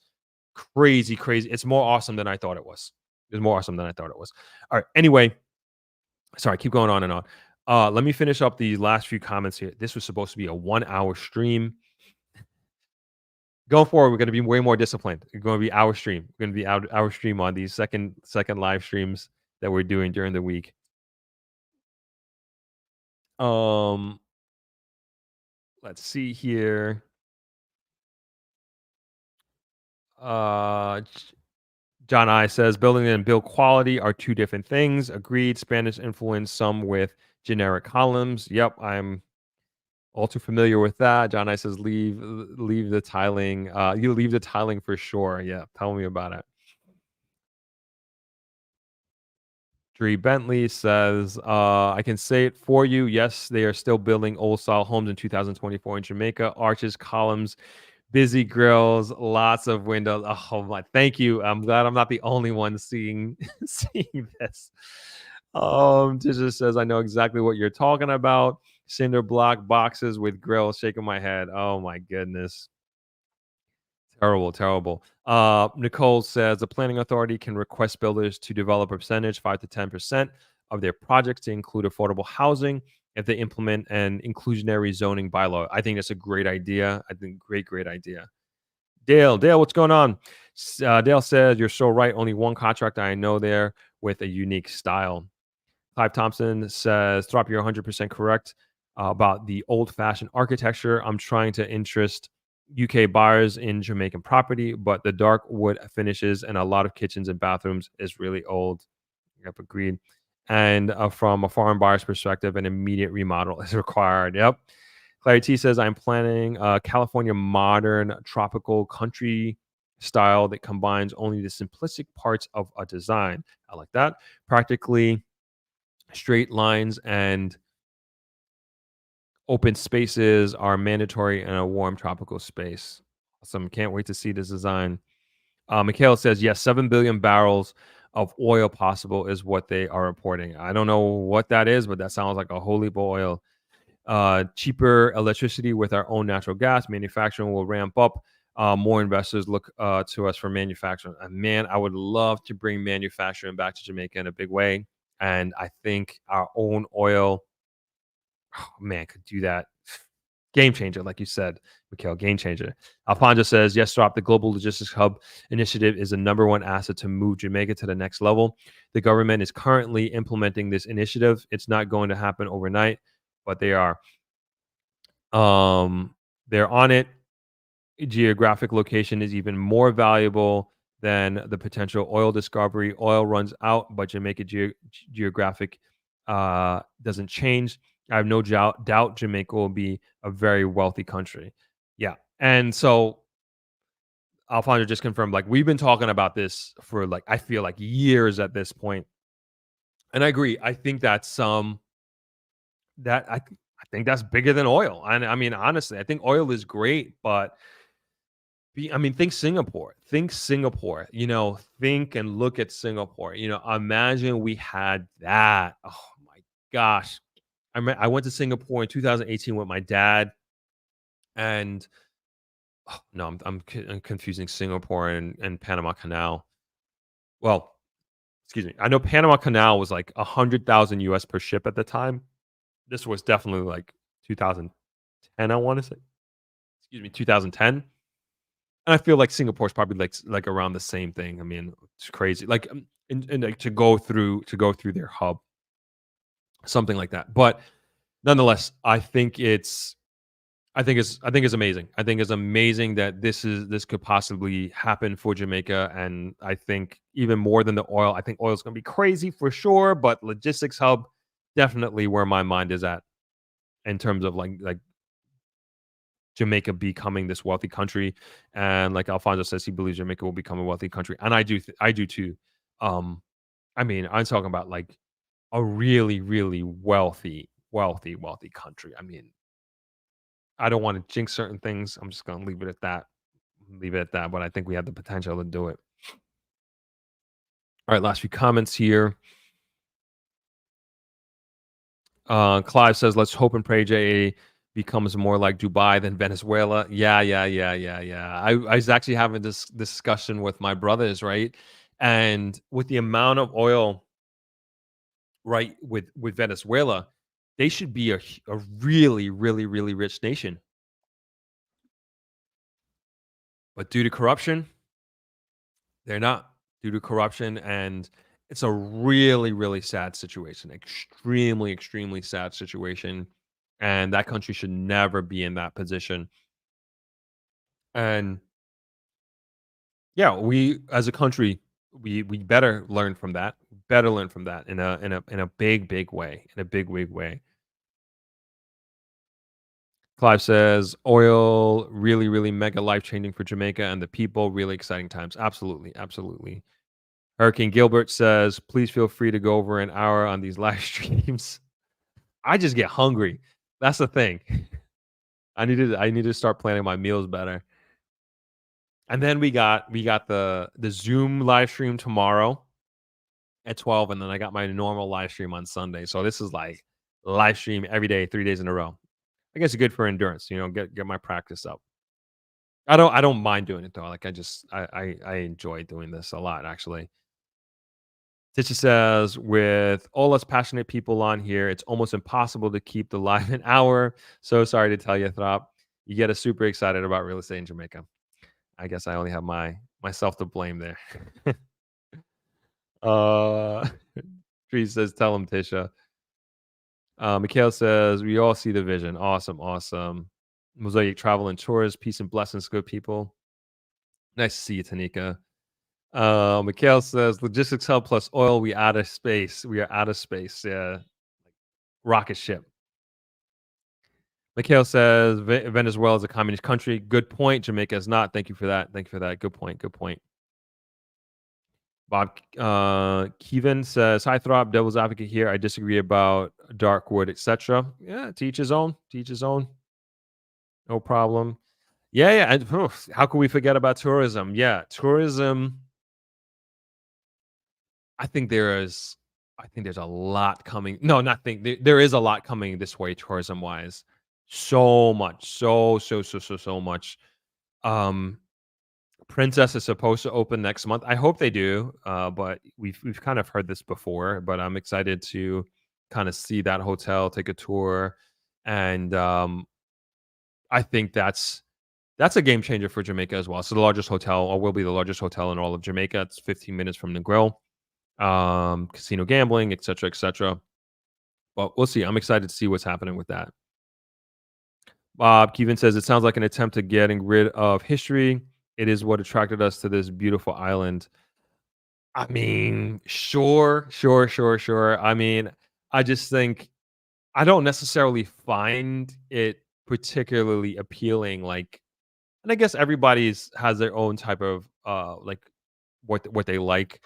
crazy, crazy. It's more awesome than I thought it was. It's more awesome than I thought it was. All right. Anyway, sorry, keep going on and on. Let me finish up the last few comments here. This was supposed to be a 1-hour stream. Going forward, we're going to be way more disciplined. It's going to be our stream. We're going to be our stream on these second live streams that we're doing during the week. Let's see here. John I says building and build quality are two different things. Agreed. Spanish influence, some with generic columns. Yep, I'm all too familiar with that. John I says leave the tiling. You leave the tiling for sure. Yeah, tell me about it. Dree Bentley says, I can say it for you. Yes, they are still building old style homes in 2024 in Jamaica. Arches, columns, busy grills, lots of windows. Oh my, thank you. I'm glad I'm not the only one seeing this. Tisha says, I know exactly what you're talking about. Cinder block boxes with grills, shaking my head. Oh my goodness. Terrible, terrible. Nicole says the planning authority can request builders to develop a percentage, 5 to 10% of their projects to include affordable housing if they implement an inclusionary zoning bylaw. I think that's a great idea. I think great idea. Dale, what's going on? Dale says, you're so right. Only one contractor I know there with a unique style. Clive Thompson says, Throp, you're 100% correct about the old-fashioned architecture. I'm trying to interest UK buyers in Jamaican property, but the dark wood finishes and a lot of kitchens and bathrooms is really old. Yep, agreed. And from a foreign buyer's perspective, an immediate remodel is required. Yep. Clary T says, I'm planning a California modern tropical country style that combines only the simplistic parts of a design. I like that. Practically straight lines and open spaces are mandatory in a warm tropical space. Awesome. Can't wait to see this design. Mikhail says, yes, 7 billion barrels of oil possible is what they are reporting. I don't know what that is, but that sounds like a whole heap of oil. Cheaper electricity with our own natural gas. Manufacturing will ramp up. More investors look to us for manufacturing. And man, I would love to bring manufacturing back to Jamaica in a big way. And I think our own oil, oh, man, could do that. Game changer, like you said, Mikhail, game changer. Alfonso says, yes, Throp, the Global Logistics Hub initiative is the #1 asset to move Jamaica to the next level. The government is currently implementing this initiative. It's not going to happen overnight, but they are. They're on it. Geographic location is even more valuable than the potential oil discovery. Oil runs out, but Jamaica geographic doesn't change. I have no doubt Jamaica will be a very wealthy country. Yeah. And so Alfonso just confirmed, like, we've been talking about this for, like, I feel like years at this point. And I agree. I think that's that I think that's bigger than oil. And I mean, honestly, I think oil is great, but think Singapore. Think Singapore. Think and look at Singapore. Imagine we had that. Oh my gosh. I went to Singapore in 2018 with my dad, and no, I'm confusing Singapore and Panama Canal. Well, excuse me. I know Panama Canal was like 100,000 US per ship at the time. This was definitely like 2010. I want to say, 2010. And I feel like Singapore's probably like around the same thing. I mean, it's crazy. Like, and like to go through their hub, something like that. But nonetheless, I think it's amazing. I think it's amazing that this could possibly happen for Jamaica. And I think even more than the oil, I think oil is going to be crazy for sure. But logistics hub, definitely where my mind is at in terms of like Jamaica becoming this wealthy country. And like Alfonso says, he believes Jamaica will become a wealthy country, and I do too. I mean, I'm talking about like a really, really wealthy country. I mean, I don't want to jinx certain things. I'm just going to leave it at that. But I think we have the potential to do it. All right, last few comments here. Clive says, let's hope and pray JA becomes more like Dubai than Venezuela. Yeah. I was actually having this discussion with my brothers, right? And with the amount of oil, right, with Venezuela, they should be a really, really, really rich nation. But due to corruption, they're not. Due to corruption, and it's a really, really sad situation. Extremely, extremely sad situation. And that country should never be in that position. And yeah, we as a country, we better learn from that. Better learn from that in a big, big way. In a big way. Clive says, oil really, really mega life-changing for Jamaica and the people. Really exciting times. Absolutely. Hurricane Gilbert says, please feel free to go over an hour on these live streams. I just get hungry. That's the thing. I need to start planning my meals better. And then we got the Zoom live stream tomorrow at 12, and then I got my normal live stream on Sunday. So this is like live stream every day, 3 days in a row. I guess it's good for endurance, get my practice up. I don't mind doing it though. Like I enjoy doing this a lot, actually. Tisha says, with all us passionate people on here, it's almost impossible to keep the live an hour. So sorry to tell you, Throp. You get us super excited about real estate in Jamaica. I guess I only have myself to blame there. Tree says, tell him, Tisha. Mikhail says, we all see the vision. Awesome. Mosaic travel and tours. Peace and blessings, good people. Nice to see you, Tanika. Mikhail says, logistics hub plus oil. We out of space. Yeah. Rocket ship. Mikhail says, Venezuela is a communist country. Good point. Jamaica is not. Thank you for that. Good point. Bob Kevin says, hi, Throp, devil's advocate here. I disagree about dark wood, etc. Yeah, to each his own. No problem. Yeah. And how can we forget about tourism? Yeah, tourism I think there's a lot coming. No, not think there is a lot coming this way tourism wise. So much, so much. Um, Princess is supposed to open next month. I hope they do. But we've kind of heard this before. But I'm excited to kind of see that hotel, take a tour, and I think that's a game changer for Jamaica as well. So the largest hotel, or will be the largest hotel in all of Jamaica. It's 15 minutes from Negril. Casino gambling, etc., etc. But we'll see. I'm excited to see what's happening with that. Bob Kevin says it sounds like an attempt to getting rid of history. It is what attracted us to this beautiful island. I mean, sure. I mean, I just think I don't necessarily find it particularly appealing. Like, and I guess everybody's has their own type of like what they like.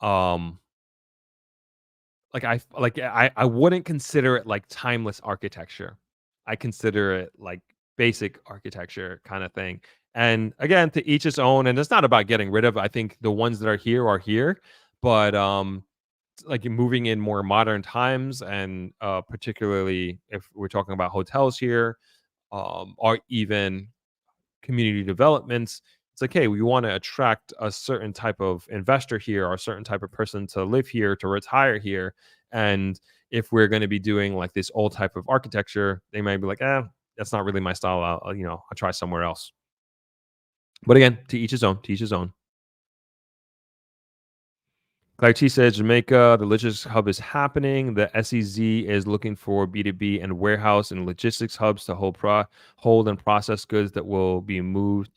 Um, I wouldn't consider it like timeless architecture. I consider it like basic architecture kind of thing. And again, to each his own. And it's not about getting rid of. I think the ones that are here, but like moving in more modern times, and particularly if we're talking about hotels here, or even community developments. It's like, hey, we want to attract a certain type of investor here, or a certain type of person to live here, to retire here. And if we're going to be doing like this old type of architecture, they might be like, that's not really my style. I'll try somewhere else. But again, to each his own, to each his own. Claire T says Jamaica, the logistics hub is happening. The SEZ is looking for B2B and warehouse and logistics hubs to hold and process goods that will be moved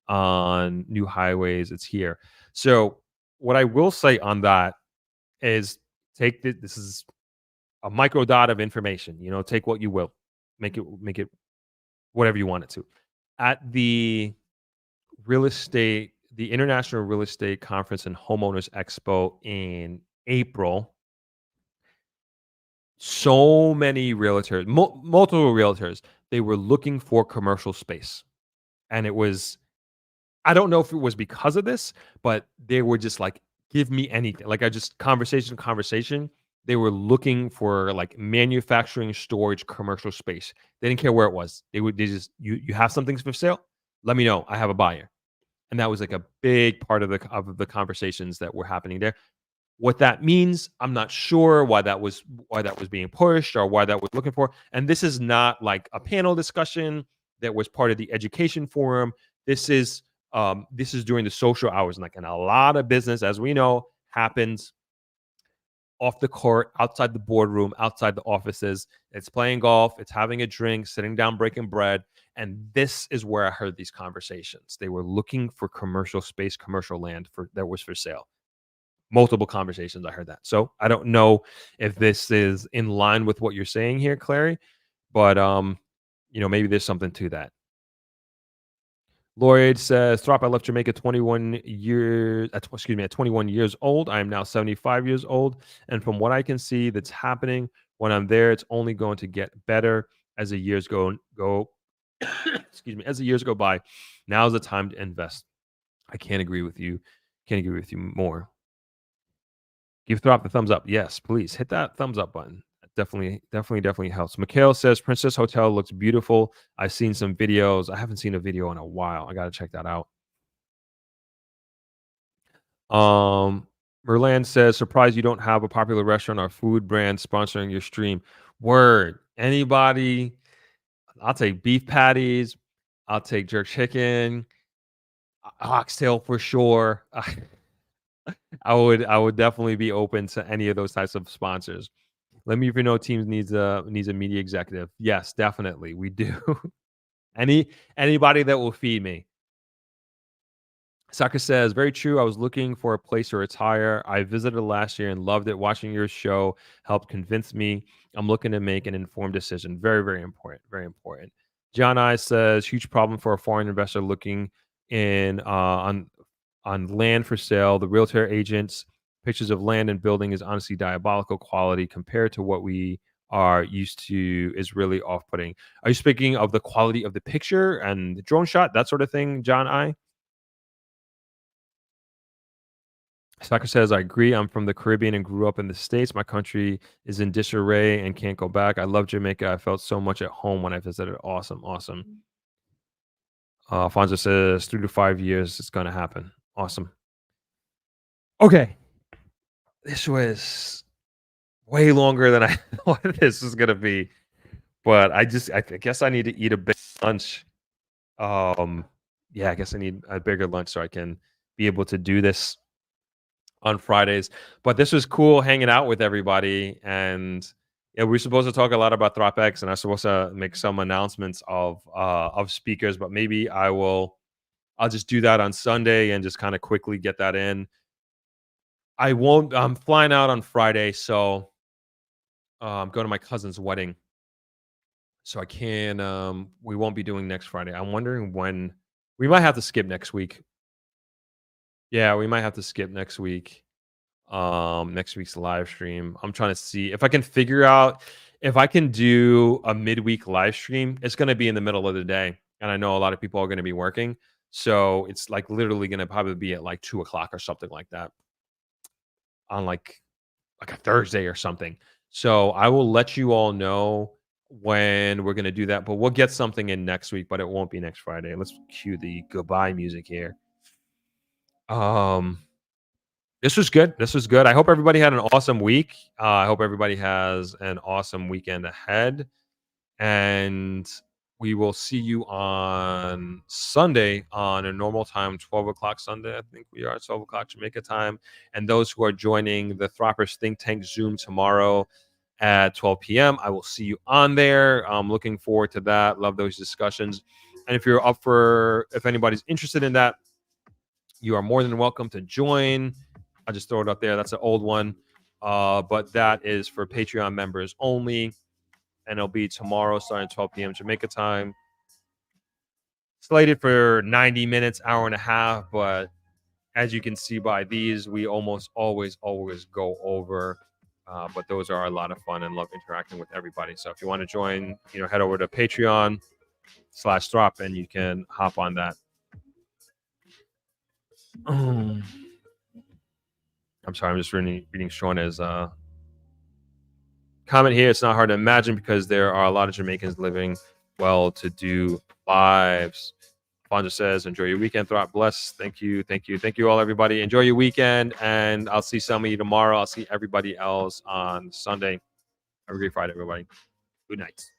on new highways. It's here. So what I will say on that is this is a micro dot of information. Take what you will, make it whatever you want it to. At the International Real Estate Conference and Homeowners Expo in April, so many realtors, multiple realtors, they were looking for commercial space. And it was, I don't know if it was because of this, but they were just like, give me anything. Like conversation. They were looking for like manufacturing, storage, commercial space. They didn't care where it was. They just, you have something for sale? Let me know. I have a buyer. And that was like a big part of the conversations that were happening there. What that means, I'm not sure why that was being pushed or why that was looking for. And this is not like a panel discussion that was part of the education forum. This is during the social hours, and a lot of business, as we know, happens off the court, outside the boardroom, outside the offices. It's playing golf, it's having a drink, sitting down, breaking bread. And this is where I heard these conversations. They were looking for commercial space, commercial land that was for sale. Multiple conversations, I heard that. So I don't know if this is in line with what you're saying here, Clary, but maybe there's something to that. Lloyd says, Throp, I left Jamaica at 21 years old. I am now 75 years old. And from what I can see that's happening when I'm there, it's only going to get better as the years go as the years go by. Now is the time to invest. I can't agree with you. More. Give Throp the thumbs up. Yes, please hit that thumbs up button. Definitely helps. Mikhail says Princess Hotel looks beautiful. I've seen some videos. I haven't seen a video in a while. I got to check that out. Merlan says, surprised you don't have a popular restaurant or food brand sponsoring your stream. Word. Anybody? I'll take beef patties. I'll take jerk chicken. Oxtail for sure. I would definitely be open to any of those types of sponsors. Let me if you know teams needs a media executive. Yes, definitely. We do. Anybody that will feed me. Saka says, very true. I was looking for a place to retire. I visited last year and loved it. Watching your show helped convince me. I'm looking to make an informed decision. Very, very important. Very important. John I says, huge problem for a foreign investor looking in on land for sale. The realtor agents pictures of land and building is honestly diabolical quality compared to what we are used to is really off-putting. Are you speaking of the quality of the picture and the drone shot, that sort of thing, John I? Saka says, I agree. I'm from the Caribbean and grew up in the States. My country is in disarray and can't go back. I love Jamaica. I felt so much at home when I visited. Awesome. Awesome. Fonzo says 3 to 5 years it's going to happen. Awesome. Okay. This was way longer than I thought this was going to be. But I guess I need to eat a big lunch. Yeah, I guess I need a bigger lunch so I can be able to do this on Fridays. But this was cool hanging out with everybody. And yeah, we're supposed to talk a lot about Throp X, and I'm supposed to make some announcements of speakers, but maybe I'll just do that on Sunday and just kind of quickly get that in. I'm flying out on Friday, so I'm going to my cousin's wedding. So we won't be doing next Friday. I'm wondering when we might have to skip next week. Yeah, we might have to skip next week. Next week's live stream. I'm trying to see if I can figure out if I can do a midweek live stream. It's going to be in the middle of the day, and I know a lot of people are going to be working, so it's like literally going to probably be at like 2:00 or something like that on like a Thursday or something. So I will let you all know when we're going to do that, but we'll get something in next week, but it won't be next Friday. Let's cue the goodbye music here. This was good. This was good. I hope everybody had an awesome week. I hope everybody has an awesome weekend ahead. And we will see you on Sunday on a normal time, 12 o'clock Sunday. I think we are at 12 o'clock Jamaica time. And those who are joining the Throppers Think Tank Zoom tomorrow at 12 p.m., I will see you on there. I'm looking forward to that. Love those discussions. And if anybody's interested in that, you are more than welcome to join. I'll just throw it up there. That's an old one. But that is for Patreon members only. And it'll be tomorrow starting 12 p.m. Jamaica time. Slated for 90 minutes, hour and a half. But as you can see by these, we almost always go over. But those are a lot of fun and love interacting with everybody. So if you want to join, head over to Patreon/Throp and you can hop on that. I'm sorry, I'm just reading Shauna's comment here. It's not hard to imagine because there are a lot of Jamaicans living well-to-do lives. Fonja says, enjoy your weekend. Throp bless. Thank you all, everybody. Enjoy your weekend, and I'll see some of you tomorrow. I'll see everybody else on Sunday. Have a great Friday, everybody. Good night.